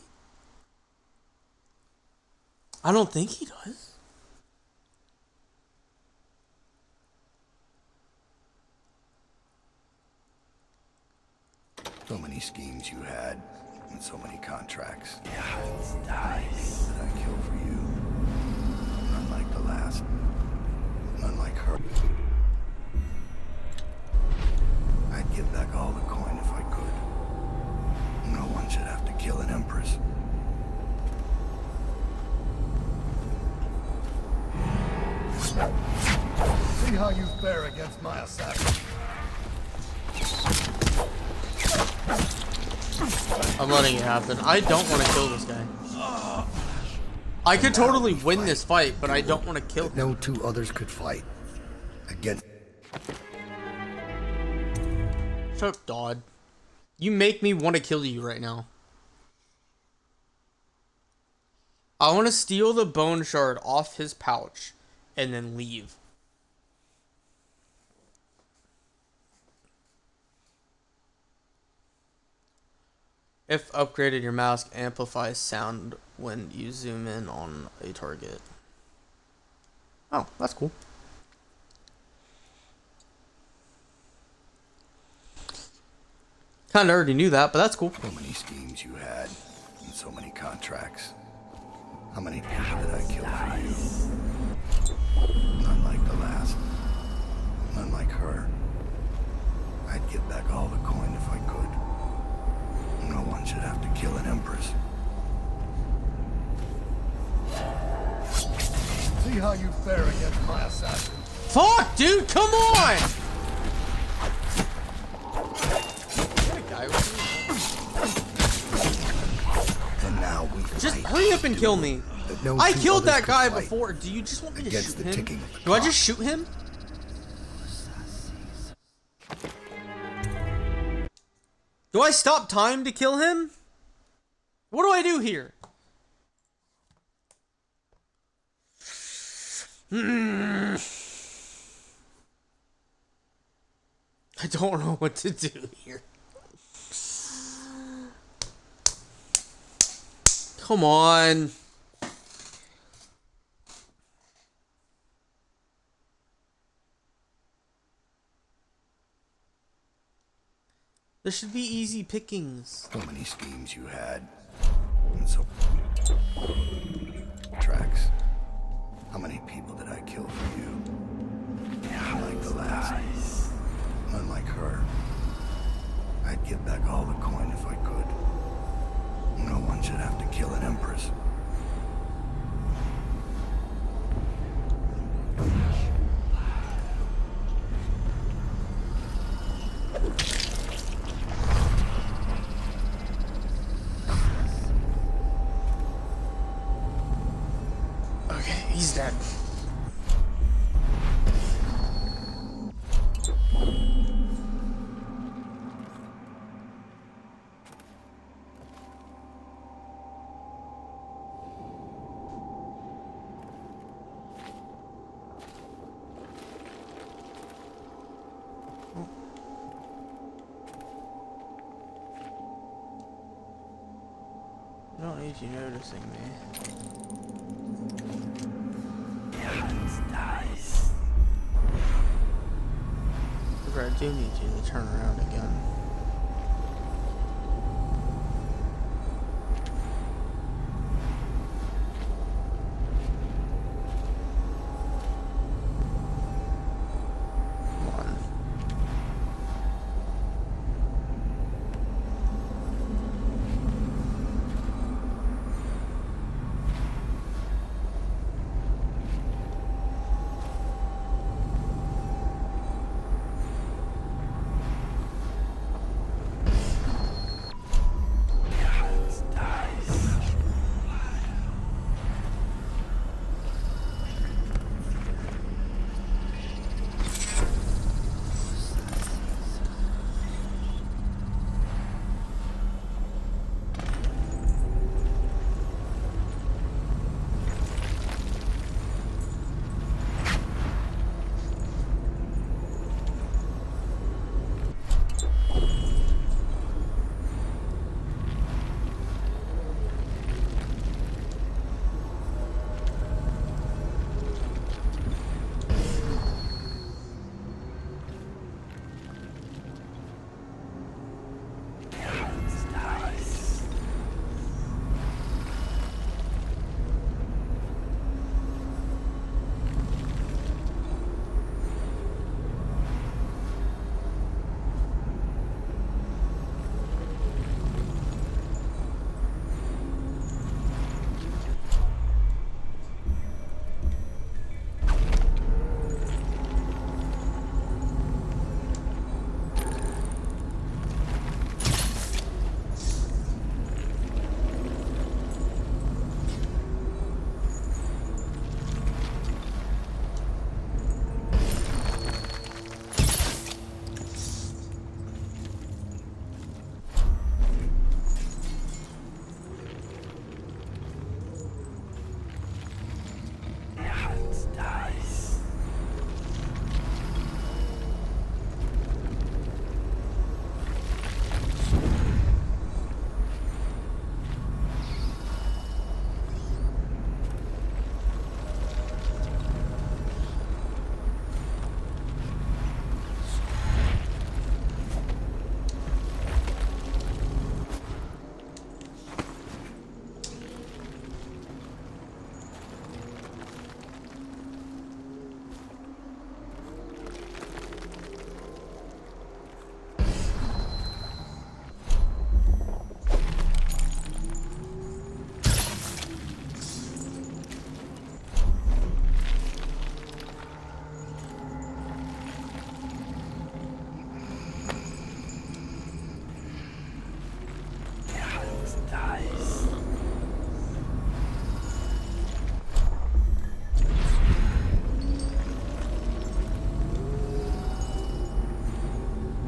I don't think he does. So many schemes you had, and so many contracts. That I kill for you. None like the last. None like her. I'd give back all the coin if I could. No one should have to kill an empress. See how you fare against my assassin. I'm letting it happen. I don't want to kill this guy. I could totally win this fight, but I don't want to kill him. No two others could fight against. Shut up, Dodd. You make me want to kill you right now. I want to steal the bone shard off his pouch and then leave. If upgraded, your mask amplifies sound when you zoom in on a target. Oh, that's cool. Kinda already knew that, but that's cool. So many schemes you had, and so many contracts. How many people did I kill for you? None like the last. None like her. I'd give back all the coin if I could. No one should have to kill an empress. See how you fare against my assassin. Fuck, dude, come on! And now we just fight. hurry up and kill me. No I two killed others that guy could fight before. Do you just want me to against shoot the him? ticking of the Do I clock. just shoot him? Do I stop time to kill him? What do I do here? I don't know what to do here. Come on. There should be easy pickings. So many schemes you had, and so tracks. How many people did I kill for you? None like the last. None like her. I'd give back all the coin if I could. No one should have to kill an empress. Okay, he's dead. I don't need you noticing me. But I do need you to turn around again. Come on.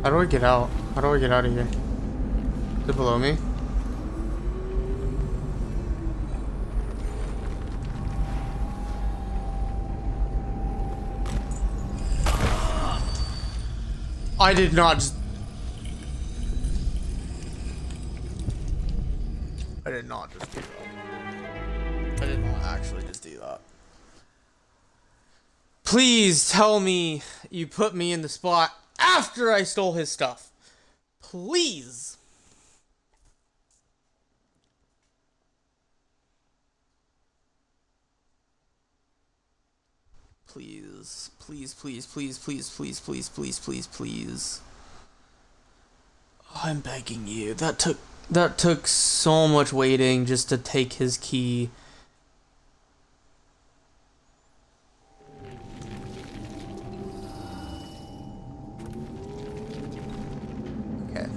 How do I get out? How do I get out of here? Is it below me? I did not just... I did not just do that. I did not actually just do that. Please tell me you put me in the spot after I stole his stuff. Please. Please, please, please, please, please, please, please, please, please, please. I'm begging you. That took so much waiting just to take his key. Okay.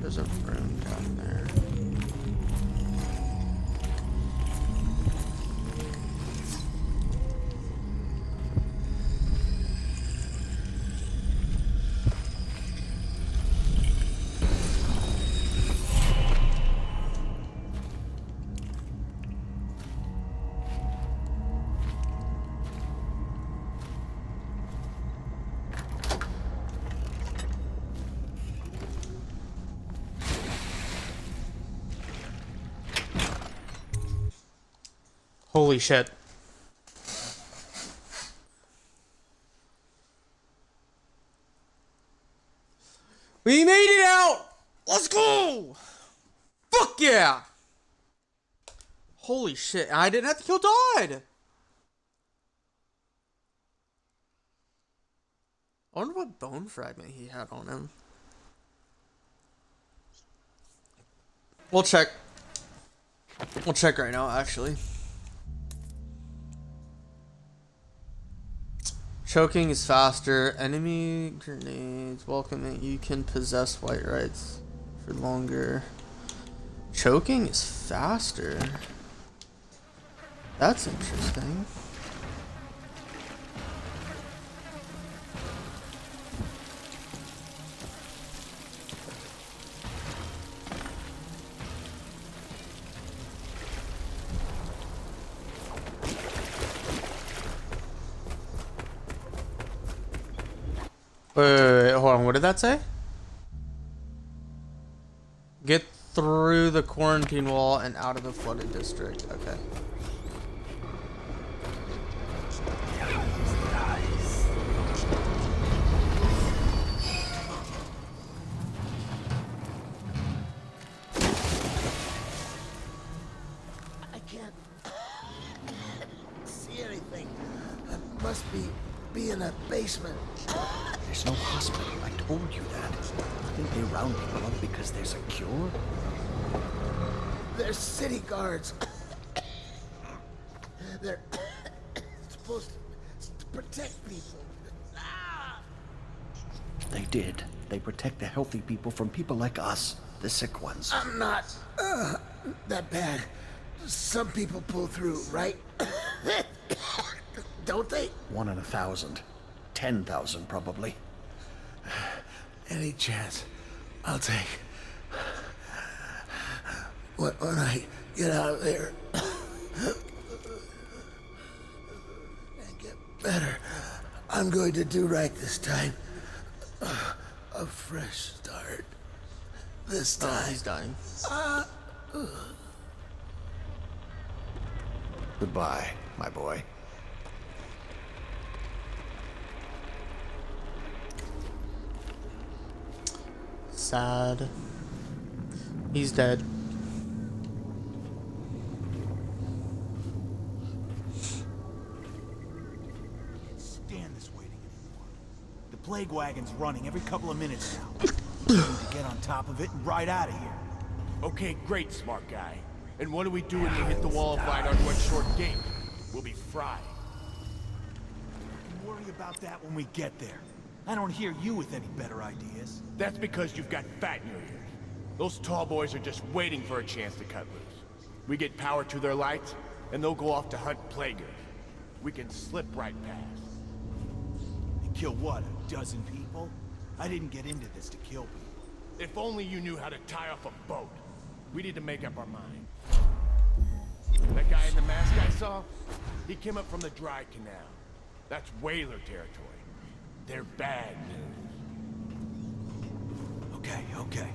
There's a room down there. Holy shit. We made it out! Let's go! Fuck yeah! Holy shit, I didn't have to kill Todd! I wonder what bone fragment he had on him. We'll check. We'll check right now, actually. Choking is faster. Enemy grenades. Welcoming. You can possess white rights for longer. Choking is faster. That's interesting. Wait, hold on. What did that say? Get through the quarantine wall and out of the flooded district. Okay. I can't see anything. I must be in a basement. There's no hospital. I told you that. I think they round people up because there's a cure. They're city guards. They're supposed to protect people. They did. They protect the healthy people from people like us, the sick ones. I'm not that bad. Some people pull through, right? Don't they? 1 in 1,000. 10,000 probably. Any chance I'll take. When I get out of there and get better, I'm going to do right this time. A fresh start. This time. Oh, he's dying. Goodbye, my boy. Sad. He's dead. Stand this waiting anymore. The plague wagon's running every couple of minutes now. We need to get on top of it and ride out of here. Okay, great, smart guy. And what do we do when we hit the wall of light onto a short gate? We'll be fried. Don't worry about that when we get there. I don't hear you with any better ideas. That's because you've got fat in your ears. Those tall boys are just waiting for a chance to cut loose. We get power to their lights, and they'll go off to hunt plaguers. We can slip right past. And kill what, a dozen people? I didn't get into this to kill people. If only you knew how to tie off a boat. We need to make up our mind. That guy in the mask I saw, he came up from the dry canal. That's whaler territory. They're bad news. Okay.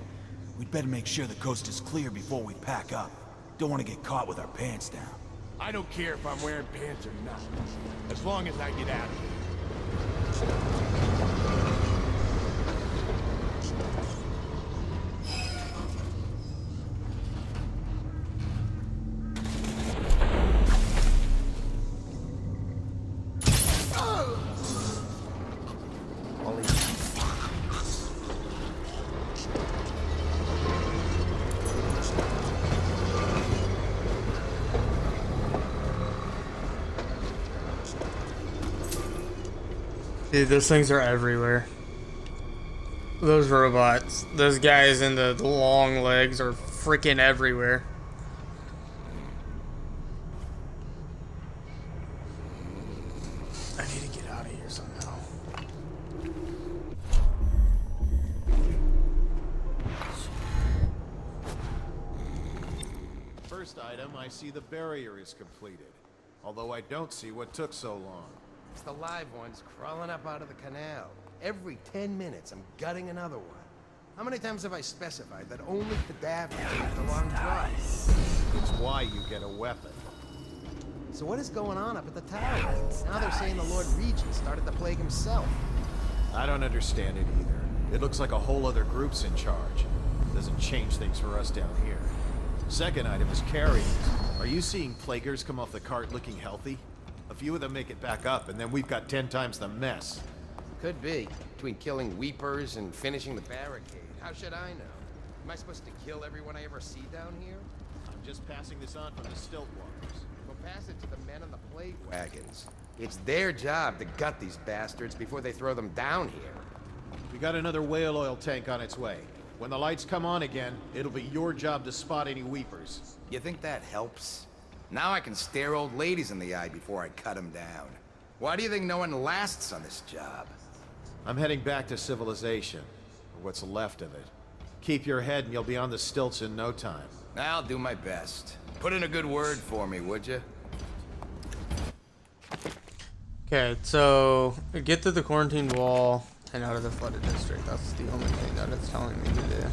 We'd better make sure the coast is clear before we pack up. Don't want to get caught with our pants down. I don't care if I'm wearing pants or not, as long as I get out of here. Dude, those things are everywhere. Those robots, those guys in the long legs are freaking everywhere. I need to get out of here somehow. First item, I see the barrier is completed. Although I don't see what took so long. It's the live ones crawling up out of the canal. Every 10 minutes, I'm gutting another one. How many times have I specified that only cadavers take the long drive? It's why you get a weapon. So what is going on up at the tower? Now they're saying the Lord Regent started the plague himself. I don't understand it either. It looks like a whole other group's in charge. Doesn't change things for us down here. Second item is carriers. Are you seeing plaguers come off the cart looking healthy? A few of them make it back up, and then we've got 10 times the mess. Could be. Between killing weepers and finishing the barricade. How should I know? Am I supposed to kill everyone I ever see down here? I'm just passing this on from the stilt walkers. Well, pass it to the men on the plague wagons. It's their job to gut these bastards before they throw them down here. We got another whale oil tank on its way. When the lights come on again, it'll be your job to spot any weepers. You think that helps? Now I can stare old ladies in the eye before I cut them down. Why do you think no one lasts on this job? I'm heading back to civilization, or what's left of it. Keep your head and you'll be on the stilts in no time. I'll do my best. Put in a good word for me, would you? Okay, so get to the quarantined wall and out of the flooded district. That's the only thing that it's telling me to do.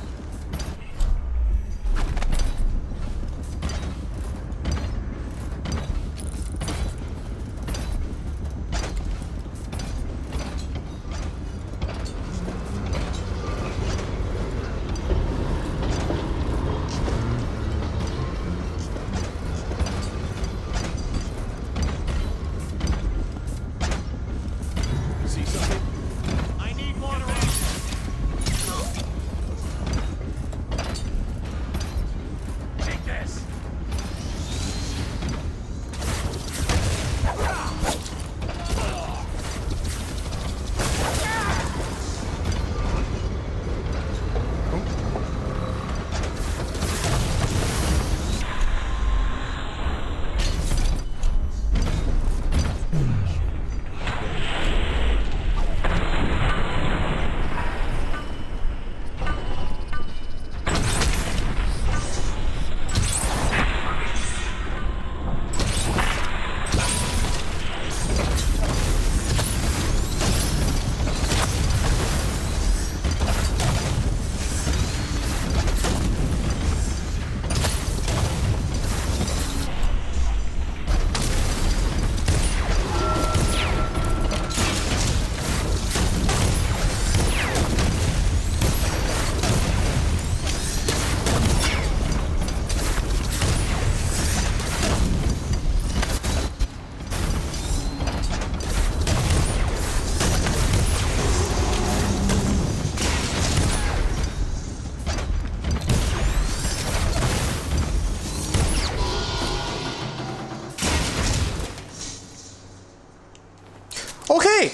Okay.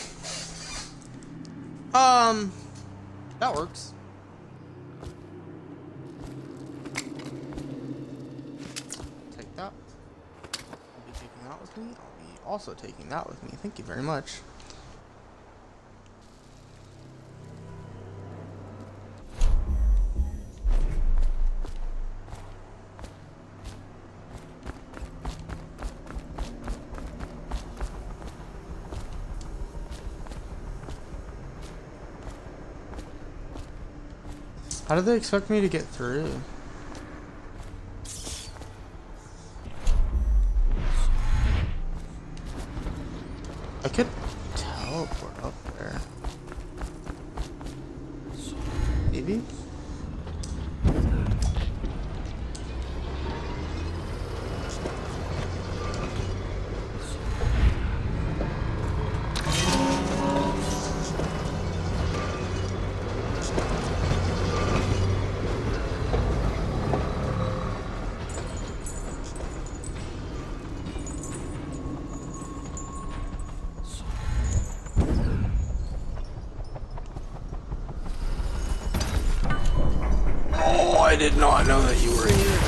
That works. Take that. I'll be taking that with me. I'll be also taking that with me. Thank you very much. How did they expect me to get through? I could teleport up there. Maybe? I did not know that you were here.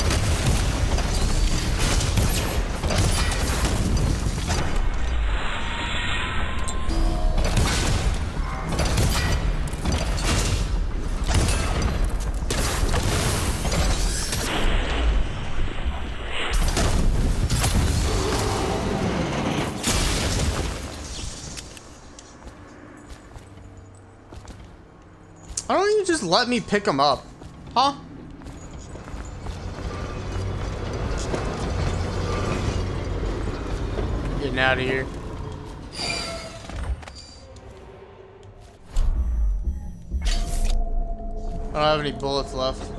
Why don't you just let me pick him up? Huh? Getting out of here. I don't have any bullets left.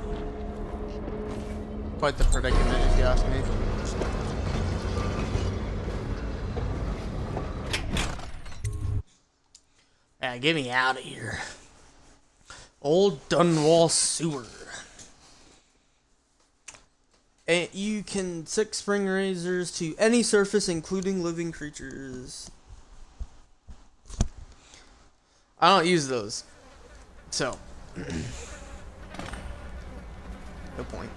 Quite the predicament, if you ask me. Yeah, get me out of here. Old Dunwall Sewer. And you can stick spring razors to any surface, including living creatures. I don't use those. So. No point.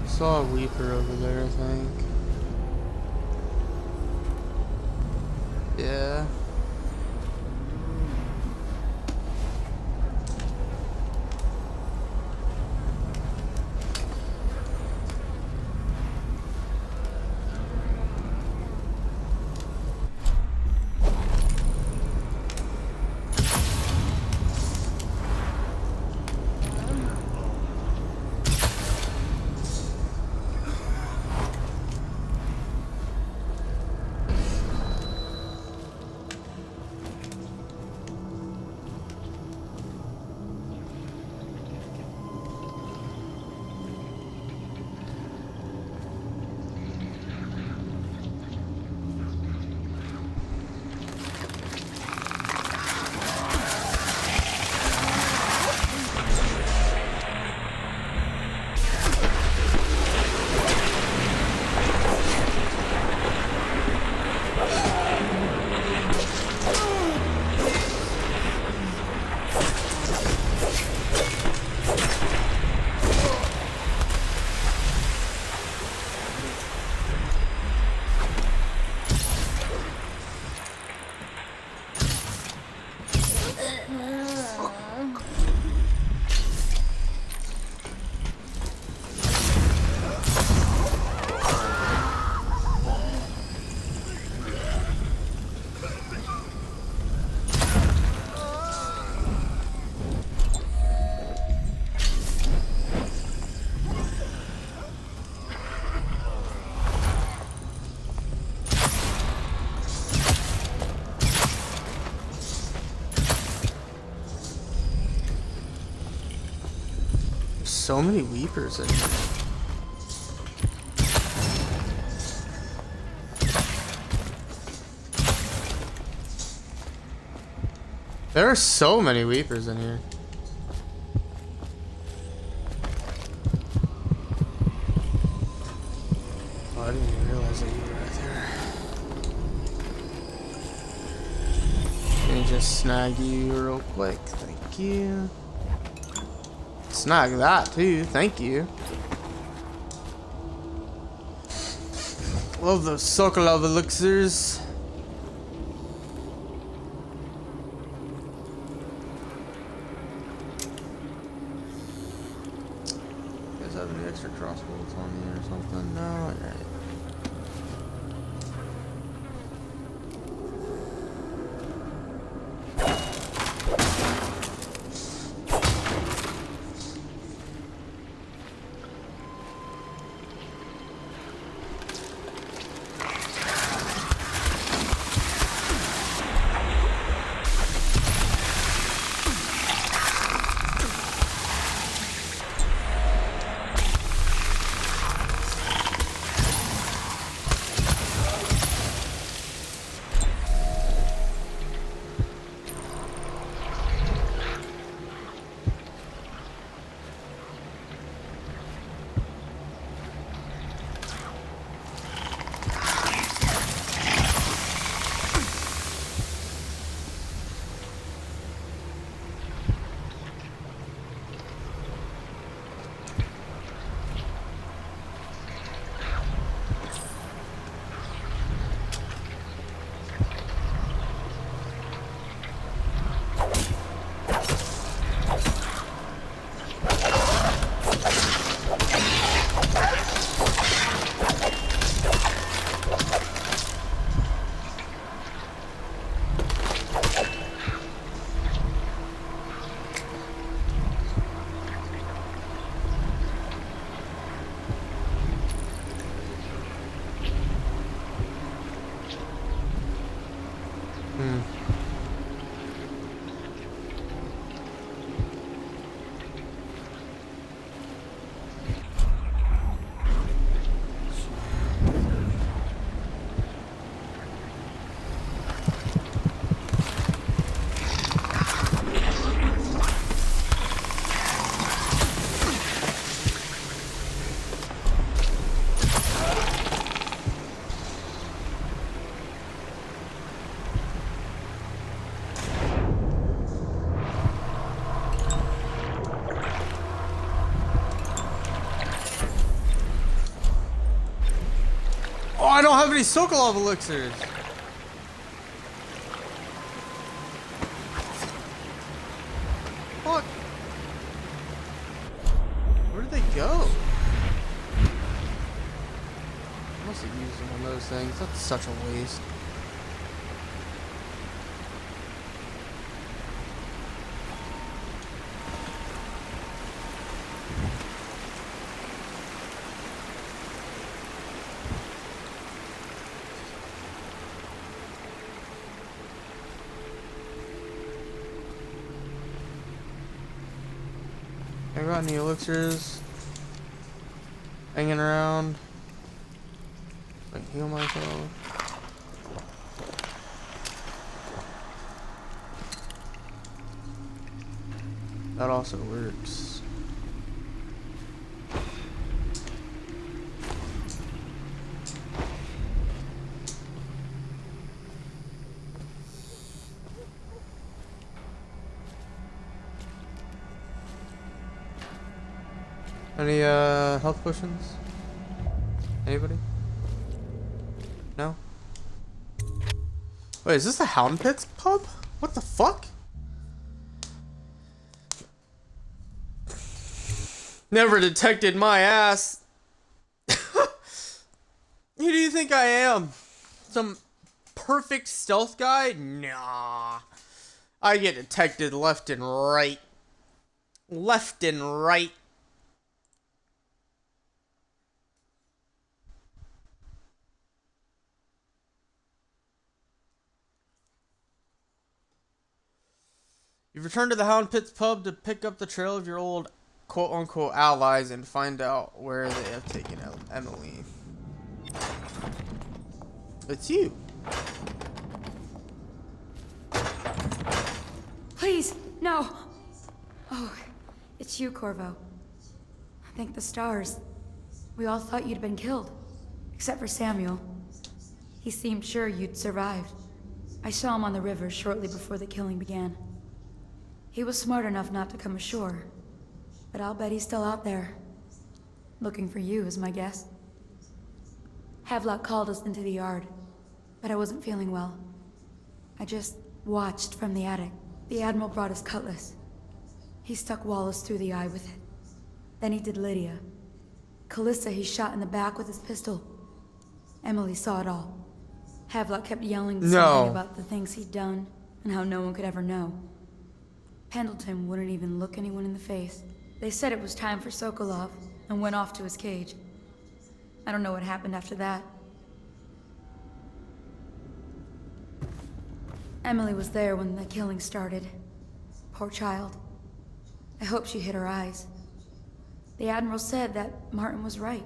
Saw a Weeper over there, I think. Yeah. so many Weepers in here. There are so many Weepers in here. Oh, I didn't even realize that you were right there. Let me just snag you real quick. Thank you. Snag that too. Thank you. Love those Sokolov elixirs. You guys have any extra crossbows on you or something? No? Alright. Oh, I don't have any Sokolov elixirs. Fuck. Where did they go? I must have used one of those things. That's such a waste. I got any elixirs hanging around. I can heal myself. That also works. Any health potions? Anybody? No? Wait, is this the Hound Pits pub? What the fuck? Never detected my ass. Who do you think I am? Some perfect stealth guy? Nah. I get detected left and right. Left and right. You've returned to the Hound Pits pub to pick up the trail of your old quote-unquote allies and find out where they have taken Emily. It's you. Please, no. Oh, it's you, Corvo. Thank the stars. We all thought you'd been killed. Except for Samuel. He seemed sure you'd survived. I saw him on the river shortly before the killing began. He was smart enough not to come ashore. But I'll bet he's still out there. Looking for you, is my guess. Havelock called us into the yard, but I wasn't feeling well. I just watched from the attic. The Admiral brought his cutlass. He stuck Wallace through the eye with it. Then he did Lydia. Callista he shot in the back with his pistol. Emily saw it all. Havelock kept yelling something about the things he'd done, and how no one could ever know. Pendleton wouldn't even look anyone in the face. They said it was time for Sokolov, and went off to his cage. I don't know what happened after that. Emily was there when the killing started. Poor child. I hope she hid her eyes. The Admiral said that Martin was right.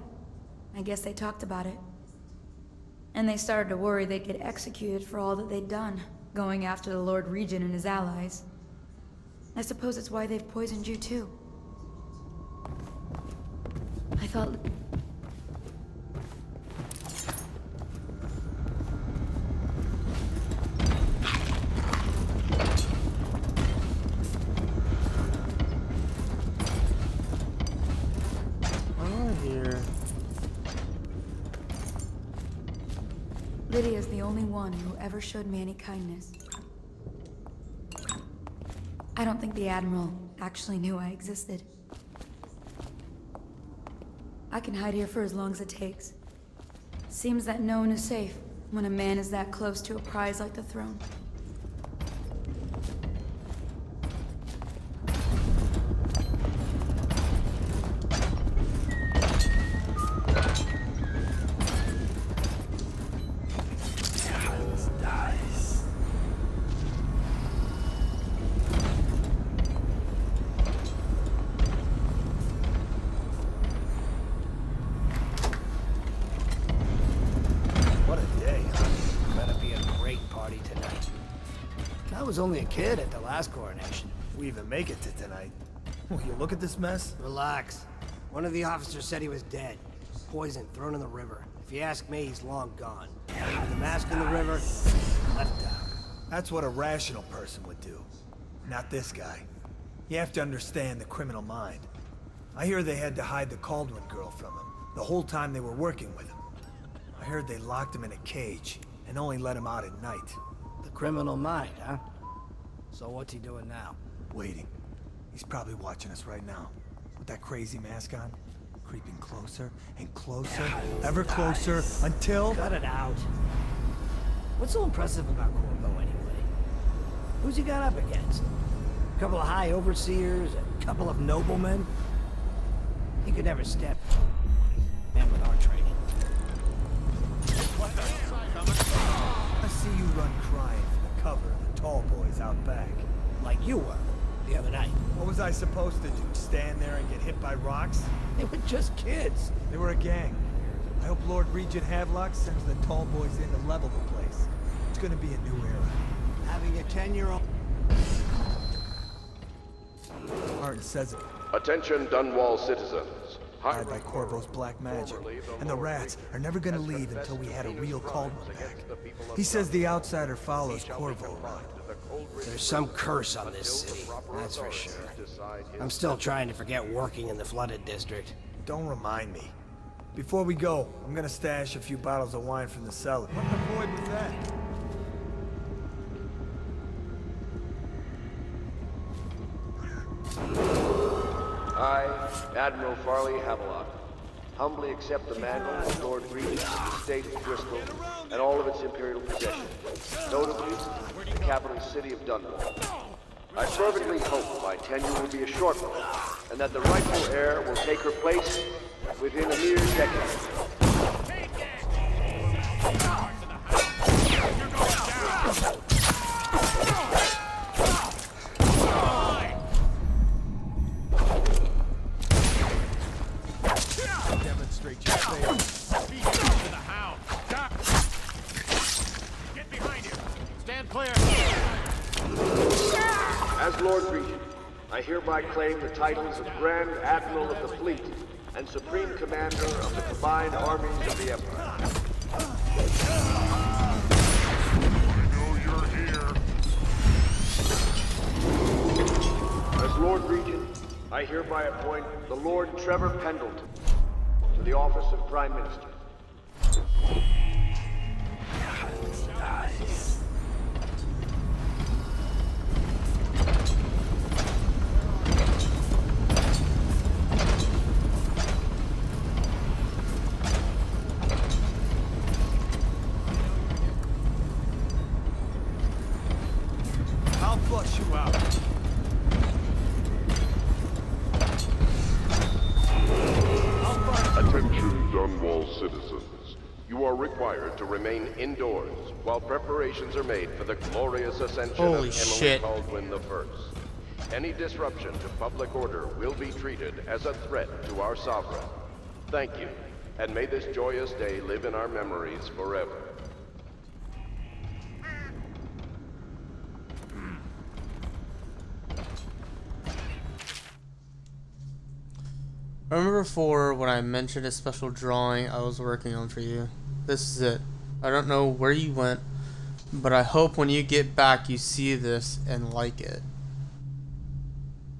I guess they talked about it. And they started to worry they'd get executed for all that they'd done, going after the Lord Regent and his allies. I suppose it's why they've poisoned you too. I thought... Lydia's the only one who ever showed me any kindness. I don't think the Admiral actually knew I existed. I can hide here for as long as it takes. Seems that no one is safe when a man is that close to a prize like the throne. I was only a kid at the last coronation. We even make it to tonight. Will you look at this mess? Relax. One of the officers said he was dead. Poisoned, thrown in the river. If you ask me, he's long gone. The mask in the river, left out. That's what a rational person would do. Not this guy. You have to understand the criminal mind. I hear they had to hide the Caldwin girl from him, the whole time they were working with him. I heard they locked him in a cage, and only let him out at night. The criminal mind, huh? So what's he doing now? Waiting. He's probably watching us right now. With that crazy mask on. Creeping closer and closer, ever closer, until... Cut it out. What's so impressive about Corvo anyway? Who's he got up against? A couple of high overseers, a couple of noblemen? He could never step. Man with our training. I see you run crying for the cover of the tall boys out back. Like you were, the other night. What was I supposed to do? Stand there and get hit by rocks? They were just kids. They were a gang. I hope Lord Regent Havelock sends the tall boys in to level the place. It's gonna be a new era. Having a 10-year-old... Martin says it. Attention Dunwall citizens. Hired by Corvo's black magic. And the rats are never gonna leave until we had a real Caldwin back. He says the outsider follows Corvo around. There's some curse on this city, that's for sure. I'm still trying to forget working in the flooded district. Don't remind me. Before we go, I'm gonna stash a few bottles of wine from the cellar. What in the void was that? I, Admiral Farley Havelock, humbly accept the mantle of Lord Regent of the State of Bristol and all of its imperial possessions, notably the capital city of Dunwall. I fervently hope my tenure will be a short one, and that the rightful heir will take her place within a mere decade. Clear. As Lord Regent, I hereby claim the titles of Grand Admiral of the Fleet and Supreme Commander of the Combined Armies of the Empire. I know you're here. As Lord Regent, I hereby appoint the Lord Trevor Pendleton to the office of Prime Minister. Nice. I'll flush you out. Attention, Dunwall citizens. You are required to remain indoors while preparations are made for the glorious ascension Holy of Emily shit. Baldwin I. Any disruption to public order will be treated as a threat to our sovereign. Thank you, and may this joyous day live in our memories forever. Remember before when I mentioned a special drawing I was working on for you? This is it. I don't know where you went, but I hope when you get back you see this and like it.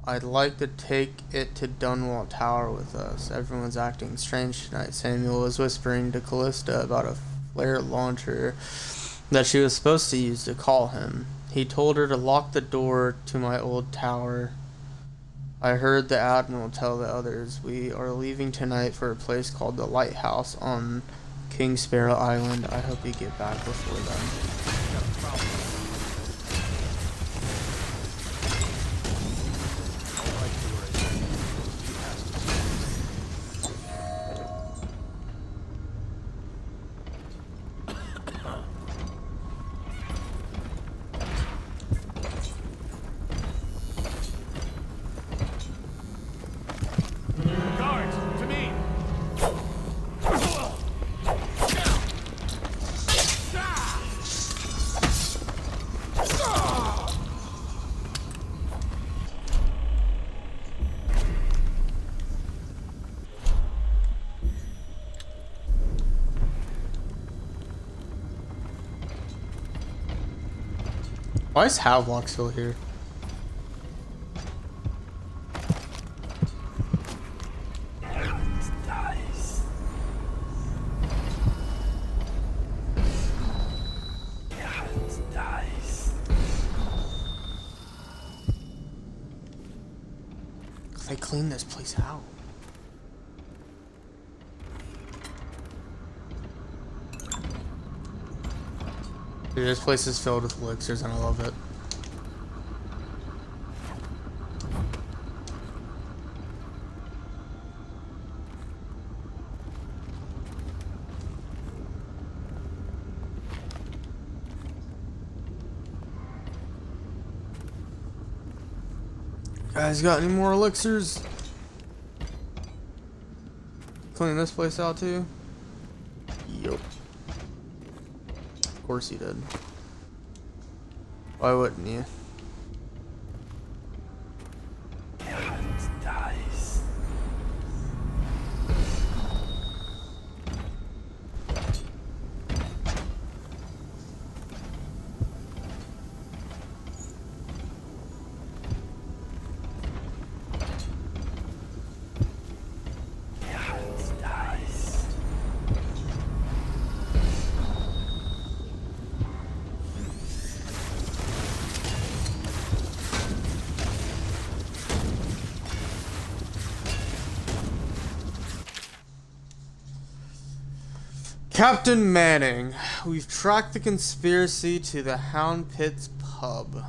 I'd like to take it to Dunwall Tower with us. Everyone's acting strange tonight. Samuel was whispering to Callista about a flare launcher that she was supposed to use to call him. He told her to lock the door to my old tower. I heard the Admiral tell the others we are leaving tonight for a place called the Lighthouse on King Sparrow Island. I hope you get back before then. Guards, to me. Why is Havelock still here? Nice. Nice. They cleaned this place out. Dude, this place is filled with elixirs and I love it. Guys, got any more elixirs? Clean this place out too? Yup. Of course you did. Why wouldn't you? Nice. Nice. Captain Manning, we've tracked the conspiracy to the Hound Pit's pub.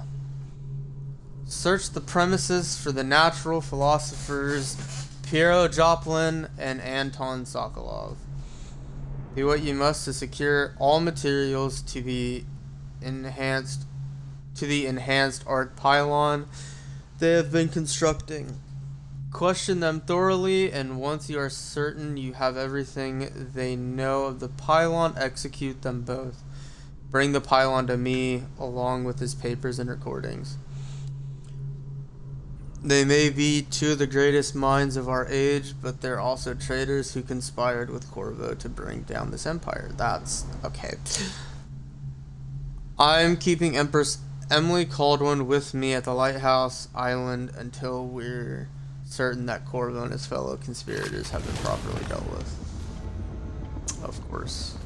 Searched the premises for the natural philosophers Piero Joplin and Anton Sokolov. Do what you must to secure all materials to the enhanced arc pylon they have been constructing. Question them thoroughly, and once you are certain you have everything they know of the pylon, execute them both. Bring the pylon to me, along with his papers and recordings. They may be two of the greatest minds of our age, but they're also traitors who conspired with Corvo to bring down this empire. That's okay. I'm keeping Empress Emily Caldwell with me at the Lighthouse Island until we're certain that Corvo and his fellow conspirators have been properly dealt with. Of course.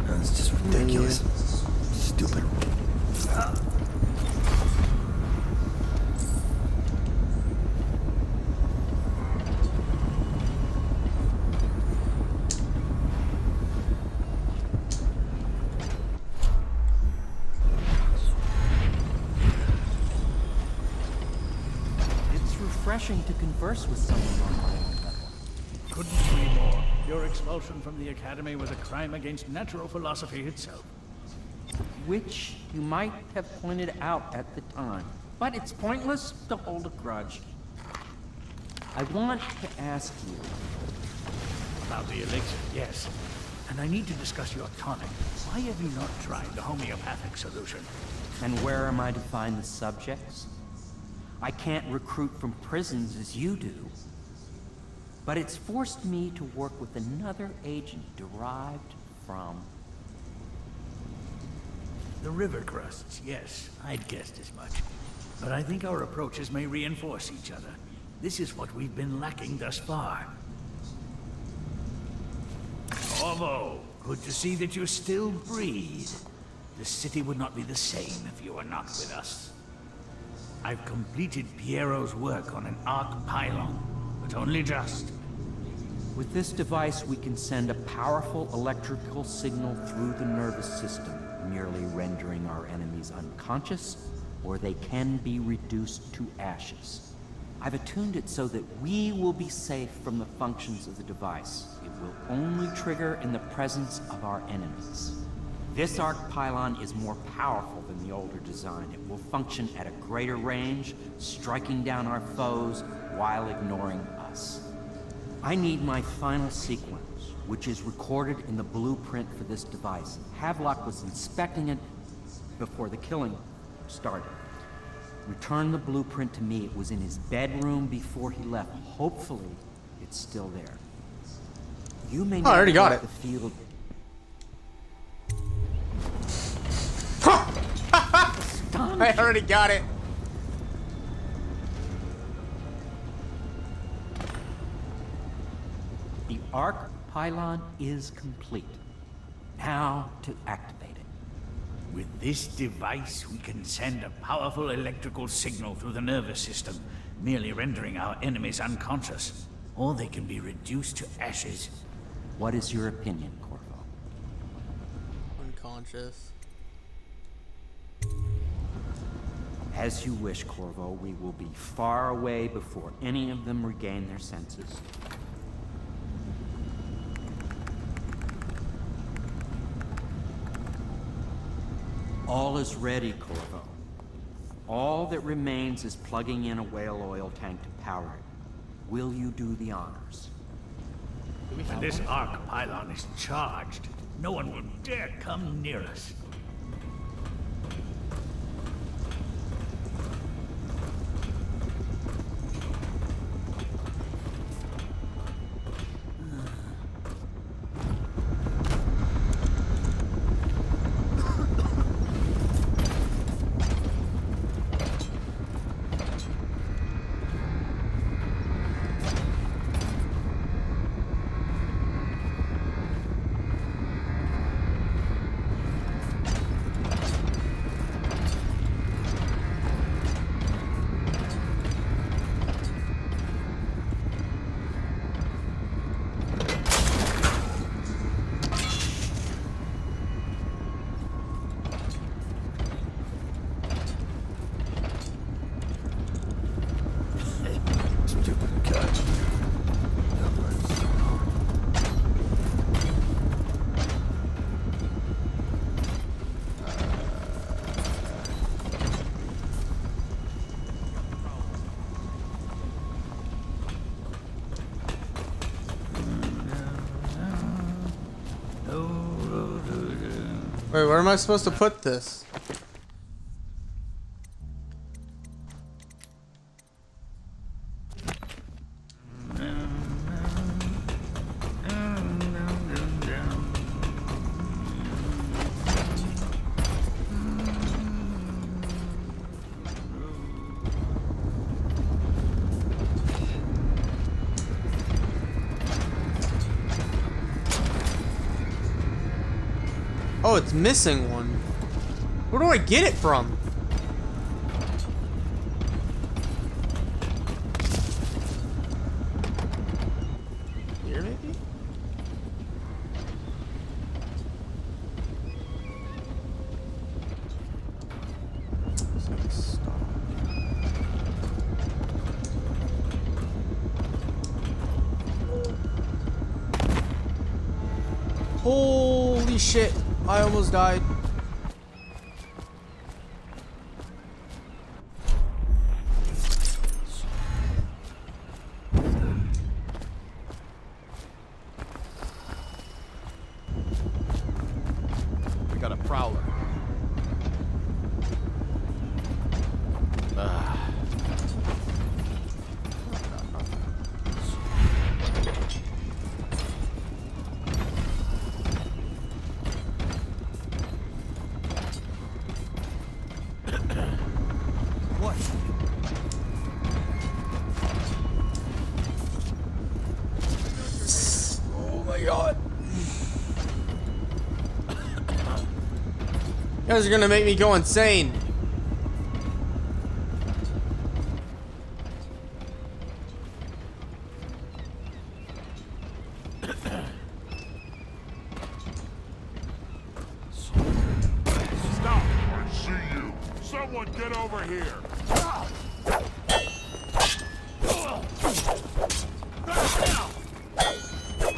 That's just ridiculous. Stupid. It's refreshing to converse with someone on my own level. Couldn't agree more. Your expulsion from the Academy was a crime against natural philosophy itself. Which you might have pointed out at the time. But it's pointless to hold a grudge. I want to ask you... About the elixir, yes. And I need to discuss your tonic. Why have you not tried the homeopathic solution? And where am I to find the subjects? I can't recruit from prisons as you do. But it's forced me to work with another agent derived from... The river crusts, yes. I'd guessed as much. But I think our approaches may reinforce each other. This is what we've been lacking thus far. Corvo, good to see that you still breathe. The city would not be the same if you were not with us. I've completed Piero's work on an arc pylon, but only just. With this device, we can send a powerful electrical signal through the nervous system, merely rendering our enemies unconscious, or they can be reduced to ashes. I've attuned it so that we will be safe from the functions of the device. It will only trigger in the presence of our enemies. This arc pylon is more powerful than the older design. It will function at a greater range, striking down our foes while ignoring us. I need my final sequence, which is recorded in the blueprint for this device. Havelock was inspecting it before the killing started. Return the blueprint to me. It was in his bedroom before he left. Hopefully, it's still there. You may I already got it. The field. I already got it. The arc pylon is complete. Now to activate it. With this device, we can send a powerful electrical signal through the nervous system, merely rendering our enemies unconscious. Or they can be reduced to ashes. What is your opinion, Corvo? Unconscious. As you wish, Corvo. We will be far away before any of them regain their senses. All is ready, Corvo. All that remains is plugging in a whale oil tank to power it. Will you do the honors? When this arc pylon is charged, no one will dare come near us. Wait, where am I supposed to put this? Oh, it's missing one. Where do I get it from? Here, maybe? Holy shit. I almost died. We got a prowler. Oh my god. You guys are gonna make me go insane. Stop! I see you. Someone get over here.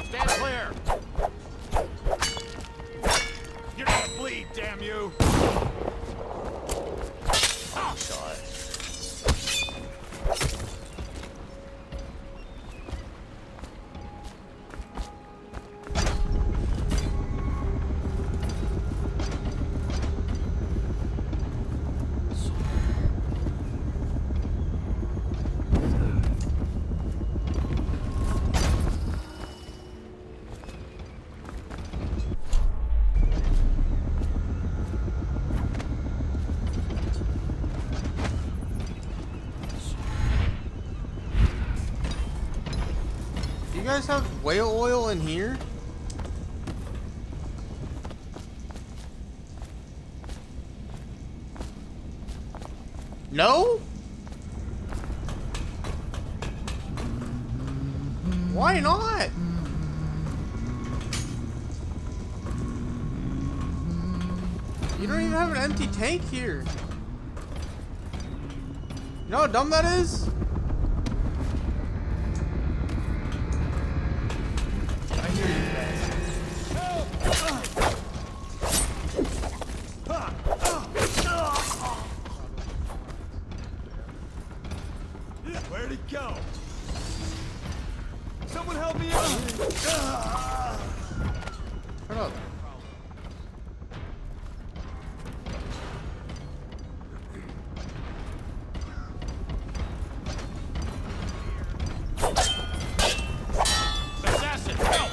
Stand clear. You're gonna bleed, damn you. Oh, God. You guys have whale oil in here? No? Why not? You don't even have an empty tank here. You know how dumb that is? Where'd he go? Someone help me out! Shut up. Assassin, help!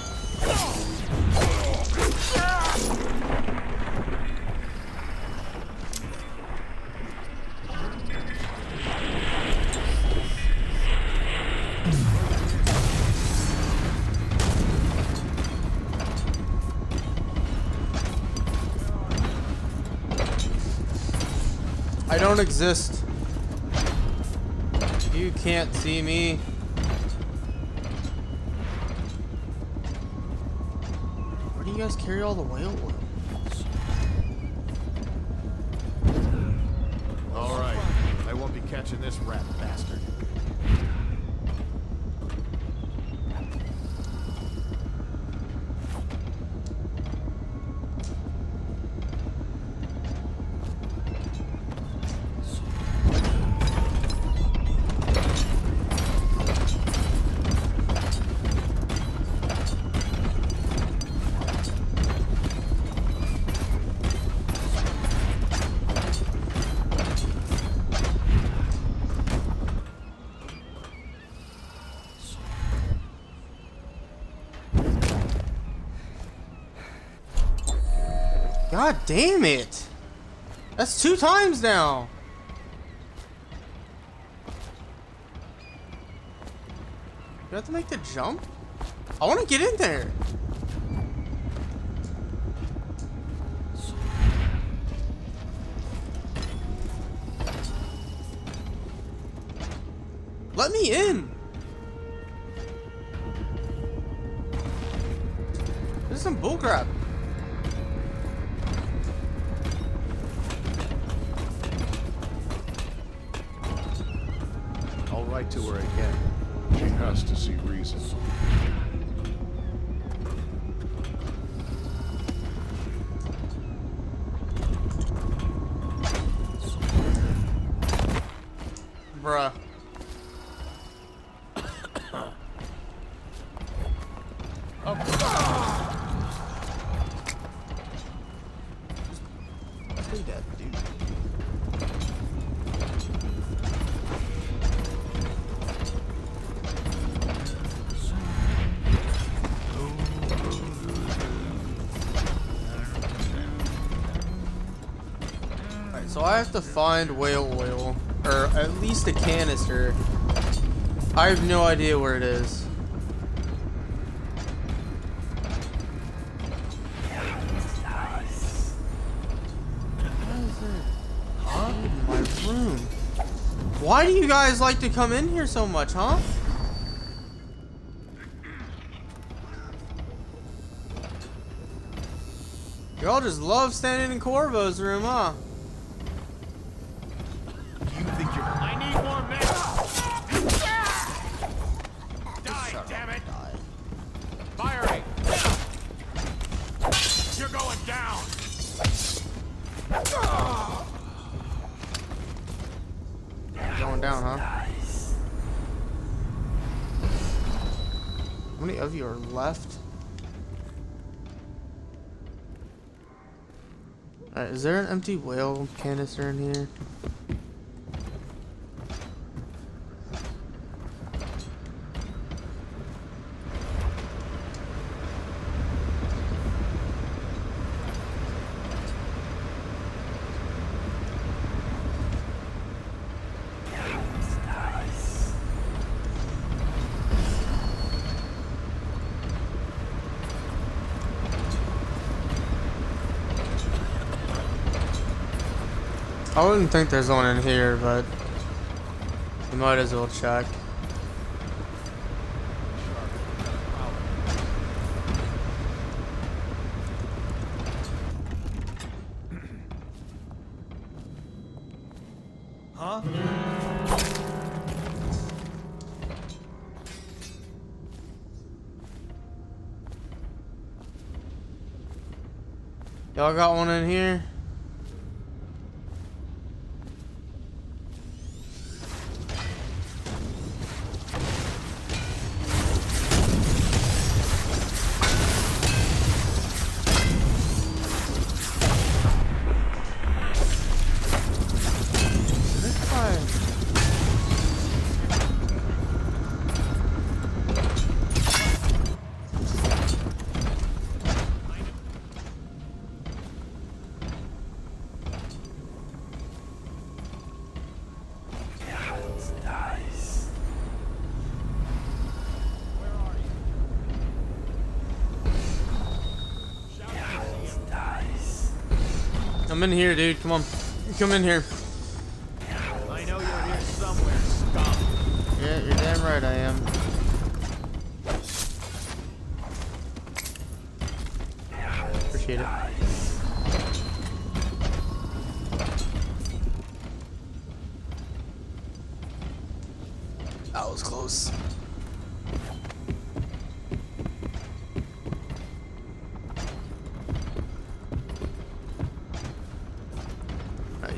I don't exist. You can't see me. Where do you guys carry all the whale oil? All right, I won't be catching this rat bastard. God damn it! That's 2 times now! You have to make the jump? I want to get in there! Let me in! This is some bullcrap. I'll write to her again. She has to see reason. Bruh. So I have to find whale oil, or at least a canister. I have no idea where it is. Huh? In my room. Why do you guys like to come in here so much, huh? Y'all just love standing in Corvo's room, huh? I need more men! Die, damn it! Firing! You're going down! Going down, huh? How many of you are left? Alright, is there an empty whale canister in here? I wouldn't think there's one in here, but we might as well check. Huh? Y'all got one in here? I'm in here, dude. Come on. Come in here. I know you're here somewhere, scum. Yeah, you're damn right I am. Appreciate it. That was close.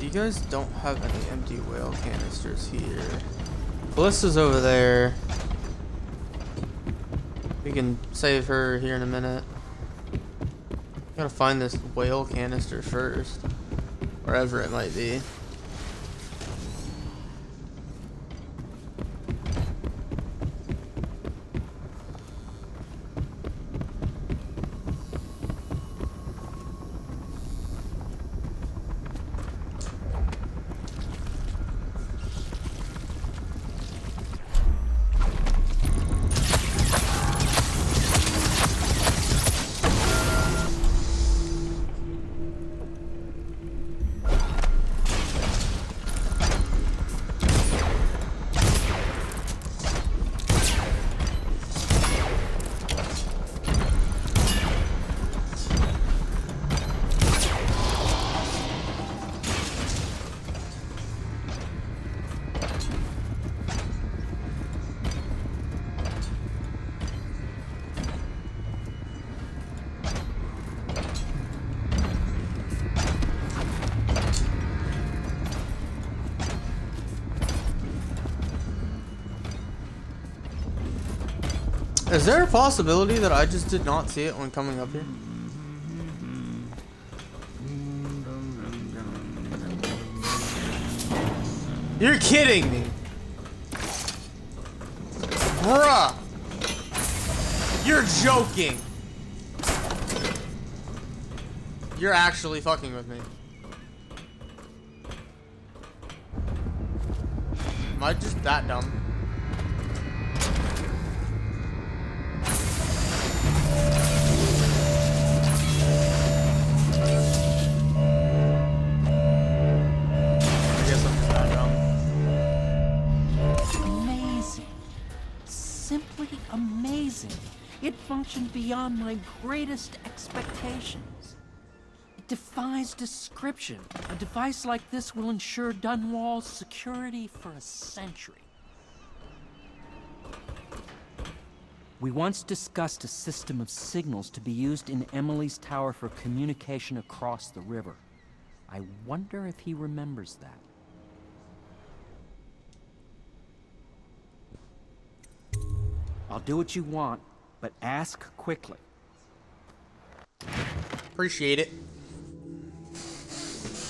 You guys don't have any empty whale canisters here. Ballista's over there. We can save her here in a minute. Gotta find this whale canister first. Wherever it might be. Is there a possibility that I just did not see it when coming up here? You're kidding me. Bruh. You're joking. You're actually fucking with me. Am I just that dumb? I guess I'm just that dumb. Amazing. Simply amazing. It functioned beyond my greatest expectations. It defies description. A device like this will ensure Dunwall's security for a century. We once discussed a system of signals to be used in Emily's tower for communication across the river. I wonder if he remembers that. I'll do what you want, but ask quickly. Appreciate it.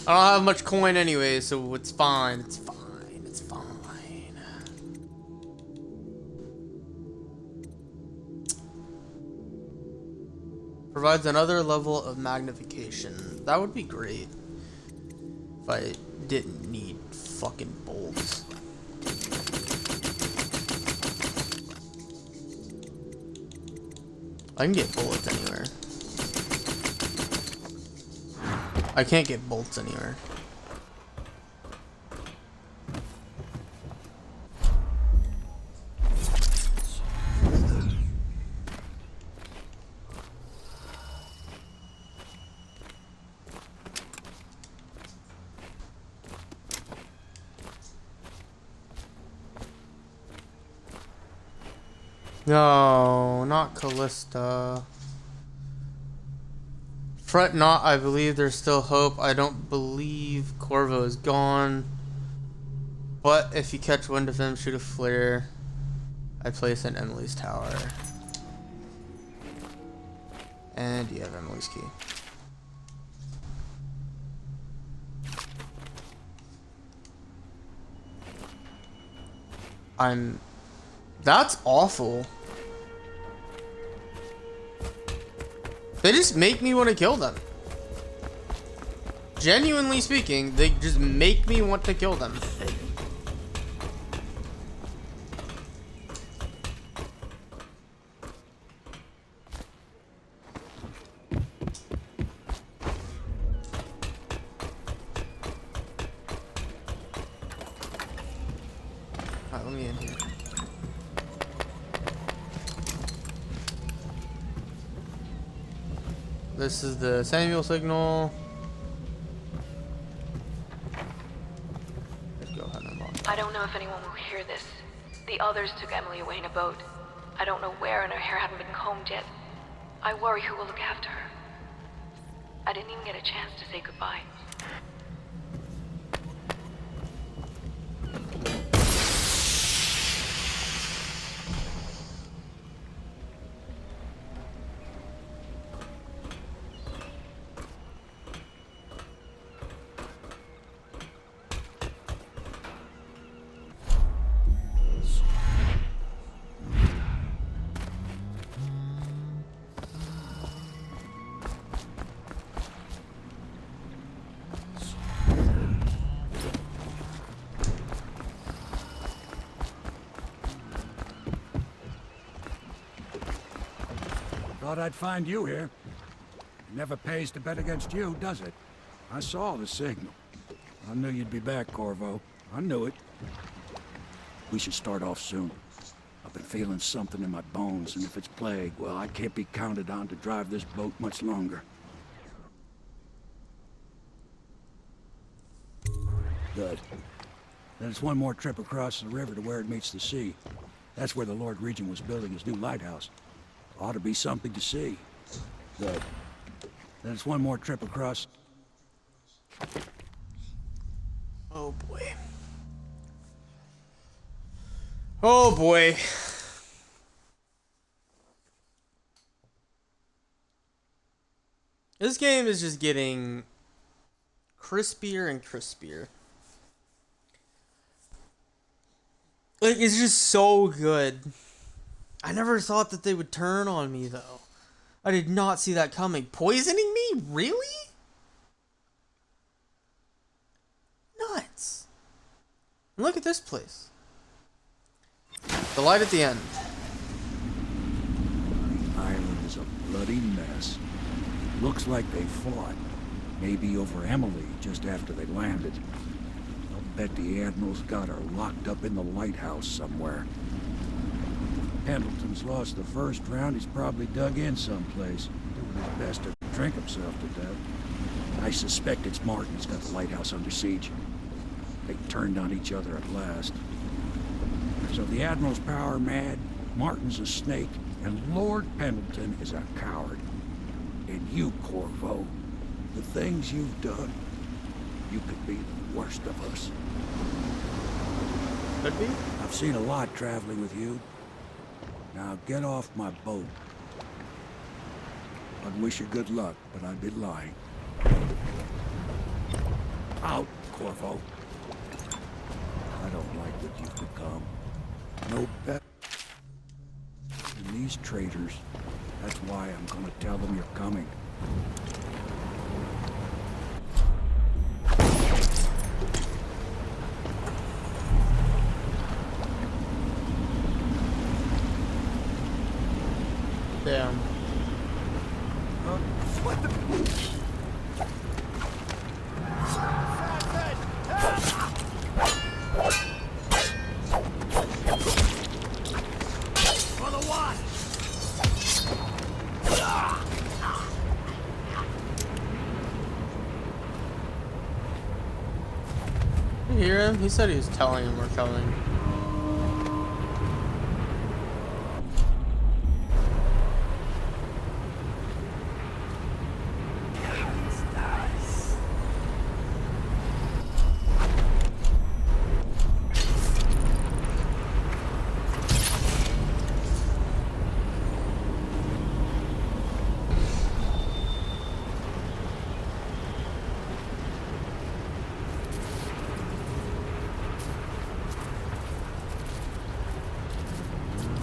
I don't have much coin anyway, so it's fine. It's fine. It's fine. Provides another level of magnification. That would be great if I didn't need fucking bolts. I can get bullets anywhere. I can't get bolts anywhere. No, not Callista. Fret not, I believe there's still hope. I don't believe Corvo is gone. But if you catch wind of him, shoot a flare. I place in Emily's tower. And you have Emily's key. That's awful. They just make me want to kill them. Genuinely speaking, they just make me want to kill them. Alright, let me in here. This is the Samuel signal. Let's go ahead and unlock. I don't know if anyone will hear this. The others took Emily away in a boat. I don't know where, and her hair hadn't been combed yet. I worry who will look after her. I didn't even get a chance to say goodbye. Thought I'd find you here. It never pays to bet against you, does it? I saw the signal. I knew you'd be back, Corvo. I knew it. We should start off soon. I've been feeling something in my bones, and if it's plague, well, I can't be counted on to drive this boat much longer. Good. Then it's one more trip across the river to where it meets the sea. That's where the Lord Regent was building his new lighthouse. Ought to be something to see. Good. Then it's one more trip across. Oh boy. Oh boy. This game is just getting crispier and crispier. Like, it's just so good. I never thought that they would turn on me, though. I did not see that coming. Poisoning me? Really? Nuts. And look at this place. The light at the end. The island is a bloody mess. Looks like they fought. Maybe over Emily just after they landed. I'll bet the Admiral's got her locked up in the lighthouse somewhere. Pendleton's lost the first round. He's probably dug in someplace, doing his best to drink himself to death. I suspect it's Martin's got the lighthouse under siege. They turned on each other at last. So the Admiral's power mad, Martin's a snake, and Lord Pendleton is a coward. And you, Corvo, the things you've done, you could be the worst of us. Could be? I've seen a lot traveling with you. Now get off my boat. I'd wish you good luck, but I'd be lying. Out, Corvo. I don't like what you've become. No better than these traitors. That's why I'm gonna tell them you're coming. Damn. What the? For the what? You hear him? He said he was telling him we're coming.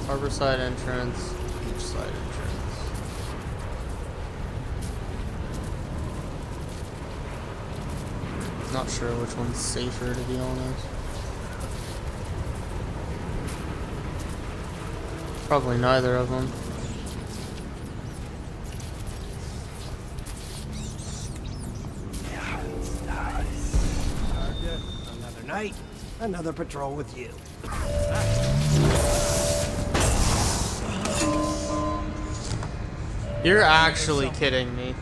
Harbor side entrance, beach side entrance. Not sure which one's safer, to be honest. Probably neither of them. Another night, another patrol with you. You're actually kidding me.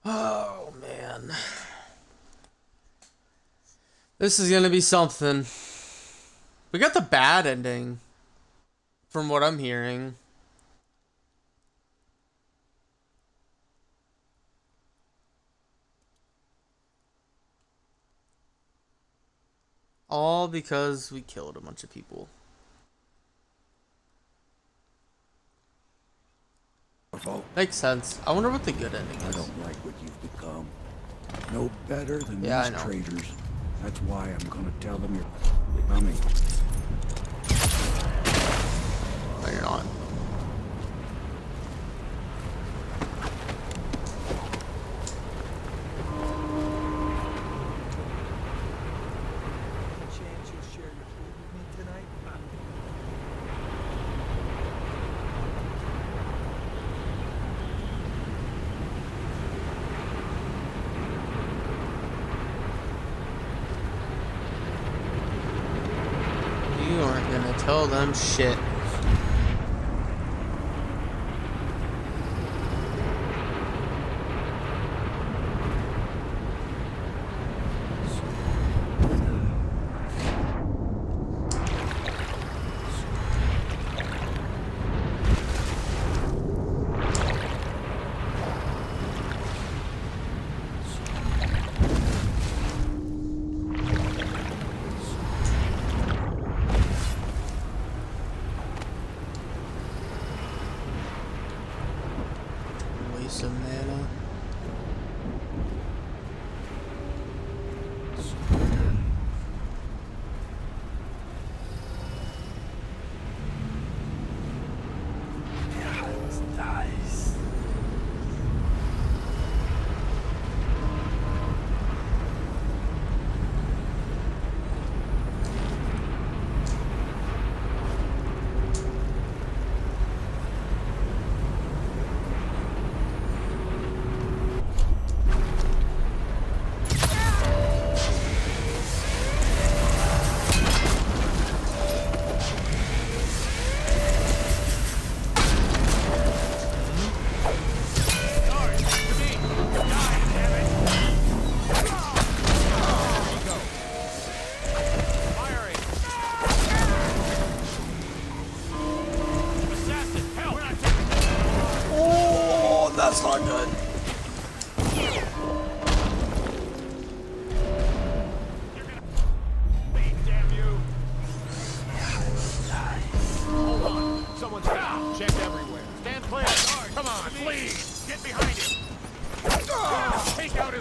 Oh, man. This is gonna be something. We got the bad ending, from what I'm hearing. All because we killed a bunch of people. Makes sense. I wonder what the good ending is. I don't like what you've become. No better than Yeah, these traitors. That's why I'm gonna tell them you're coming. No, you're not. You aren't gonna tell them shit.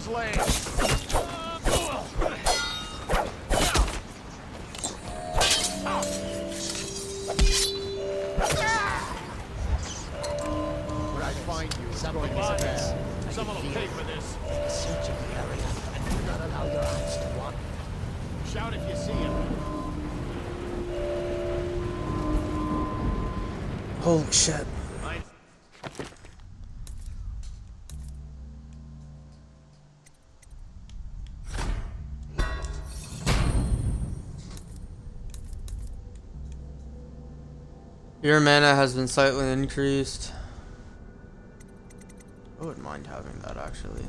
slain. When I find you, it's going to be bad. Someone will pay for this. Take a search of the area and do not allow your eyes to wander. Shout if you see him. Holy shit. Your mana has been slightly increased. I wouldn't mind having that actually.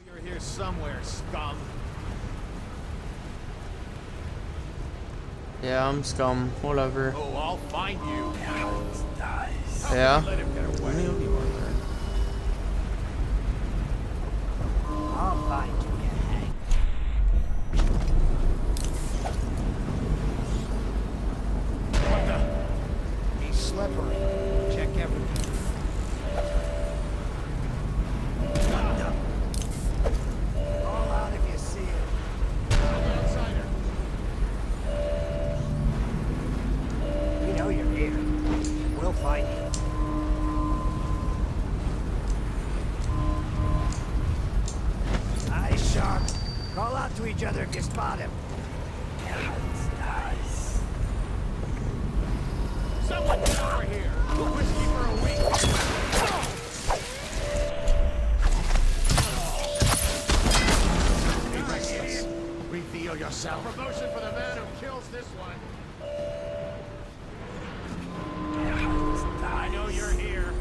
You're here somewhere, scum. Yeah, I'm scum. Whatever. Oh, I'll find you. Yeah. Let him get away. How many of you are there? I'll find you, get hanged. What the? He's slippery. Check everything. Call out if you see him. Outsider. We know you're here. We'll find you. Eyes sharp. Call out to each other if you spot him. Someone get over here. Whiskey for a week. Be restless. Reveal yourself. Promotion for the man who kills this one. I know you're here.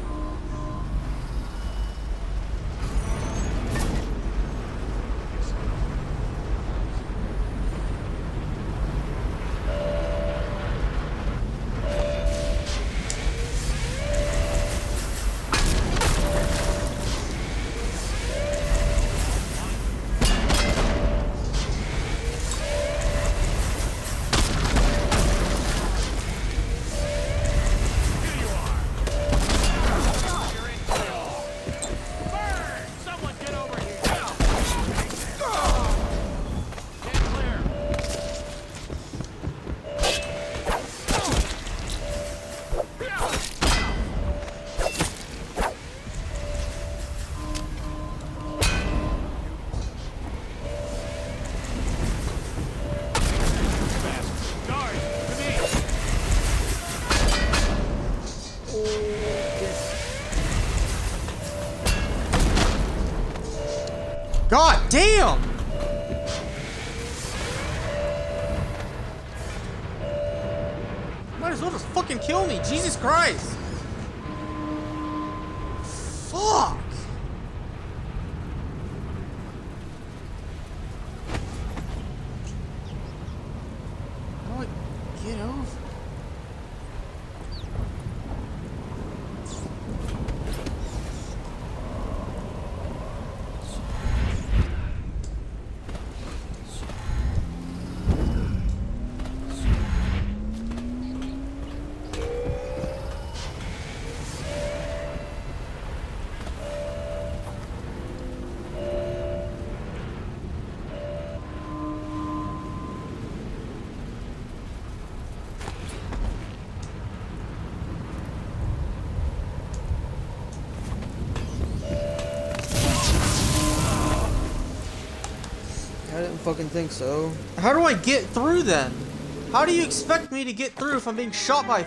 God damn! Might as well just fucking kill me, Jesus Christ! Fuck! How do I get over? I didn't fucking think so. How do I get through then? How do you expect me to get through if I'm being shot by...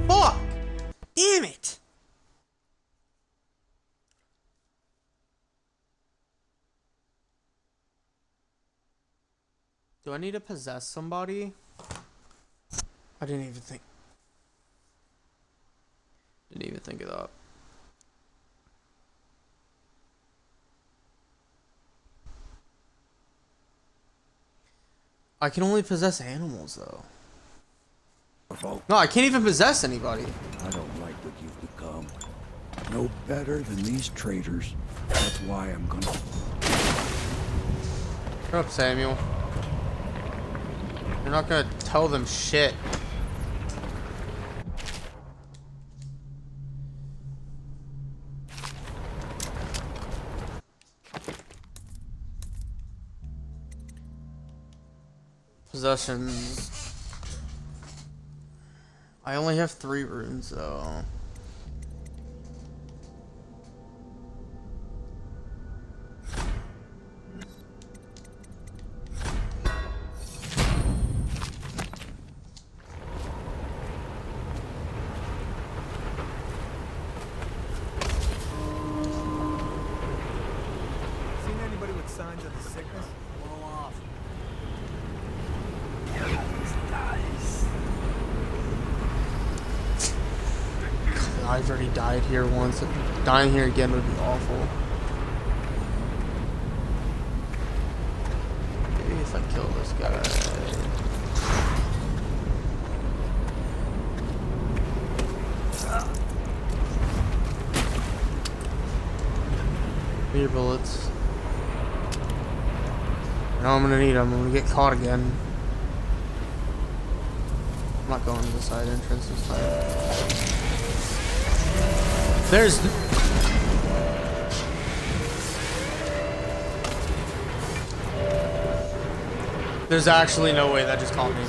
Fuck! Damn it! Do I need to possess somebody? I didn't even think... Didn't even think of that. I can only possess animals, though. No, I can't even possess anybody. I don't like what you've become. no better than these traitors. That's why I'm gonna... Shut up, Samuel. You're not gonna tell them shit. Possessions. I only have 3 runes though. Seen anybody with signs of the sickness? Blow off. I've already died here once. Dying here again would be awful. Maybe if I kill this guy. Your bullets. Now I'm gonna need them. I'm gonna get caught again. I'm not going to the side entrance this time. There's actually no way that just caught me.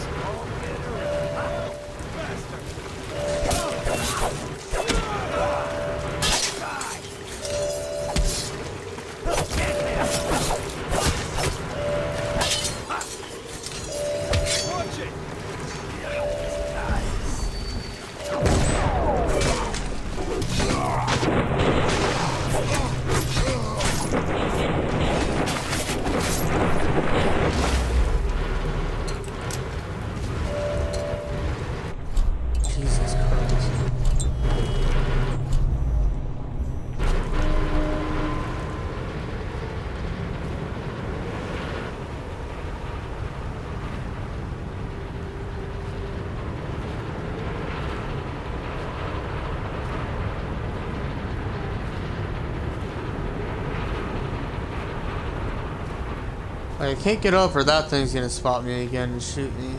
I can't get up or that thing's gonna spot me again and shoot me.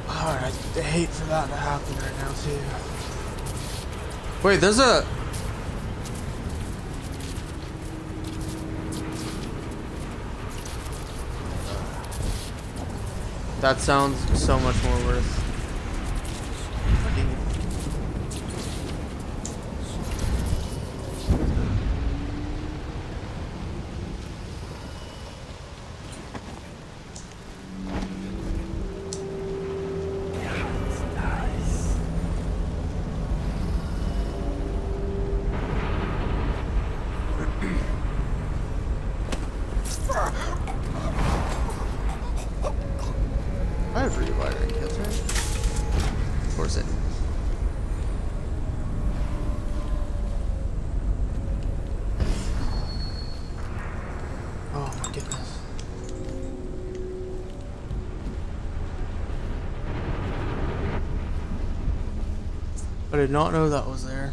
Alright, I hate for that to happen right now too. Wait, there's a... That sounds so much more worth. I have rewiring kits, right? Of course I do. Oh my goodness. I did not know that was there.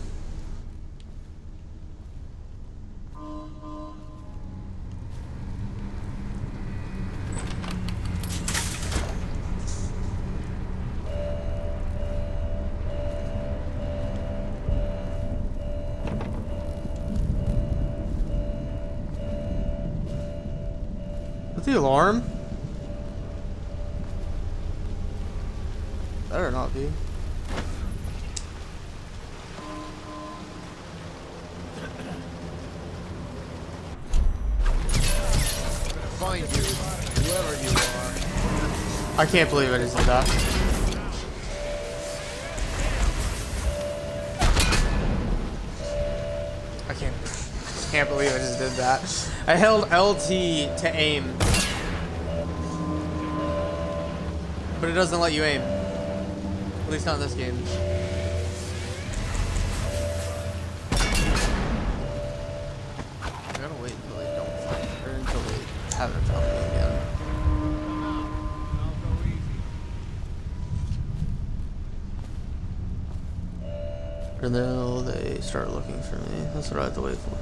The alarm? Better not be. Find you, whoever you are. I can't believe I just did that. I can't believe I just did that. I held LT to aim. But it doesn't let you aim. At least not in this game. I gotta wait until they don't find me, or until they haven't found me again. And then they start looking for me. That's what I have to wait for.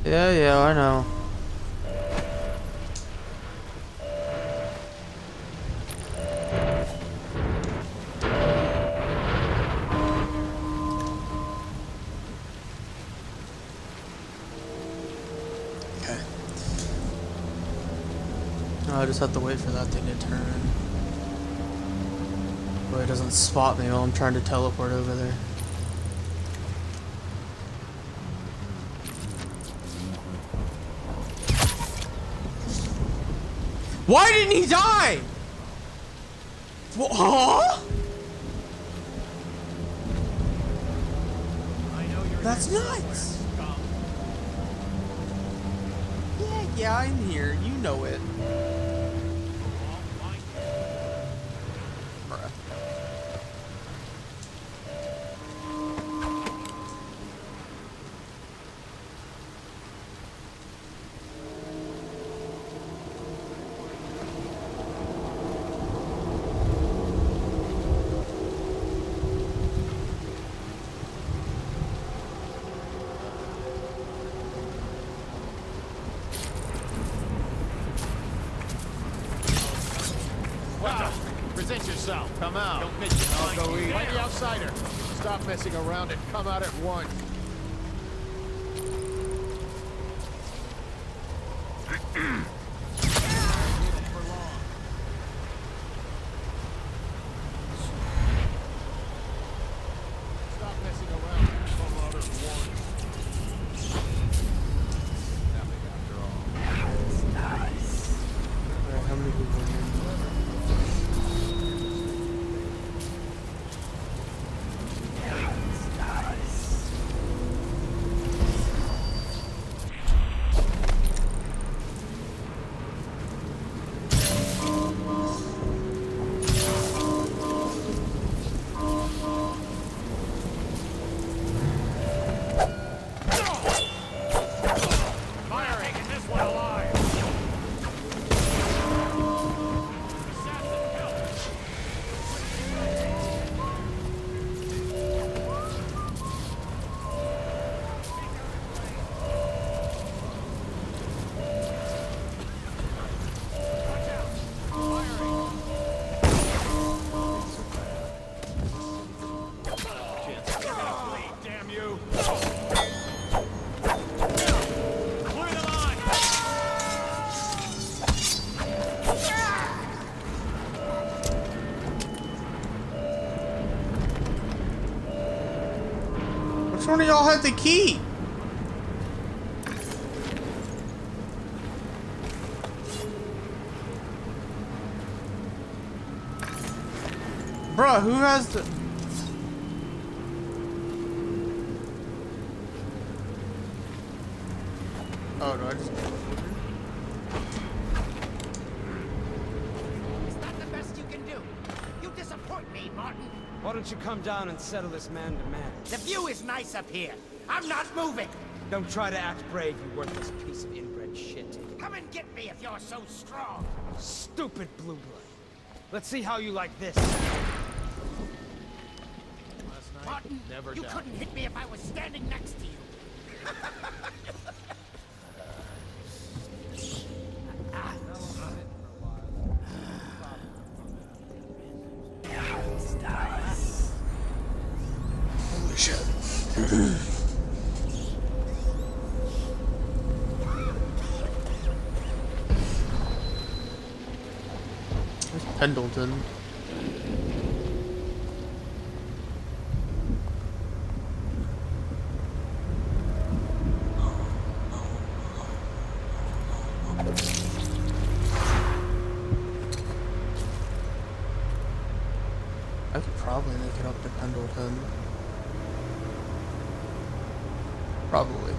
Yeah, I know. Okay. Now I just have to wait for that thing to turn. So it doesn't spot me while I'm trying to teleport over there. Why didn't he die? Huh? That's nuts. Yeah, I'm here. You know it. Bruh. Present yourself. Come out. Don't miss your I'll go eat. Find the outsider. Stop messing around and come out at once. Stop messing around and come out at once. Nothing after all. That's nice. Alright, how many people are here? Which one of y'all had the key? Bruh, who has the... Oh, no, I just... Is that the best you can do? You disappoint me, Martin. Why don't you come down and settle this man to man? The view is nice up here. I'm not moving. Don't try to act brave, you worthless piece of inbred shit. Come and get me if you're so strong. Stupid blue blood. Let's see how you like this. Martin, you couldn't hit me if I was standing next to you. Holy shit. There's Pendleton. I could probably make it up to Pendleton. Probably.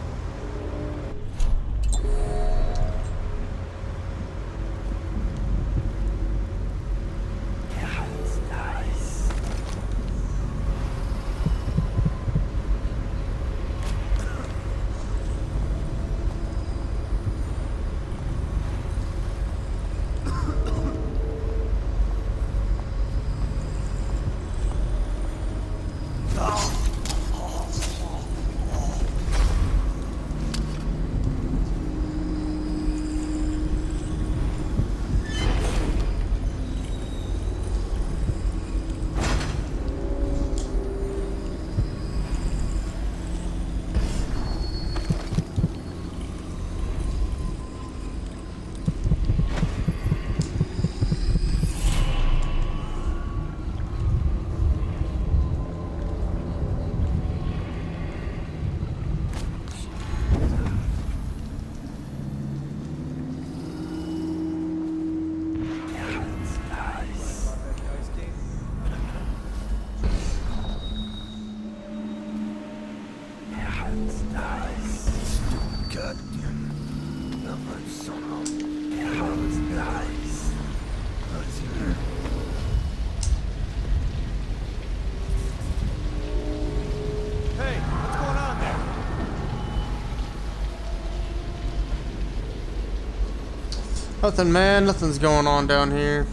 Nothing, man. Nothing's going on down here.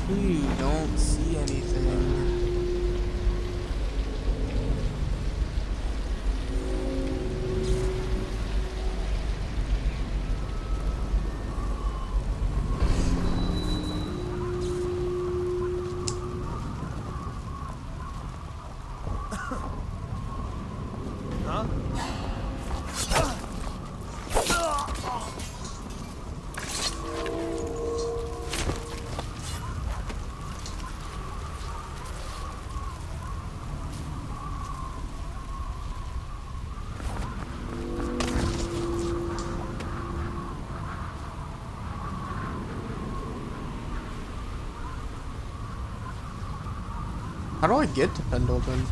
You don't see anything. How do I get to Pendleton?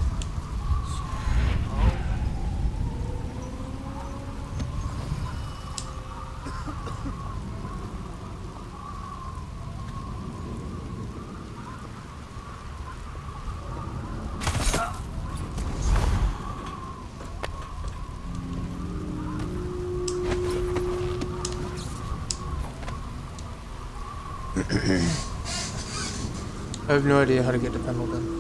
I have no idea how to get to Pendleton.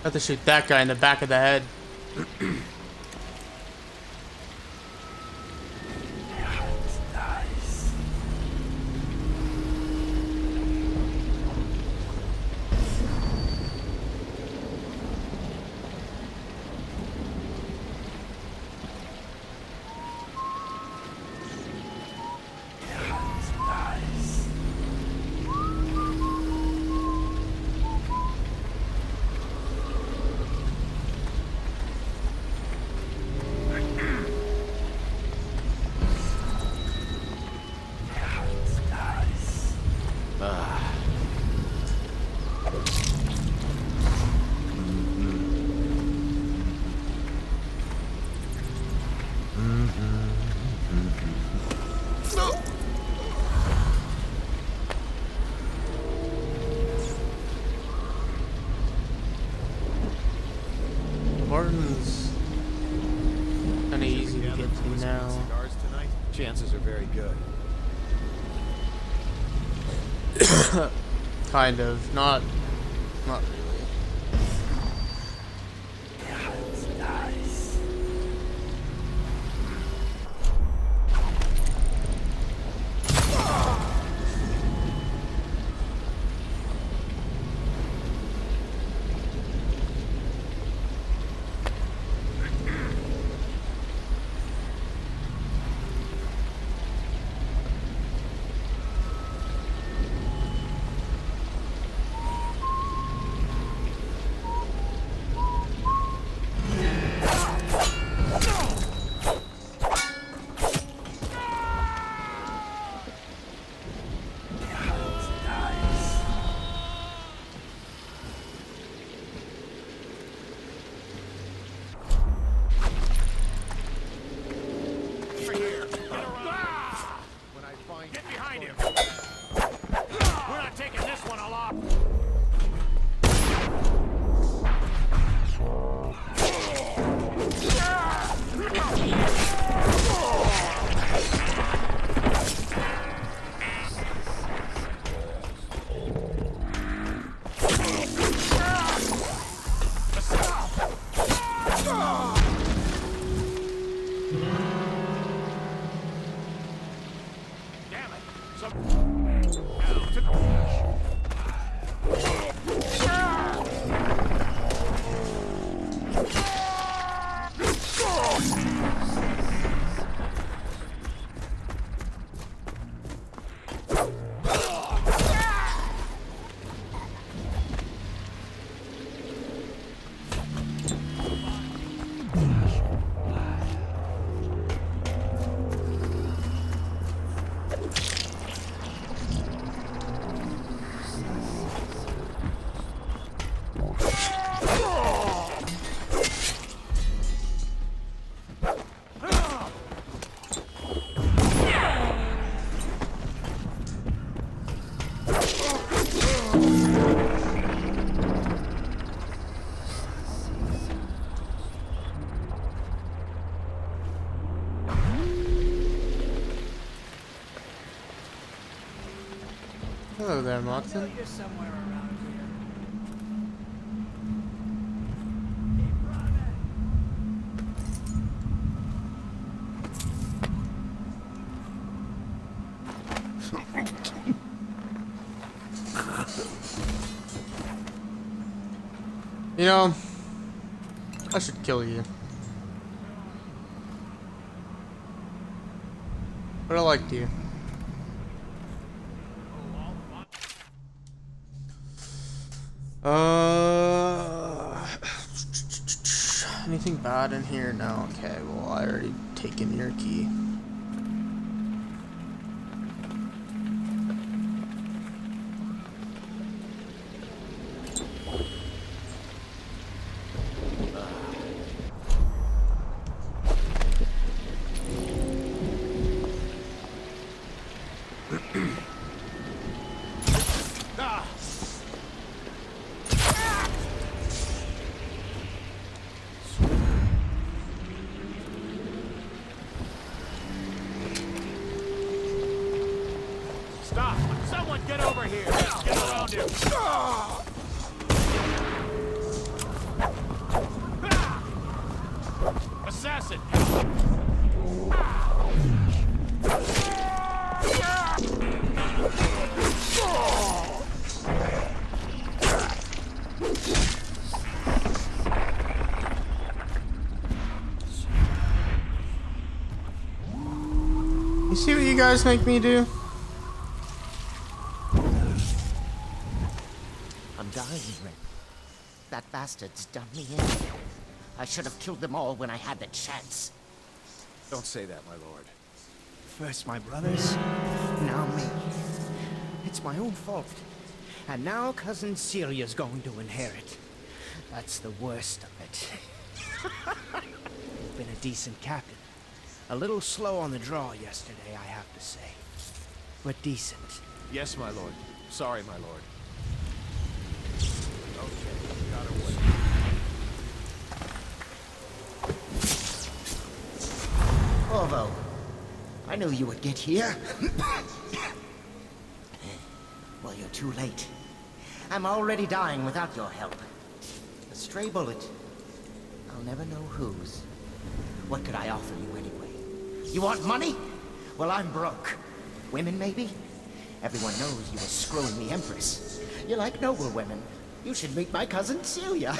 I have to shoot that guy in the back of the head. Martin's kind of easy to get to now. Cigars tonight? Chances are very good. Kind of, not really. Hello there, Moxon. You're somewhere around here. You know, I should kill you. But I liked you. Anything bad in here? No. Okay, well, I already taken your key. Stop! Someone get over here! Get around him! Assassin! You see what you guys make me do? I'm dying, Rick. That bastard's done me in. I should have killed them all when I had the chance. Don't say that, my lord. First my brothers, now me. It's my own fault. And now Cousin Celia's going to inherit. That's the worst of it. Been a decent captain. A little slow on the draw yesterday, I have to say. But decent. Yes, my lord. Sorry, my lord. Corvo, I knew you would get here. Well, you're too late. I'm already dying without your help. A stray bullet. I'll never know whose. What could I offer you anyway? You want money? Well, I'm broke. Women, maybe? Everyone knows you were screwing the Empress. You like noble women. You should meet my cousin Celia.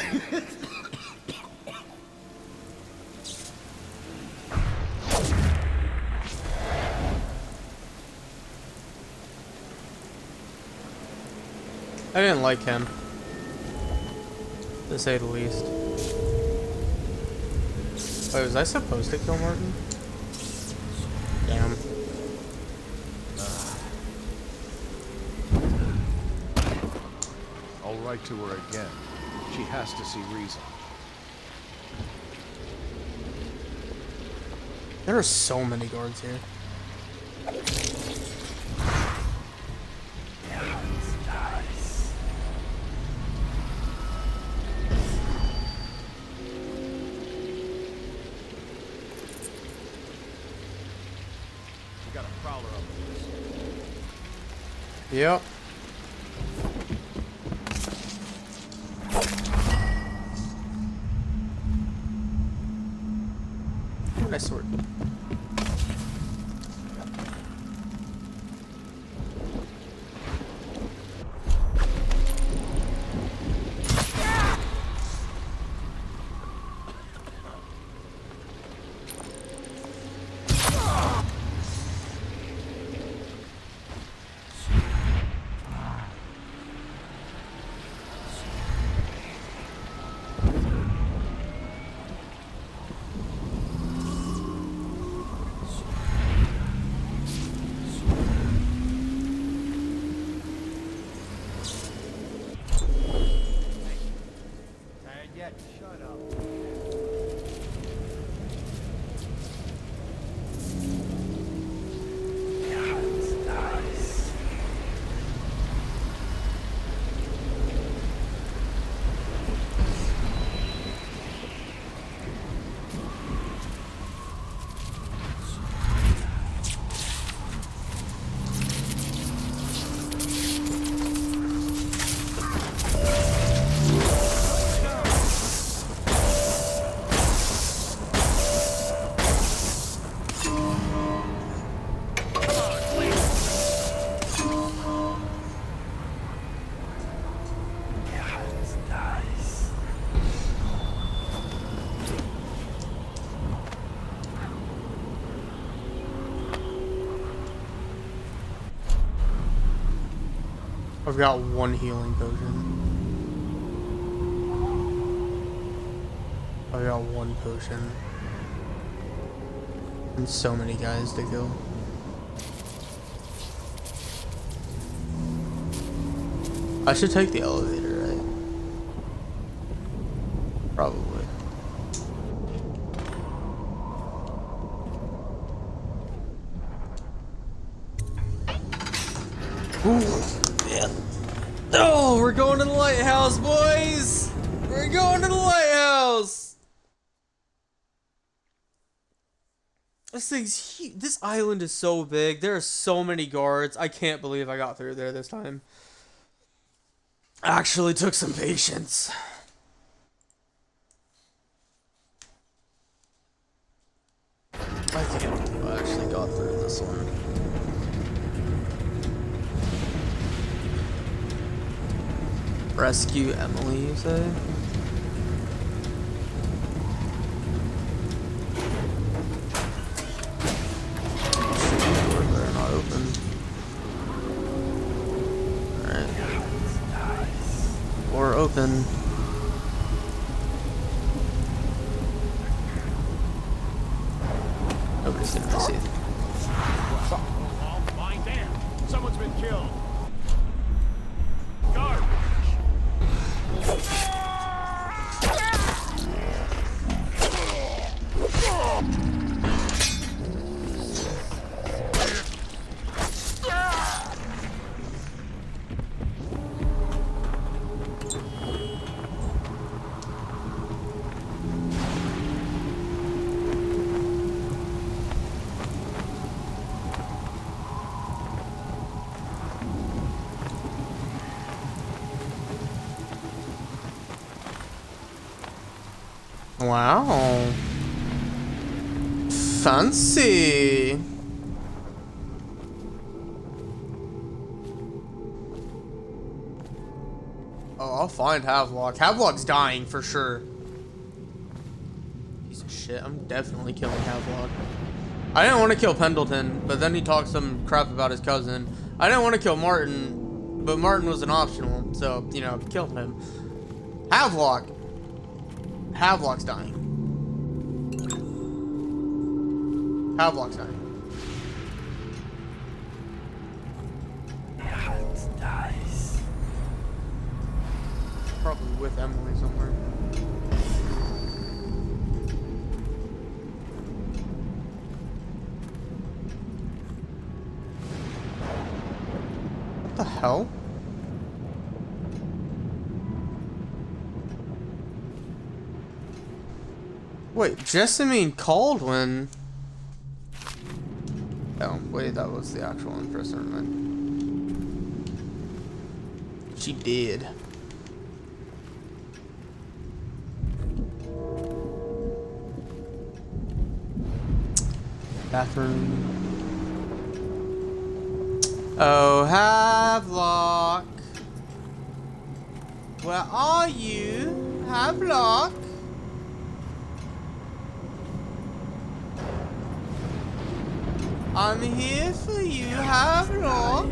I didn't like him, to say the least. Wait, was I supposed to kill Martin? Damn. I'll write to her again. She has to see reason. There are so many guards here. We got a prowler up this. Yep. Nice sword. I've got one healing potion. I've got one potion. And so many guys to kill. I should take the elevator, right? Probably. Ooh, man. Oh, we're going to the lighthouse, boys! We're going to the lighthouse! This thing's huge. This island is so big. There are so many guards. I can't believe I got through there this time. Actually took some patience. I can't believe I actually got through this one. Rescue Emily, you say? Doors are not open. Alright. Door open. Nobody's gonna see it. Fine, damn. Someone's been killed. Garbage. Wow. Fancy. Oh, I'll find Havelock. Havelock's dying for sure. Piece of shit. I'm definitely killing Havelock. I didn't want to kill Pendleton, but then he talked some crap about his cousin. I didn't want to kill Martin, but Martin was an optional, so, you know, killed him. Havelock. Havelock's dying. Havelock's dying. Probably with Emily somewhere. What the hell? Wait, Jessamine Caldwin? Oh, wait, that was the actual imprisonment. She did. Bathroom. Oh, Havelock. Where are you, Havelock? I'm here for you, Havelock.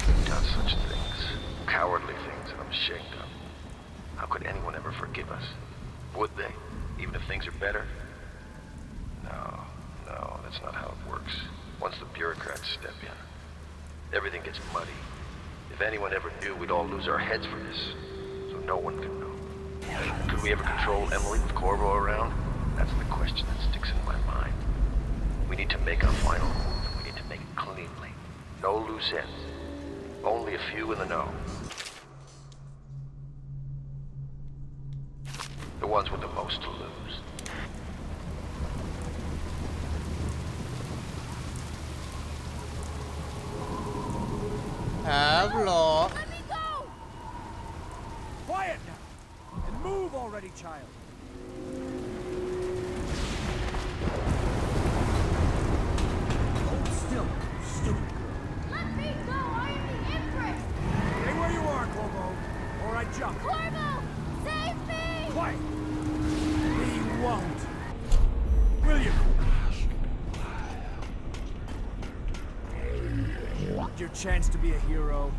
You've done such things, cowardly things that I'm ashamed of. How could anyone ever forgive us? Would they? Even if things are better? No, that's not how it works. Once the bureaucrats step in, everything gets muddy. If anyone ever knew, we'd all lose our heads for this. So no one can know. Could we ever control Emily with Corvo around? That's the question that sticks in my mind. We need to make our final move. We need to make it cleanly. No loose ends. Only a few in the know. The ones with the most to lose. Havelock. Let me go! Quiet now! And move already, child! Hold still, stupid girl. Let me go! I am the Empress! Stay where you are, Corvo, or I jump. Corvo! Save me! Quiet! your chance to be a hero.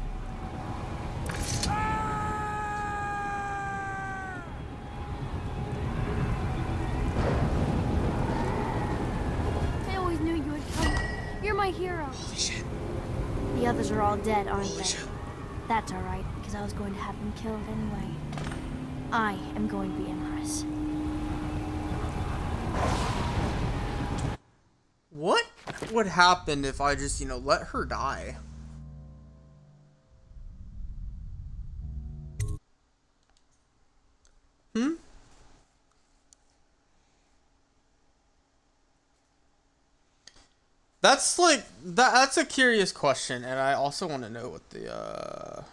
I always knew you would come. You're my hero. Holy shit. The others are all dead, aren't they? That's alright, because I was going to have them killed anyway. I am going to be Empress. What would happen if I just, let her die? That's like that's a curious question, and I also want to know what the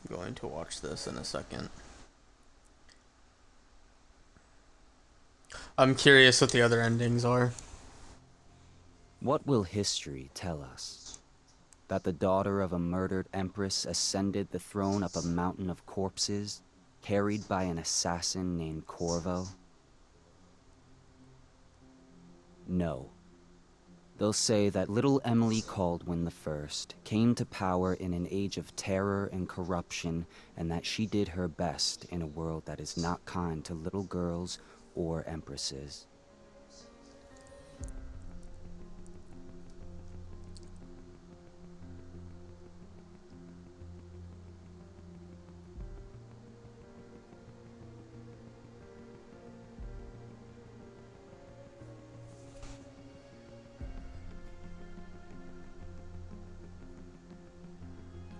I'm going to watch this in a second. I'm curious what the other endings are. What will history tell us? That the daughter of a murdered empress ascended the throne up a mountain of corpses, carried by an assassin named Corvo? No. They'll say that little Emily Caldwin I came to power in an age of terror and corruption, and that she did her best in a world that is not kind to little girls or empresses.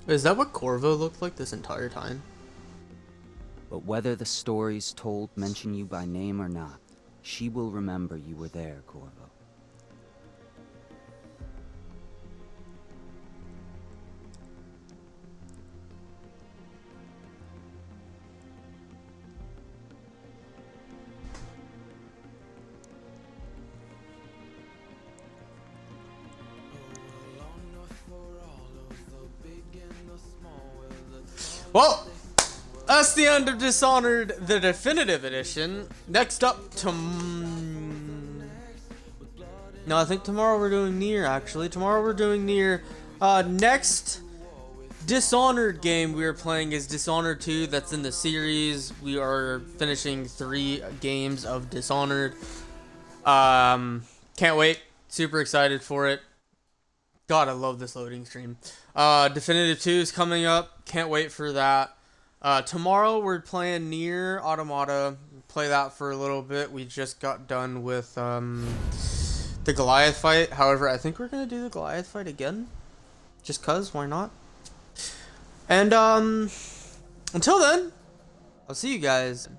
Is that what Corvo looked like this entire time? But whether the stories told mention you by name or not, she will remember you were there, Corvo. Well, that's the end of Dishonored, the Definitive Edition. Next up, no, I think tomorrow we're doing Nier, actually. Tomorrow we're doing Nier. Next Dishonored game we are playing is Dishonored 2. That's in the series. We are finishing 3 games of Dishonored. Can't wait. Super excited for it. God, I love this loading screen. Definitive 2 is coming up. Can't wait for that. Tomorrow we're playing Nier Automata. Play that for a little bit. We just got done with the Goliath fight. However, I think we're going to do the Goliath fight again. Just cuz, why not? And until then, I'll see you guys.